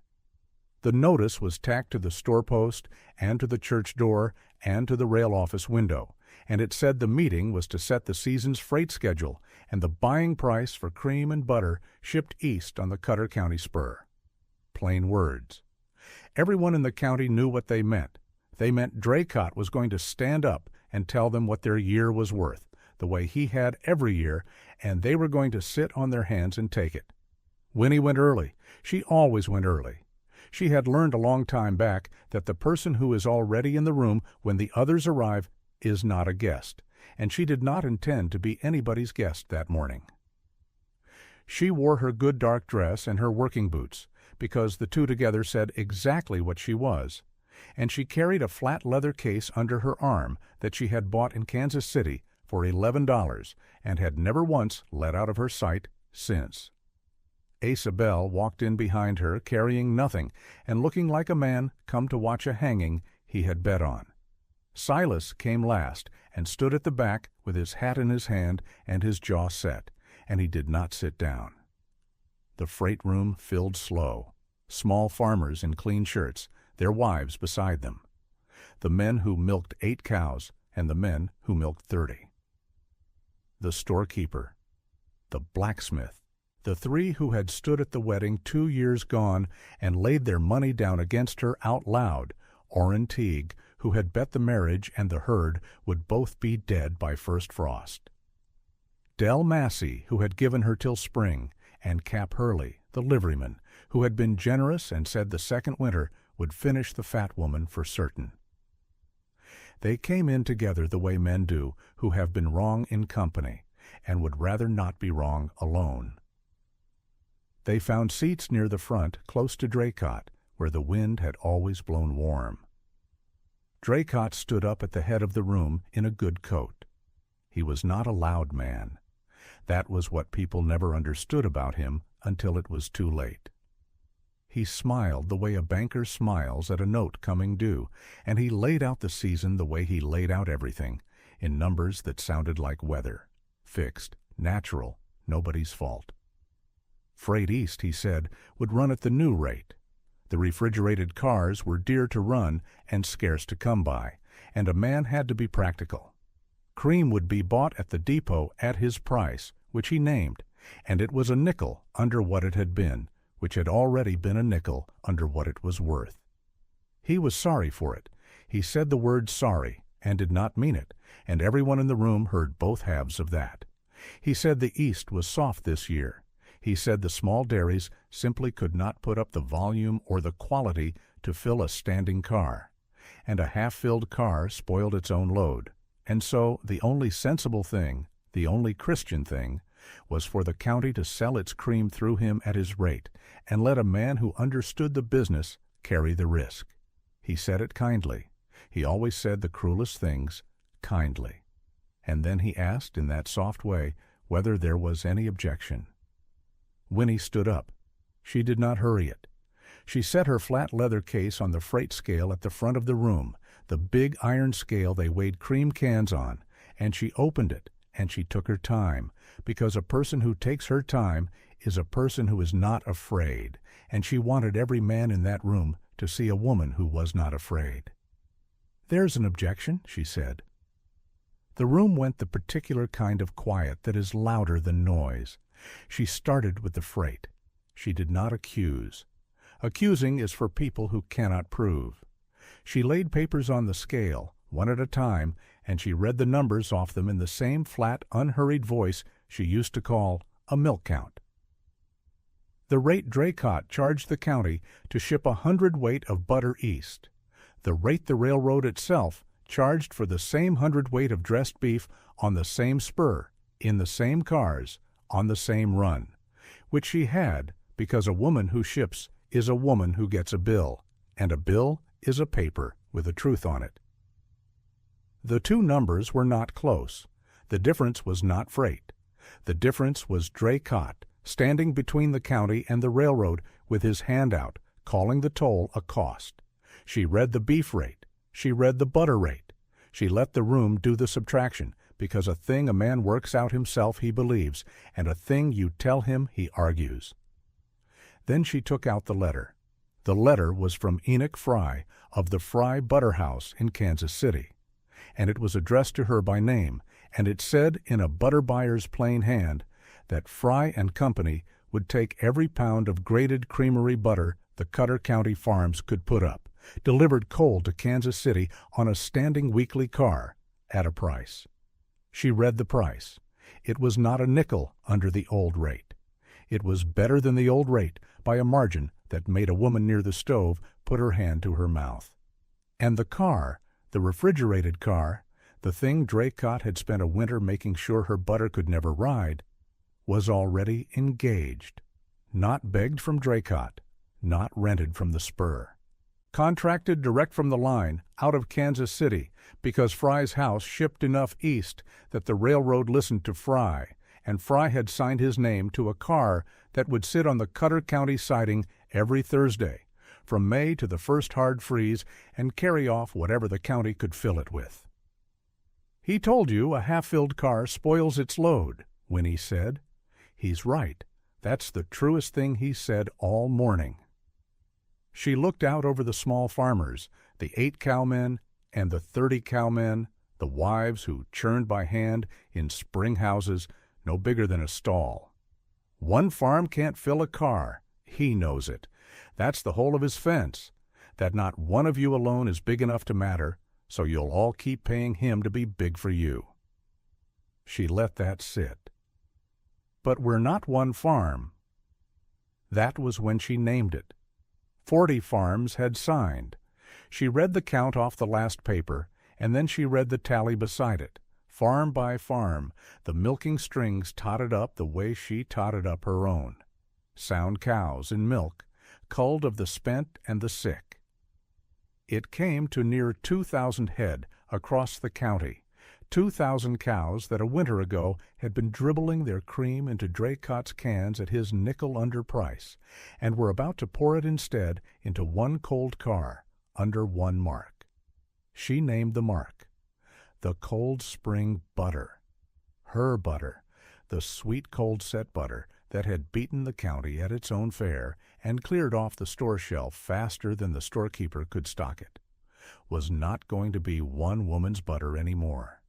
The notice was tacked to the store post and to the church door and to the rail office window, and it said the meeting was to set the season's freight schedule and the buying price for cream and butter shipped east on the Cutter County spur. Plain words. Everyone in the county knew what they meant. They meant Draycott was going to stand up and tell them what their year was worth, the way he had every year, and they were going to sit on their hands and take it. Winnie went early. She always went early. She had learned a long time back that the person who is already in the room when the others arrive is not a guest, and she did not intend to be anybody's guest that morning. She wore her good dark dress and her working boots, because the two together said exactly what she was, and she carried a flat leather case under her arm that she had bought in Kansas City for $11 and had never once let out of her sight since. Asa Bell walked in behind her carrying nothing and looking like a man come to watch a hanging he had bet on. Silas came last and stood at the back with his hat in his hand and his jaw set, and he did not sit down. The freight room filled slow. Small farmers in clean shirts, their wives beside them. The men who milked 8 cows and the men who milked 30. The storekeeper. The blacksmith. The 3 who had stood at the wedding 2 years gone and laid their money down against her out loud, Orrin Teague, who had bet the marriage and the herd would both be dead by first frost. Del Massey, who had given her till spring, and Cap Hurley, the liveryman, who had been generous and said the second winter would finish the fat woman for certain. They came in together the way men do who have been wrong in company and would rather not be wrong alone. They found seats near the front, close to Draycott, where the wind had always blown warm. Draycott stood up at the head of the room in a good coat. He was not a loud man. That was what people never understood about him until it was too late. He smiled the way a banker smiles at a note coming due, and he laid out the season the way he laid out everything, in numbers that sounded like weather, fixed, natural, nobody's fault. Freight East, he said, would run at the new rate. The refrigerated cars were dear to run and scarce to come by, and a man had to be practical. Cream would be bought at the depot at his price, which he named, and it was a nickel under what it had been, which had already been a nickel under what it was worth. He was sorry for it. He said the word sorry, and did not mean it, and everyone in the room heard both halves of that. He said the East was soft this year. He said the small dairies simply could not put up the volume or the quality to fill a standing car, and a half-filled car spoiled its own load, and so the only sensible thing, the only Christian thing, was for the county to sell its cream through him at his rate, and let a man who understood the business carry the risk. He said it kindly. He always said the cruelest things kindly. And then he asked in that soft way whether there was any objection. Winnie stood up. She did not hurry it. She set her flat leather case on the freight scale at the front of the room, the big iron scale they weighed cream cans on, and she opened it, and she took her time, because a person who takes her time is a person who is not afraid, and she wanted every man in that room to see a woman who was not afraid. "There's an objection," she said. The room went the particular kind of quiet that is louder than noise. She started with the freight. She did not accuse. Accusing is for people who cannot prove. She laid papers on the scale, one at a time, and she read the numbers off them in the same flat, unhurried voice she used to call a milk count. The rate Draycott charged the county to ship 100 weight of butter east. The rate the railroad itself charged for the same 100 weight of dressed beef on the same spur, in the same cars, on the same run, which she had because a woman who ships is a woman who gets a bill, and a bill is a paper with a truth on it. The two numbers were not close. The difference was not freight. The difference was Draycott, standing between the county and the railroad with his hand out, calling the toll a cost. She read the beef rate. She read the butter rate. She let the room do the subtraction, because a thing a man works out himself he believes, and a thing you tell him he argues. Then she took out the letter. The letter was from Enoch Fry of the Fry Butter House in Kansas City, and it was addressed to her by name, and it said in a butter buyer's plain hand that Fry and Company would take every pound of grated creamery butter the Cutter County farms could put up, delivered cold to Kansas City on a standing weekly car, at a price. She read the price. It was not a nickel under the old rate. It was better than the old rate by a margin that made a woman near the stove put her hand to her mouth. And the car, the refrigerated car, the thing Draycott had spent a winter making sure her butter could never ride, was already engaged. Not begged from Draycott, not rented from the spur. Contracted direct from the line, out of Kansas City, because Fry's house shipped enough east that the railroad listened to Fry, and Fry had signed his name to a car that would sit on the Cutter County siding every Thursday, from May to the first hard freeze, and carry off whatever the county could fill it with. "He told you a half-filled car spoils its load," Winnie said. "He's right. That's the truest thing he said all morning." She looked out over the small farmers, the 8 cowmen and the 30 cowmen, the wives who churned by hand in spring houses no bigger than a stall. One farm can't fill a car. He knows it. That's the whole of his fence, that not one of you alone is big enough to matter, so you'll all keep paying him to be big for you. She let that sit. "But we're not one farm." That was when she named it. 40 farms had signed. She read the count off the last paper, and then she read the tally beside it. Farm by farm, the milking strings totted up the way she totted up her own. Sound cows in milk, culled of the spent and the sick. It came to near 2,000 head across the county, 2,000 cows that a winter ago had been dribbling their cream into Draycott's cans at his nickel under price, and were about to pour it instead into one cold car, under one mark. She named the mark. The Cold Spring Butter. Her butter, the sweet cold set butter that had beaten the county at its own fare and cleared off the store shelf faster than the storekeeper could stock it, was not going to be one woman's butter any more.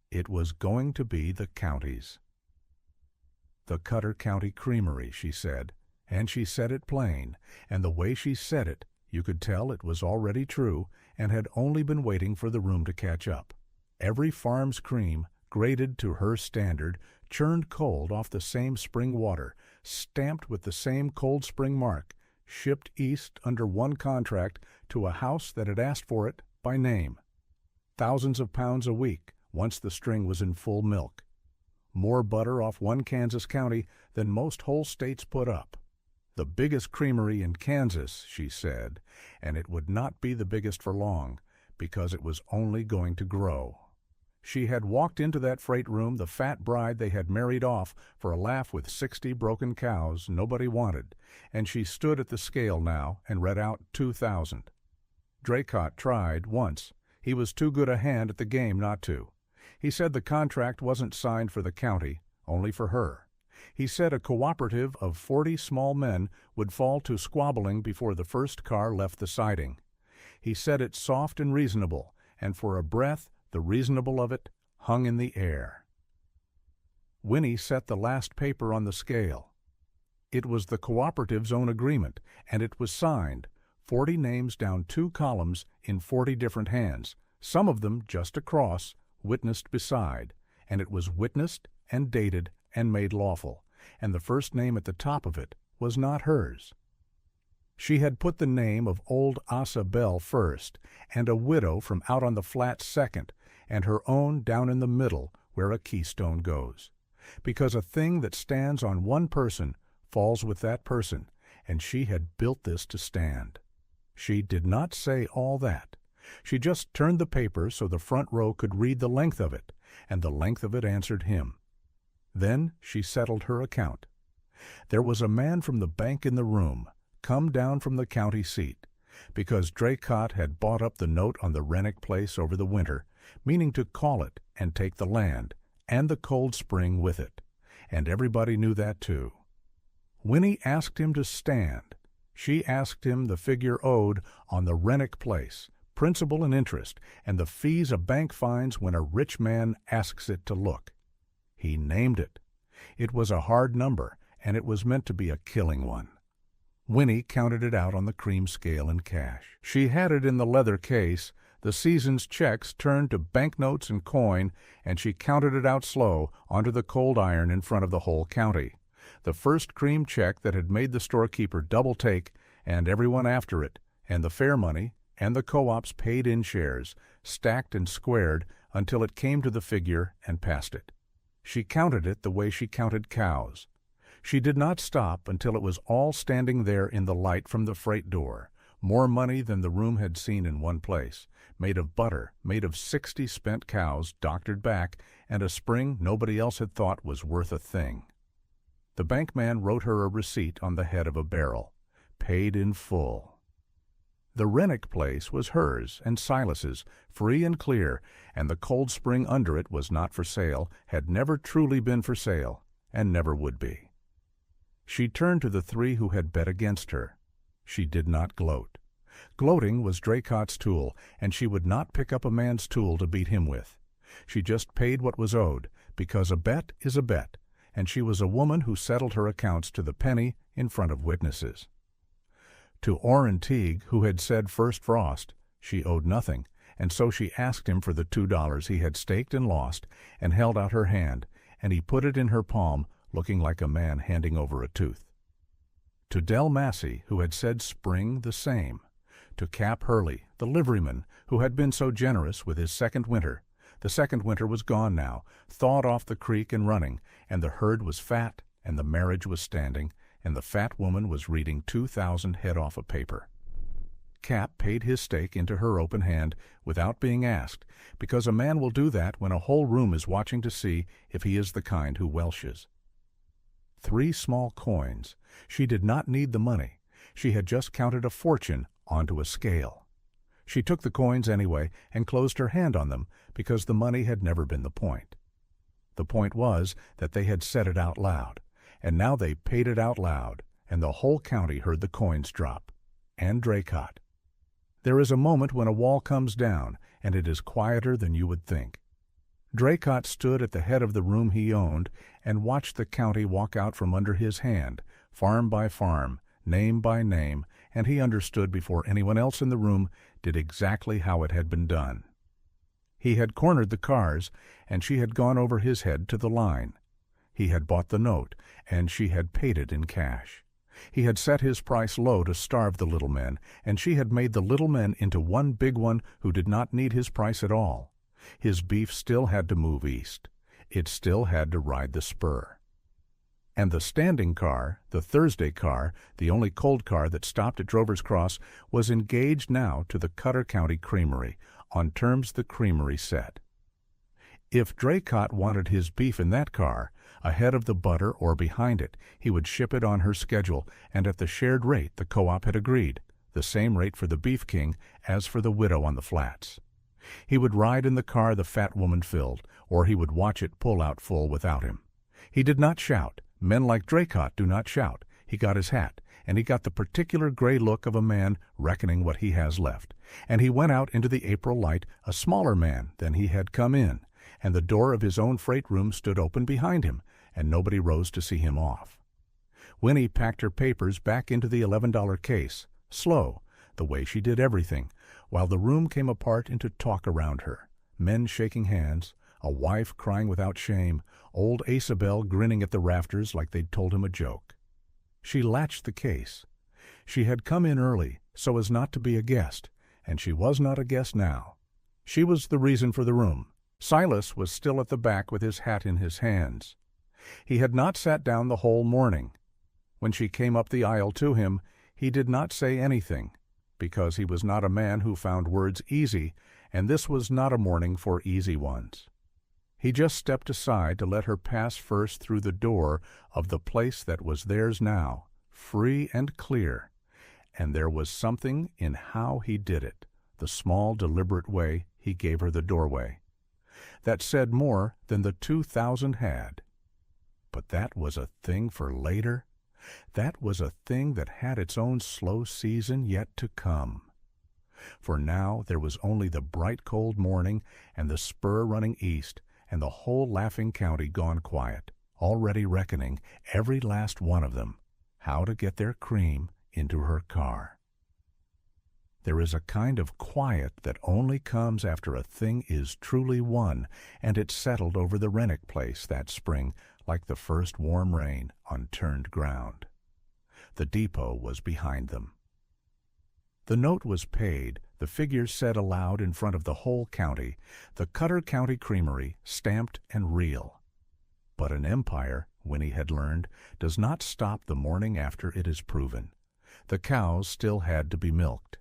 It was going to be the county's. The Cutter County Creamery, she said, and she said it plain, and the way she said it, you could tell it was already true and had only been waiting for the room to catch up. Every farm's cream, graded to her standard, churned cold off the same spring water, stamped with the same Cold Spring mark, shipped east under one contract to a house that had asked for it by name. Thousands of pounds a week, once the string was in full milk. More butter off one Kansas county than most whole states put up. The biggest creamery in Kansas, she said, and it would not be the biggest for long, because it was only going to grow. She had walked into that freight room the fat bride they had married off for a laugh with 60 broken cows nobody wanted, and she stood at the scale now and read out 2,000. Draycott tried once. He was too good a hand at the game not to. He said the contract wasn't signed for the county, only for her. He said a cooperative of 40 small men would fall to squabbling before the first car left the siding. He said it soft and reasonable, and for a breath the reasonable of it hung in the air. Winnie set the last paper on the scale. It was the cooperative's own agreement, and it was signed, 40 names down 2 columns in 40 different hands, some of them just across, witnessed beside, and it was witnessed and dated and made lawful, and the first name at the top of it was not hers. She had put the name of old Asa Bell first, and a widow from out on the flat second, and her own down in the middle where a keystone goes, because a thing that stands on one person falls with that person, and she had built this to stand. She did not say all that. She just turned the paper so the front row could read the length of it, and the length of it answered him. Then she settled her account. There was a man from the bank in the room, come down from the county seat, because Draycott had bought up the note on the Rennick place over the winter, meaning to call it and take the land, and the Cold Spring with it, and everybody knew that too. Winnie asked him to stand. She asked him the figure owed on the Rennick place, principal and interest, and the fees a bank finds when a rich man asks it to look. He named it. It was a hard number, and it was meant to be a killing one. Winnie counted it out on the cream scale in cash. She had it in the leather case, the season's checks turned to banknotes and coin, and she counted it out slow onto the cold iron in front of the whole county. The first cream check that had made the storekeeper double take, and everyone after it, and the fair money, and the co-ops paid in shares, stacked and squared until it came to the figure and passed it. She counted it the way she counted cows. She did not stop until it was all standing there in the light from the freight door, more money than the room had seen in one place, made of butter, made of 60 spent cows doctored back, and a spring nobody else had thought was worth a thing. The bankman wrote her a receipt on the head of a barrel, paid in full. The Rennick place was hers and Silas's, free and clear, and the Cold Spring under it was not for sale, had never truly been for sale, and never would be. She turned to the three who had bet against her. She did not gloat. Gloating was Draycott's tool, and she would not pick up a man's tool to beat him with. She just paid what was owed, because a bet is a bet, and she was a woman who settled her accounts to the penny in front of witnesses. To Orrin Teague, who had said first frost, she owed nothing, and so she asked him for the $2 he had staked and lost, and held out her hand, and he put it in her palm, looking like a man handing over a tooth. To Del Massey, who had said spring, the same. To Cap Hurley, the liveryman, who had been so generous with his second winter. The second winter was gone now, thawed off the creek and running, and the herd was fat, and the marriage was standing, and the fat woman was reading 2,000 head off a paper. Cap paid his stake into her open hand without being asked, because a man will do that when a whole room is watching to see if he is the kind who welshes. 3 small coins. She did not need the money. She had just counted a fortune onto a scale. She took the coins anyway and closed her hand on them because the money had never been the point. The point was that they had said it out loud, and now they paid it out loud, and the whole county heard the coins drop. And Draycott. There is a moment when a wall comes down, and it is quieter than you would think. Draycott stood at the head of the room he owned and watched the county walk out from under his hand, farm by farm, name by name, and he understood before anyone else in the room did exactly how it had been done. He had cornered the cars, and she had gone over his head to the line. He had bought the note, and she had paid it in cash. He had set his price low to starve the little men, and she had made the little men into one big one who did not need his price at all. His beef still had to move east. It still had to ride the spur. And the standing car, the Thursday car, the only cold car that stopped at Drover's Cross, was engaged now to the Cutter County Creamery, on terms the creamery set. If Draycott wanted his beef in that car, ahead of the butter or behind it, he would ship it on her schedule and at the shared rate the co-op had agreed, the same rate for the Beef King as for the widow on the flats. He would ride in the car the fat woman filled, or he would watch it pull out full without him. He did not shout. Men like Draycott do not shout. He got his hat, and he got the particular gray look of a man reckoning what he has left, and he went out into the April light a smaller man than he had come in, and the door of his own freight room stood open behind him, and nobody rose to see him off. Winnie packed her papers back into the $11 case, slow, the way she did everything, while the room came apart into talk around her, men shaking hands, a wife crying without shame, old Isabel grinning at the rafters like they'd told him a joke. She latched the case. She had come in early so as not to be a guest, and she was not a guest now. She was the reason for the room. Silas was still at the back with his hat in his hands. He had not sat down the whole morning. When she came up the aisle to him, he did not say anything, because he was not a man who found words easy, and this was not a morning for easy ones. He just stepped aside to let her pass first through the door of the place that was theirs now, free and clear, and there was something in how he did it, the small, deliberate way he gave her the doorway, that said more than the 2,000 had. But that was a thing for later. That was a thing that had its own slow season yet to come. For now there was only the bright cold morning and the spur running east, and the whole laughing county gone quiet, already reckoning, every last one of them, how to get their cream into her car. There is a kind of quiet that only comes after a thing is truly won, and it settled over the Rennick place that spring like the first warm rain on turned ground. The depot was behind them. The note was paid, the figures said aloud in front of the whole county, the Cutter County Creamery, stamped and real. But an empire, Winnie had learned, does not stop the morning after it is proven. The cows still had to be milked.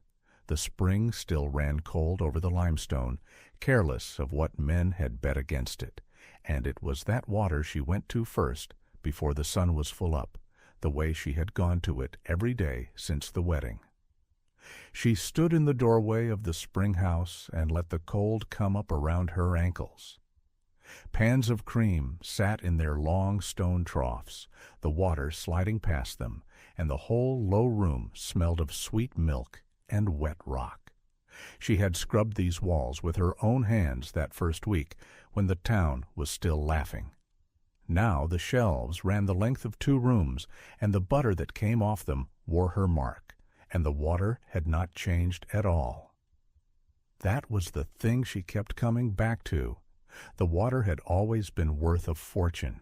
The spring still ran cold over the limestone, careless of what men had bet against it, and it was that water she went to first, before the sun was full up, the way she had gone to it every day since the wedding. She stood in the doorway of the spring house and let the cold come up around her ankles. Pans of cream sat in their long stone troughs, the water sliding past them, and the whole low room smelled of sweet milk and wet rock. She had scrubbed these walls with her own hands that first week, when the town was still laughing. Now the shelves ran the length of 2 rooms, and the butter that came off them wore her mark, and the water had not changed at all. That was the thing she kept coming back to. The water had always been worth a fortune.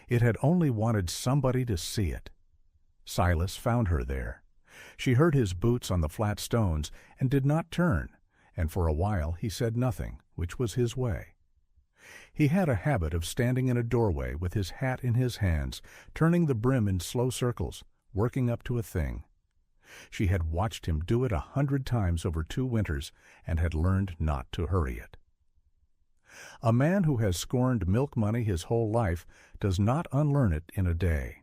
It had only wanted somebody to see it. Silas found her there. She heard his boots on the flat stones and did not turn, and for a while he said nothing, which was his way. He had a habit of standing in a doorway with his hat in his hands, turning the brim in slow circles, working up to a thing. She had watched him do it 100 times over 2 winters and had learned not to hurry it. A man who has scorned milk money his whole life does not unlearn it in a day.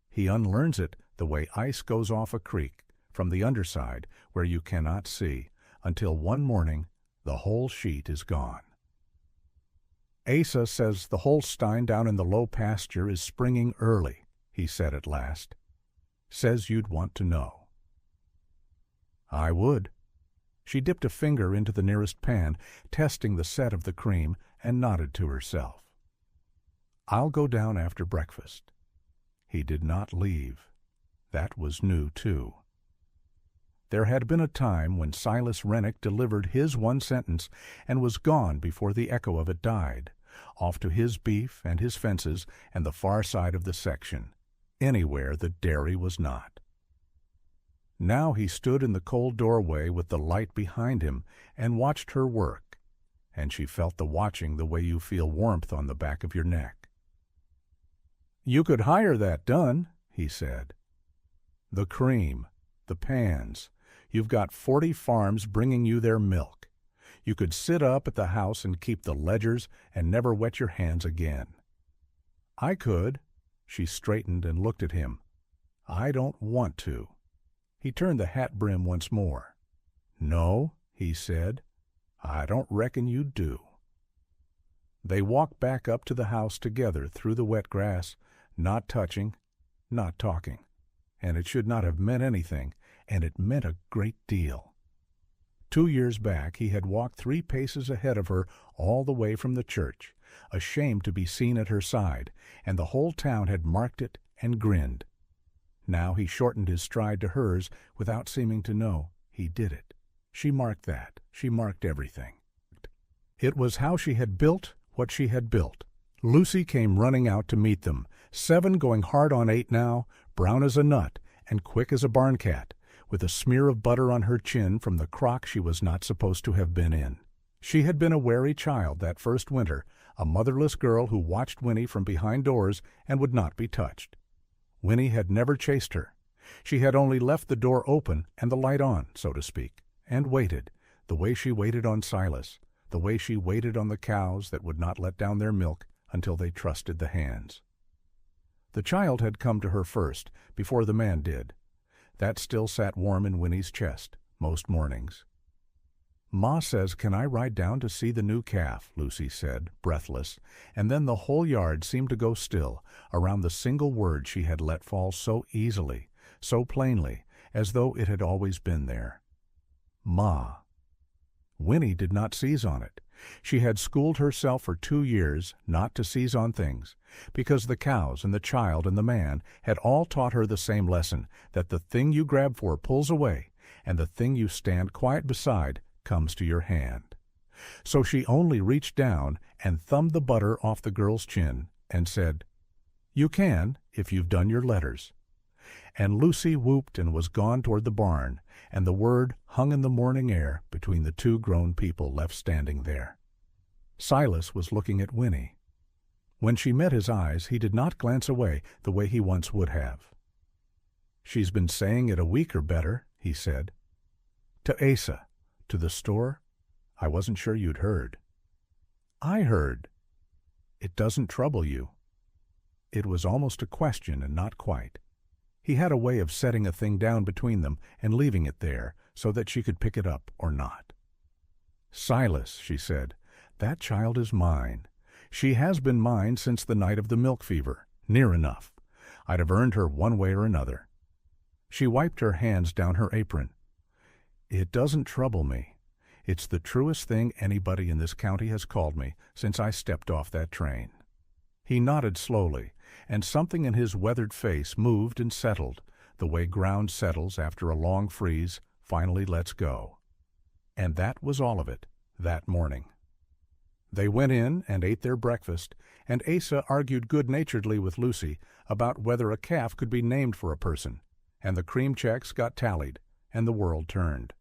He unlearns it the way ice goes off a creek, from the underside where you cannot see, until one morning the whole sheet is gone. Asa says the Holstein down in the low pasture is springing early, he said at last. Says you'd want to know. I would. She dipped a finger into the nearest pan, testing the set of the cream, and nodded to herself. I'll go down after breakfast. He did not leave. That was new, too. There had been a time when Silas Rennick delivered his one sentence and was gone before the echo of it died, off to his beef and his fences and the far side of the section, anywhere the dairy was not. Now he stood in the cold doorway with the light behind him and watched her work, and she felt the watching the way you feel warmth on the back of your neck. You could hire that done, he said. The cream, the pans, you've got 40 farms bringing you their milk. You could sit up at the house and keep the ledgers and never wet your hands again. I could. She straightened and looked at him. I don't want to. He turned the hat brim once more. No, he said. I don't reckon you do. They walked back up to the house together through the wet grass, not touching, not talking. And it should not have meant anything, and it meant a great deal. 2 years back he had walked 3 paces ahead of her all the way from the church, ashamed to be seen at her side, and the whole town had marked it and grinned. Now he shortened his stride to hers without seeming to know he did it. She marked that. She marked everything. It was how she had built what she had built. Lucy came running out to meet them, 7 going hard on 8 now, brown as a nut and quick as a barn cat, with a smear of butter on her chin from the crock she was not supposed to have been in. She had been a wary child that first winter, a motherless girl who watched Winnie from behind doors and would not be touched. Winnie had never chased her. She had only left the door open and the light on, so to speak, and waited, the way she waited on Silas, the way she waited on the cows that would not let down their milk until they trusted the hands. The child had come to her first, before the man did. That still sat warm in Winnie's chest, most mornings. "Ma says, can I ride down to see the new calf?" Lucy said, breathless, and then the whole yard seemed to go still around the single word she had let fall so easily, so plainly, as though it had always been there. Ma. Winnie did not seize on it. She had schooled herself for 2 years not to seize on things, because the cows and the child and the man had all taught her the same lesson, that the thing you grab for pulls away, and the thing you stand quiet beside comes to your hand. So she only reached down and thumbed the butter off the girl's chin and said, "You can, if you've done your letters." And Lucy whooped and was gone toward the barn, and the word hung in the morning air between the 2 grown people left standing there. Silas was looking at Winnie. When she met his eyes, he did not glance away the way he once would have. "She's been saying it a week or better," he said. "To Asa. To the store? I wasn't sure you'd heard." "I heard." "It doesn't trouble you?" It was almost a question and not quite. He had a way of setting a thing down between them and leaving it there so that she could pick it up or not. "Silas," she said, "that child is mine. She has been mine since the night of the milk fever, near enough. I'd have earned her one way or another." She wiped her hands down her apron. "It doesn't trouble me. It's the truest thing anybody in this county has called me since I stepped off that train." He nodded slowly, and something in his weathered face moved and settled, the way ground settles after a long freeze finally lets go. And that was all of it, that morning. They went in and ate their breakfast, and Asa argued good-naturedly with Lucy about whether a calf could be named for a person, and the cream checks got tallied, and the world turned.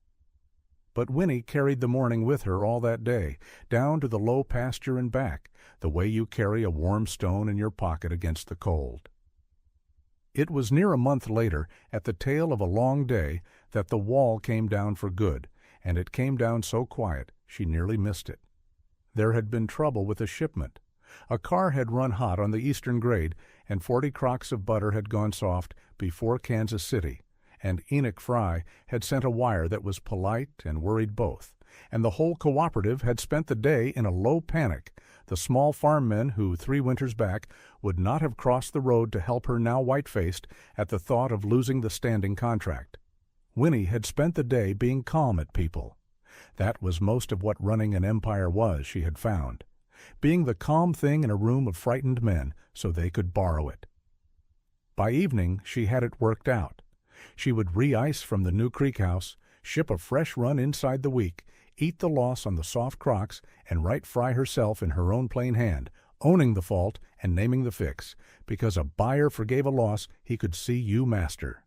But Winnie carried the morning with her all that day, down to the low pasture and back, the way you carry a warm stone in your pocket against the cold. It was near a month later, at the tail of a long day, that the wall came down for good, and it came down so quiet she nearly missed it. There had been trouble with a shipment. A car had run hot on the eastern grade, and 40 crocks of butter had gone soft before Kansas City, and Enoch Fry had sent a wire that was polite and worried both, and the whole cooperative had spent the day in a low panic, the small farm men who 3 winters back would not have crossed the road to help her now white-faced at the thought of losing the standing contract. Winnie had spent the day being calm at people. That was most of what running an empire was, she had found, being the calm thing in a room of frightened men so they could borrow it. By evening she had it worked out. She would re-ice from the New Creek house, ship a fresh run inside the week, eat the loss on the soft crocks, and write Fry herself in her own plain hand, owning the fault and naming the fix, because a buyer forgave a loss he could see you master.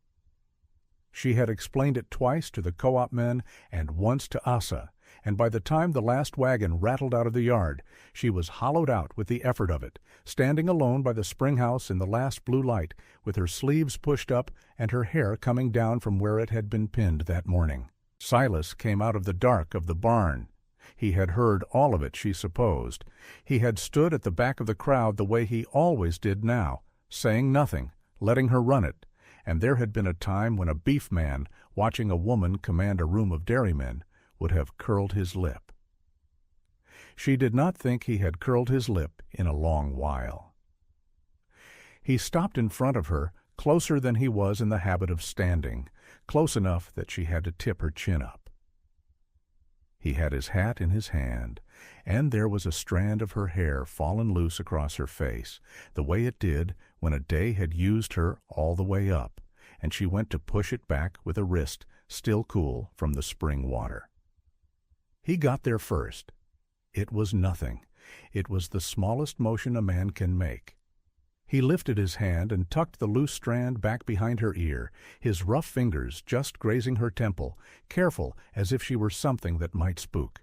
She had explained it twice to the co-op men and once to Asa, and by the time the last wagon rattled out of the yard, she was hollowed out with the effort of it, standing alone by the spring house in the last blue light, with her sleeves pushed up and her hair coming down from where it had been pinned that morning. Silas came out of the dark of the barn. He had heard all of it, she supposed. He had stood at the back of the crowd the way he always did now, saying nothing, letting her run it, and there had been a time when a beef man, watching a woman command a room of dairymen, would have curled his lip. She did not think he had curled his lip in a long while. He stopped in front of her, closer than he was in the habit of standing, close enough that she had to tip her chin up. He had his hat in his hand, and there was a strand of her hair fallen loose across her face, the way it did when a day had used her all the way up, and she went to push it back with a wrist still cool from the spring water. He got there first. It was nothing. It was the smallest motion a man can make. He lifted his hand and tucked the loose strand back behind her ear, his rough fingers just grazing her temple, careful as if she were something that might spook.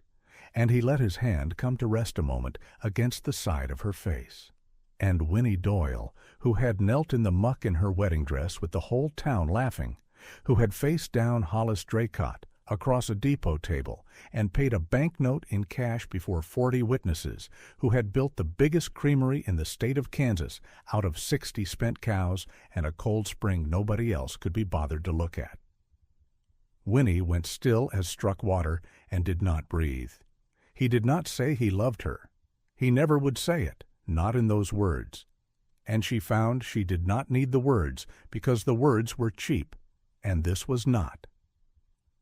And he let his hand come to rest a moment against the side of her face. And Winnie Doyle, who had knelt in the muck in her wedding dress with the whole town laughing, who had faced down Hollis Draycott, across a depot table and paid a banknote in cash before 40 witnesses who had built the biggest creamery in the state of Kansas out of 60 spent cows and a cold spring nobody else could be bothered to look at. Winnie went still as struck water and did not breathe. He did not say he loved her. He never would say it, not in those words. And she found she did not need the words because the words were cheap, and this was not.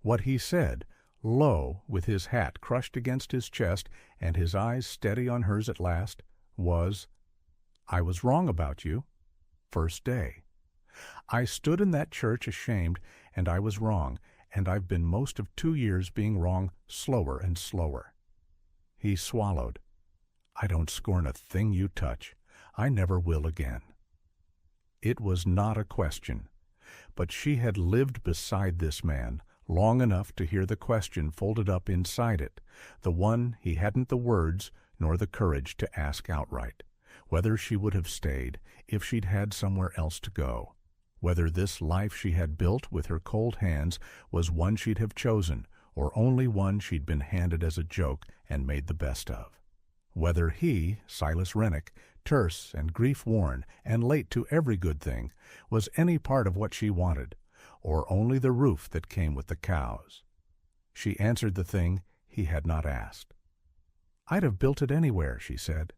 What he said, low, with his hat crushed against his chest and his eyes steady on hers at last, was, "I was wrong about you. First day. I stood in that church ashamed, and I was wrong, and I've been most of 2 years being wrong slower and slower." He swallowed. "I don't scorn a thing you touch. I never will again." It was not a question, but she had lived beside this man long enough to hear the question folded up inside it, the one he hadn't the words nor the courage to ask outright, whether she would have stayed if she'd had somewhere else to go, whether this life she had built with her cold hands was one she'd have chosen or only one she'd been handed as a joke and made the best of, whether he, Silas Rennick, terse and grief-worn and late to every good thing, was any part of what she wanted, or only the roof that came with the cows. She answered the thing he had not asked. "I'd have built it anywhere," she said.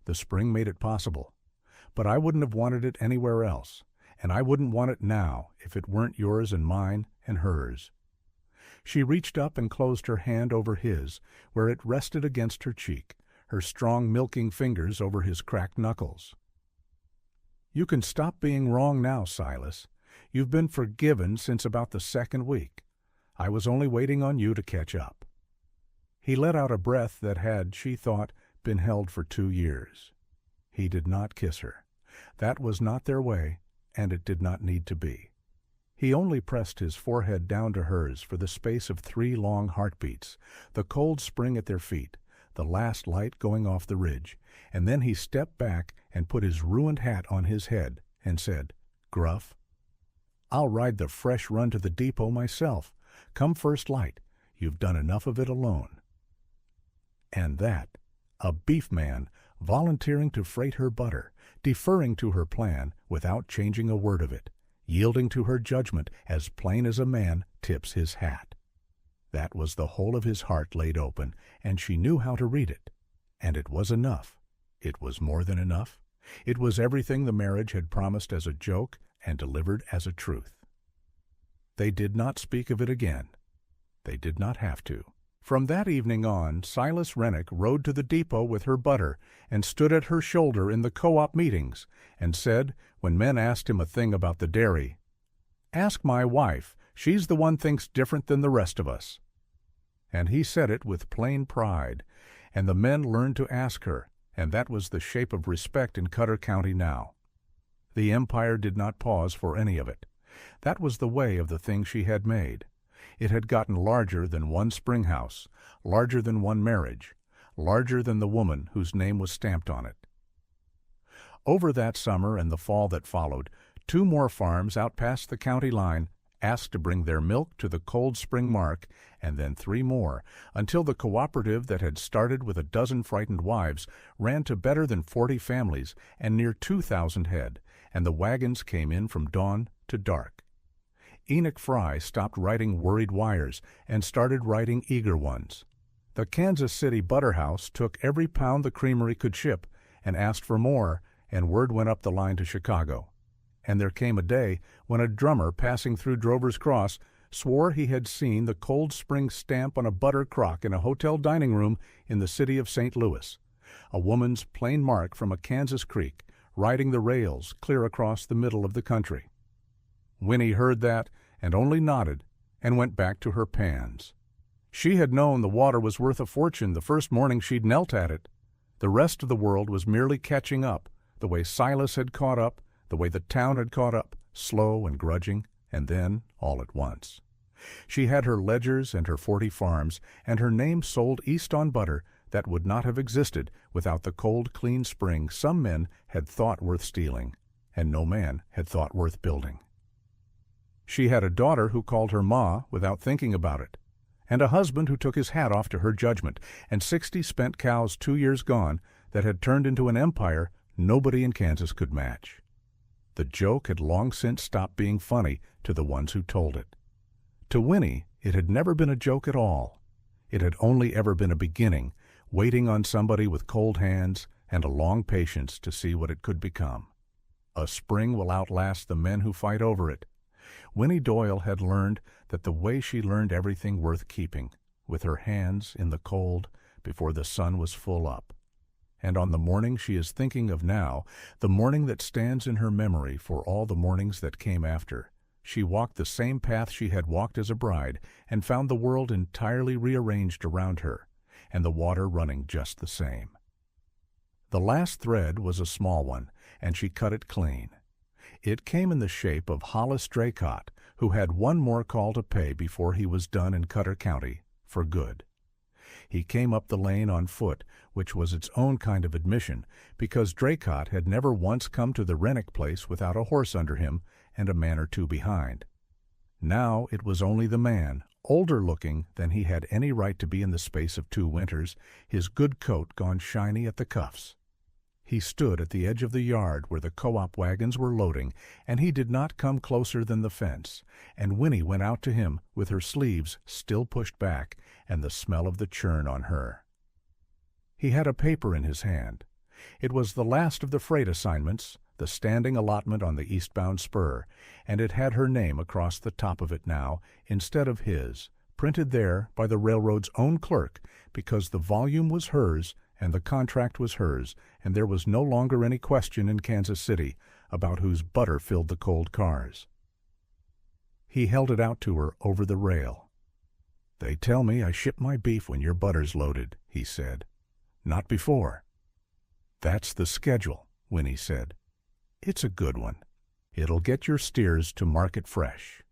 "The spring made it possible. But I wouldn't have wanted it anywhere else, and I wouldn't want it now if it weren't yours and mine and hers." She reached up and closed her hand over his, where it rested against her cheek, her strong milking fingers over his cracked knuckles. "You can stop being wrong now, Silas. You've been forgiven since about the second week. I was only waiting on you to catch up." He let out a breath that had, she thought, been held for 2 years. He did not kiss her. That was not their way, and it did not need to be. He only pressed his forehead down to hers for the space of 3 long heartbeats, the cold spring at their feet, the last light going off the ridge, and then he stepped back and put his ruined hat on his head and said, gruff, "I'll ride the fresh run to the depot myself. Come first light. You've done enough of it alone." And that, a beef man volunteering to freight her butter, deferring to her plan without changing a word of it, yielding to her judgment as plain as a man tips his hat. That was the whole of his heart laid open, and she knew how to read it. And it was enough. It was more than enough. It was everything the marriage had promised as a joke and delivered as a truth. They did not speak of it again. They did not have to. From that evening on, Silas Rennick rode to the depot with her butter and stood at her shoulder in the co-op meetings and said, when men asked him a thing about the dairy, "Ask my wife. She's the one thinks different than the rest of us." And he said it with plain pride, and the men learned to ask her, and that was the shape of respect in Cutter County now. The empire did not pause for any of it. That was the way of the thing she had made. It had gotten larger than one spring house, larger than one marriage, larger than the woman whose name was stamped on it. Over that summer and the fall that followed, 2 more farms out past the county line asked to bring their milk to the Cold Spring mark, and then 3 more, until the cooperative that had started with a dozen frightened wives ran to better than 40 families and near 2,000 head, and the wagons came in from dawn to dark. Enoch Fry stopped writing worried wires and started writing eager ones. The Kansas City butter house took every pound the creamery could ship and asked for more, and word went up the line to Chicago. And there came a day when a drummer passing through Drover's Cross swore he had seen the Cold Spring stamp on a butter crock in a hotel dining room in the city of St. Louis, a woman's plain mark from a Kansas creek, riding the rails clear across the middle of the country. Winnie heard that and only nodded and went back to her pans. She had known the water was worth a fortune the first morning she'd knelt at it. The rest of the world was merely catching up, the way Silas had caught up, the way the town had caught up, slow and grudging, and then all at once. She had her ledgers and her 40 farms, and her name sold east on butter that would not have existed without the cold, clean spring some men had thought worth stealing, and no man had thought worth building. She had a daughter who called her Ma without thinking about it. and a husband who took his hat off to her judgment, and 60 spent cows 2 years gone that had turned into an empire nobody in Kansas could match. The joke had long since stopped being funny to the ones who told it. To Winnie, it had never been a joke at all. It had only ever been a beginning, waiting on somebody with cold hands and a long patience to see what it could become. A spring will outlast the men who fight over it. Winnie Doyle had learned that the way she learned everything worth keeping, with her hands in the cold before the sun was full up. And on the morning she is thinking of now, the morning that stands in her memory for all the mornings that came after, she walked the same path she had walked as a bride and found the world entirely rearranged around her, and the water running just the same. The last thread was a small one, and she cut it clean. It came in the shape of Hollis Draycott, who had one more call to pay before he was done in Cutter County, for good. He came up the lane on foot, which was its own kind of admission, because Draycott had never once come to the Rennick place without a horse under him and a man or two behind. Now it was only the man, older looking than he had any right to be in the space of 2 winters, his good coat gone shiny at the cuffs. He stood at the edge of the yard where the co-op wagons were loading, and he did not come closer than the fence, and Winnie went out to him with her sleeves still pushed back and the smell of the churn on her. He had a paper in his hand. It was the last of the freight assignments, the standing allotment on the eastbound spur, and it had her name across the top of it now instead of his, printed there by the railroad's own clerk, because the volume was hers and the contract was hers, and there was no longer any question in Kansas City about whose butter filled the cold cars. He held it out to her over the rail. "They tell me I ship my beef when your butter's loaded," he said. "Not before." "That's the schedule," Winnie said. "It's a good one. It'll get your steers to market fresh."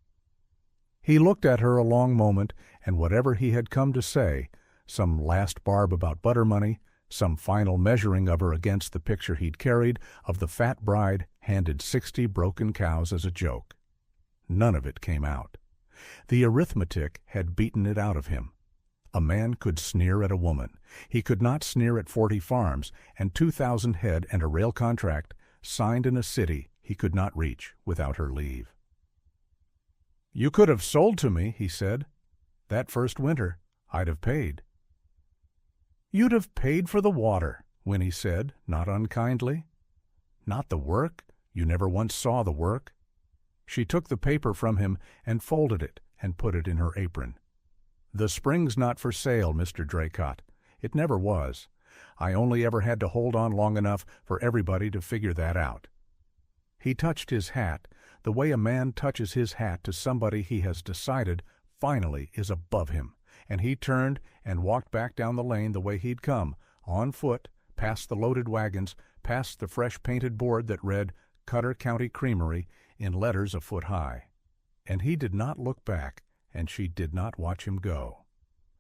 He looked at her a long moment, and whatever he had come to say, some last barb about butter money, some final measuring of her against the picture he'd carried of the fat bride handed 60 broken cows as a joke. None of it came out. The arithmetic had beaten it out of him. A man could sneer at a woman. He could not sneer at 40 farms and 2,000 head and a rail contract signed in a city he could not reach without her leave. "You could have sold to me," he said. "That first winter I'd have paid." "You'd have paid for the water," Winnie said, not unkindly. "Not the work? You never once saw the work." She took the paper from him and folded it and put it in her apron. "The spring's not for sale, Mr. Draycott. It never was. I only ever had to hold on long enough for everybody to figure that out." He touched his hat, the way a man touches his hat to somebody he has decided finally is above him, and he turned and walked back down the lane the way he'd come, on foot, past the loaded wagons, past the fresh painted board that read Cutter County Creamery in letters a foot high. And he did not look back, and she did not watch him go.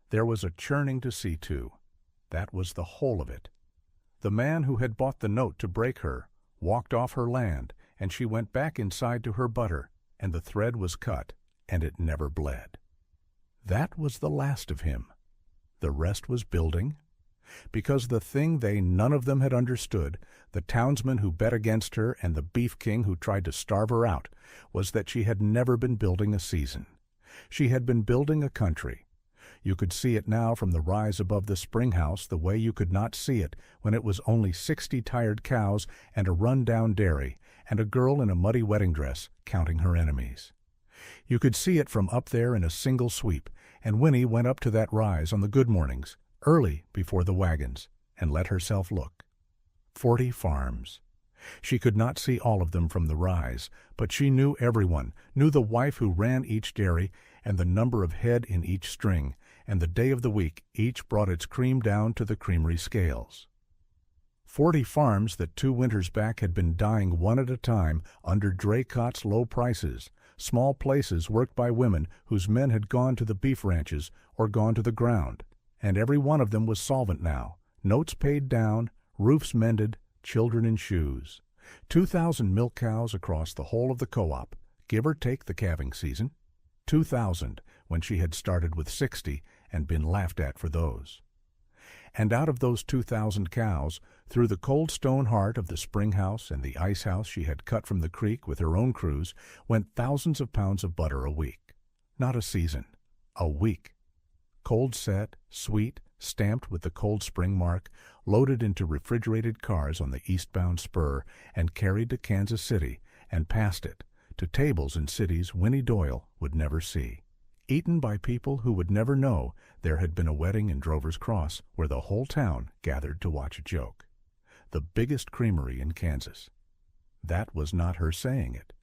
There was a churning to see to. That was the whole of it. The man who had bought the note to break her walked off her land, and she went back inside to her butter, and the thread was cut, and it never bled. That was the last of him. The rest was building. Because the thing they none of them had understood, the townsman who bet against her and the beef king who tried to starve her out, was that she had never been building a season. She had been building a country. You could see it now from the rise above the spring house the way you could not see it when it was only 60 tired cows and a run-down dairy and a girl in a muddy wedding dress counting her enemies. You could see it from up there in a single sweep, and Winnie went up to that rise on the good mornings, early before the wagons, and let herself look. 40 farms. She could not see all of them from the rise, but she knew everyone, knew the wife who ran each dairy, and the number of head in each string, and the day of the week each brought its cream down to the creamery scales. 40 farms that 2 winters back had been dying one at a time under Draycott's low prices, small places worked by women whose men had gone to the beef ranches or gone to the ground, and every one of them was solvent now, notes paid down, roofs mended, children in shoes. 2,000 milk cows across the whole of the co-op, give or take the calving season. 2,000, when she had started with 60 and been laughed at for those. And out of those 2,000 cows, through the cold stone heart of the spring house and the ice house she had cut from the creek with her own crews, went thousands of pounds of butter a week. Not a season, a week. Cold set, sweet, stamped with the Cold Spring mark, loaded into refrigerated cars on the eastbound spur, and carried to Kansas City, and past it, to tables in cities Winnie Doyle would never see. Eaten by people who would never know there had been a wedding in Drover's Cross where the whole town gathered to watch a joke. The biggest creamery in Kansas. That was not her saying it.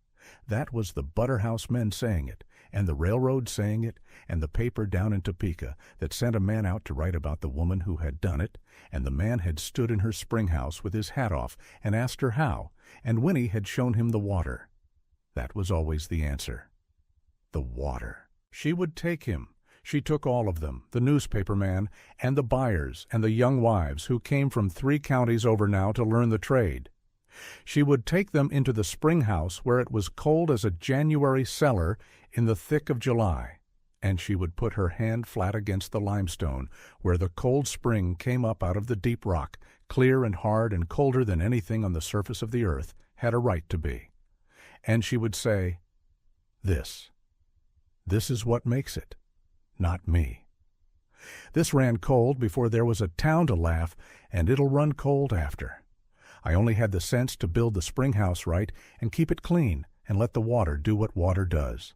That was the Butterhouse men saying it, and the railroad saying it, and the paper down in Topeka that sent a man out to write about the woman who had done it, and the man had stood in her spring house with his hat off and asked her how, and Winnie had shown him the water. That was always the answer. The water. She would take him. She took all of them, the newspaper man, and the buyers, and the young wives who came from 3 counties over now to learn the trade. She would take them into the spring house where it was cold as a January cellar in the thick of July, and she would put her hand flat against the limestone where the cold spring came up out of the deep rock, clear and hard and colder than anything on the surface of the earth had a right to be. And she would say, This is what makes it, not me. This ran cold before there was a town to laugh, and it'll run cold after. I only had the sense to build the spring house right and keep it clean and let the water do what water does.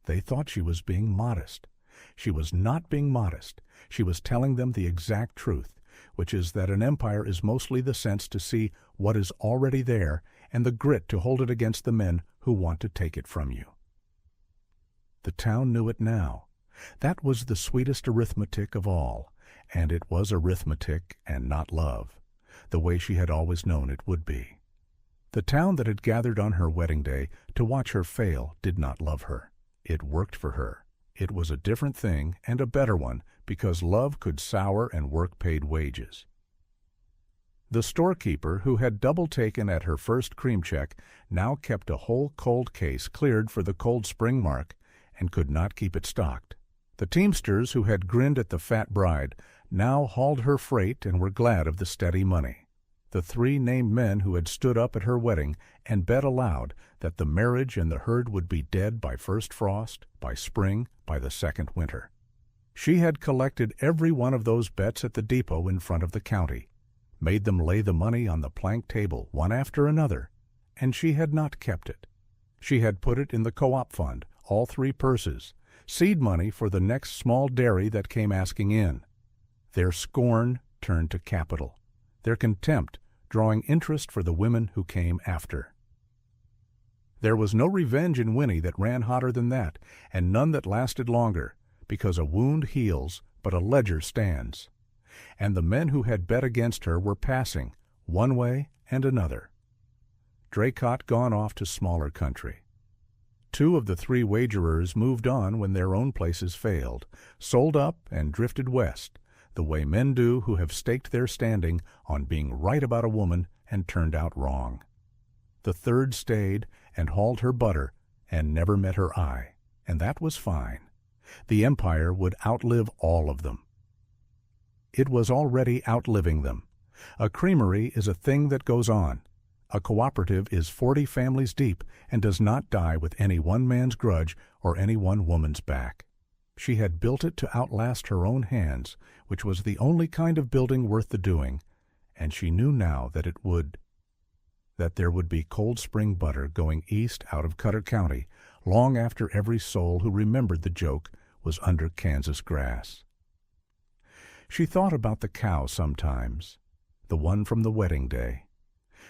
They thought she was being modest. She was not being modest. She was telling them the exact truth, which is that an empire is mostly the sense to see what is already there and the grit to hold it against the men who want to take it from you. The town knew it now. That was the sweetest arithmetic of all, and it was arithmetic and not love, the way she had always known it would be. The town that had gathered on her wedding day to watch her fail did not love her. It worked for her. It was a different thing and a better one because love could sour and work paid wages. The storekeeper, who had double taken at her first cream check, now kept a whole cold case cleared for the Cold Spring mark and could not keep it stocked. The teamsters, who had grinned at the fat bride, now hauled her freight and were glad of the steady money. The 3 named men who had stood up at her wedding and bet aloud that the marriage and the herd would be dead by first frost, by spring, by the second winter. She had collected every one of those bets at the depot in front of the county, made them lay the money on the plank table one after another, and she had not kept it. She had put it in the co-op fund, all 3 purses, seed money for the next small dairy that came asking in. Their scorn turned to capital, their contempt drawing interest for the women who came after. There was no revenge in Winnie that ran hotter than that, and none that lasted longer, because a wound heals, but a ledger stands. And the men who had bet against her were passing, one way and another. Draycott gone off to smaller country. 2 of the 3 wagerers moved on when their own places failed, sold up and drifted west, the way men do who have staked their standing on being right about a woman and turned out wrong. The 3rd stayed and hauled her butter and never met her eye, and that was fine. The empire would outlive all of them. It was already outliving them. A creamery is a thing that goes on. A cooperative is 40 families deep and does not die with any one man's grudge or any one woman's back. She had built it to outlast her own hands, which was the only kind of building worth the doing, and she knew now that there would be Cold Spring butter going east out of Cutter County long after every soul who remembered the joke was under Kansas grass. She thought about the cow sometimes, the one from the wedding day.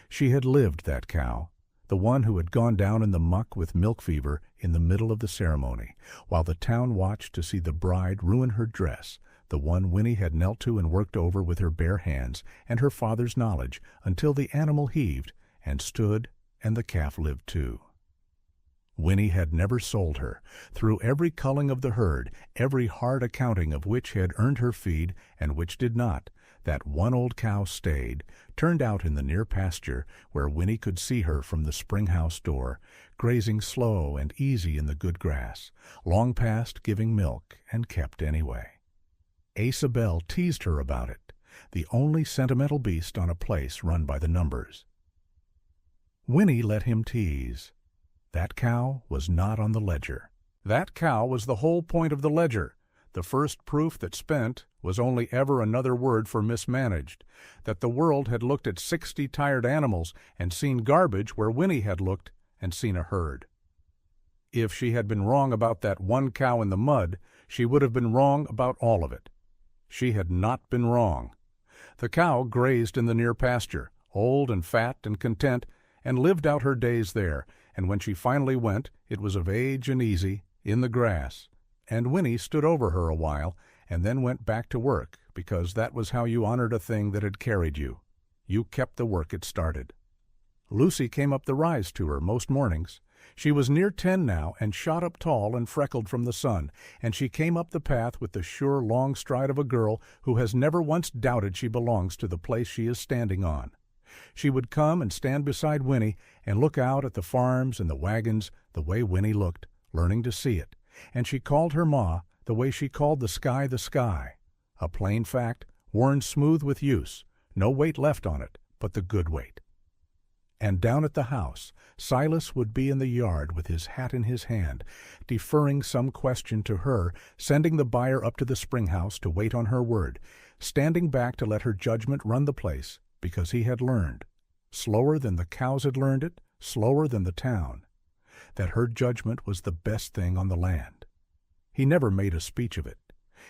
She had lived that cow, the one who had gone down in the muck with milk fever in the middle of the ceremony, while the town watched to see the bride ruin her dress, the one Winnie had knelt to and worked over with her bare hands and her father's knowledge until the animal heaved and stood and the calf lived too. Winnie had never sold her. Through every culling of the herd, every hard accounting of which had earned her feed and which did not, That one old cow stayed, turned out in the near pasture where Winnie could see her from the spring house door, grazing slow and easy in the good grass, long past giving milk, and kept anyway. Asa Bell teased her about it, the only sentimental beast on a place run by the numbers. Winnie let him tease. That cow was not on the ledger. That cow was the whole point of the ledger, the first proof that spent was only ever another word for mismanaged, that the world had looked at 60 tired animals and seen garbage where Winnie had looked and seen a herd. If she had been wrong about that one cow in the mud, she would have been wrong about all of it. She had not been wrong. The cow grazed in the near pasture, old and fat and content, and lived out her days there, and when she finally went, it was of age and easy, in the grass, and Winnie stood over her a while and then went back to work, because that was how you honored a thing that had carried you. You kept the work it started. Lucy came up the rise to her most mornings. She was near 10 now and shot up tall and freckled from the sun, and she came up the path with the sure long stride of a girl who has never once doubted she belongs to the place she is standing on. She would come and stand beside Winnie and look out at the farms and the wagons the way Winnie looked, learning to see it, and she called her Ma the way she called the sky, a plain fact, worn smooth with use, no weight left on it but the good weight. And down at the house, Silas would be in the yard with his hat in his hand, deferring some question to her, sending the buyer up to the spring house to wait on her word, standing back to let her judgment run the place, because he had learned, slower than the cows had learned it, slower than the town, that her judgment was the best thing on the land. He never made a speech of it.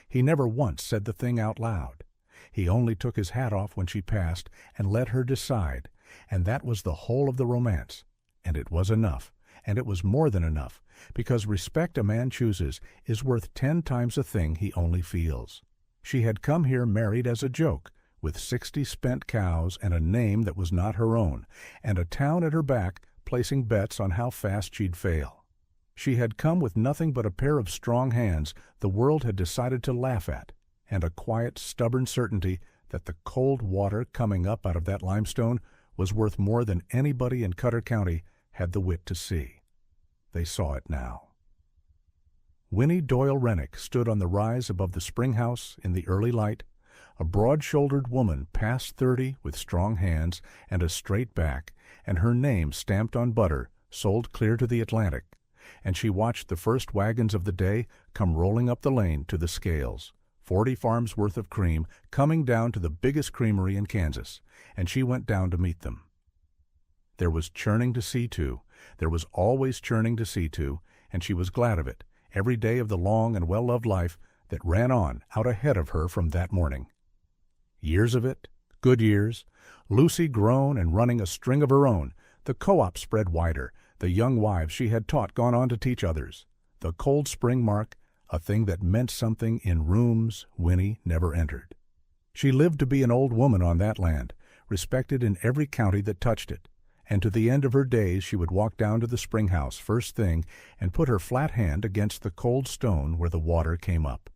He never once said the thing out loud. He only took his hat off when she passed and let her decide, and that was the whole of the romance. And it was enough, and it was more than enough, because respect a man chooses is worth 10 times a thing he only feels. She had come here married as a joke, with 60 spent cows and a name that was not her own, and a town at her back placing bets on how fast she'd fail. She had come with nothing but a pair of strong hands the world had decided to laugh at, and a quiet, stubborn certainty that the cold water coming up out of that limestone was worth more than anybody in Cutter County had the wit to see. They saw it now. Winnie Doyle Rennick stood on the rise above the spring house in the early light, a broad-shouldered woman past 30 with strong hands and a straight back, and her name stamped on butter, sold clear to the Atlantic, and she watched the first wagons of the day come rolling up the lane to the scales, 40 farms worth of cream coming down to the biggest creamery in Kansas, and she went down to meet them. There was churning to see to, there was always churning to see to, and she was glad of it, every day of the long and well-loved life that ran on out ahead of her from that morning. Years of it, good years, Lucy grown and running a string of her own, the co-op spread wider, the young wives she had taught gone on to teach others, the Cold Spring Mark, a thing that meant something in rooms Winnie never entered. She lived to be an old woman on that land, respected in every county that touched it, and to the end of her days she would walk down to the spring house first thing and put her flat hand against the cold stone where the water came up.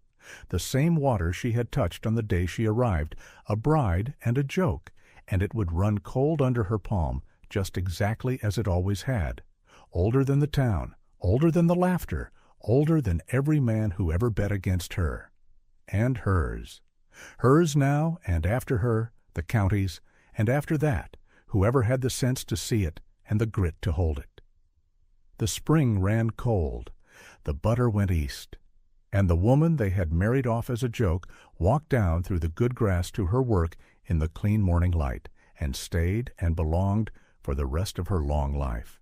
The same water she had touched on the day she arrived, a bride and a joke, and it would run cold under her palm, just exactly as it always had. Older than the town, older than the laughter, older than every man who ever bet against her. And hers. Hers now, and after her, the county's, and after that, whoever had the sense to see it and the grit to hold it. The spring ran cold. The butter went east. And the woman they had married off as a joke walked down through the good grass to her work in the clean morning light, and stayed and belonged for the rest of her long life.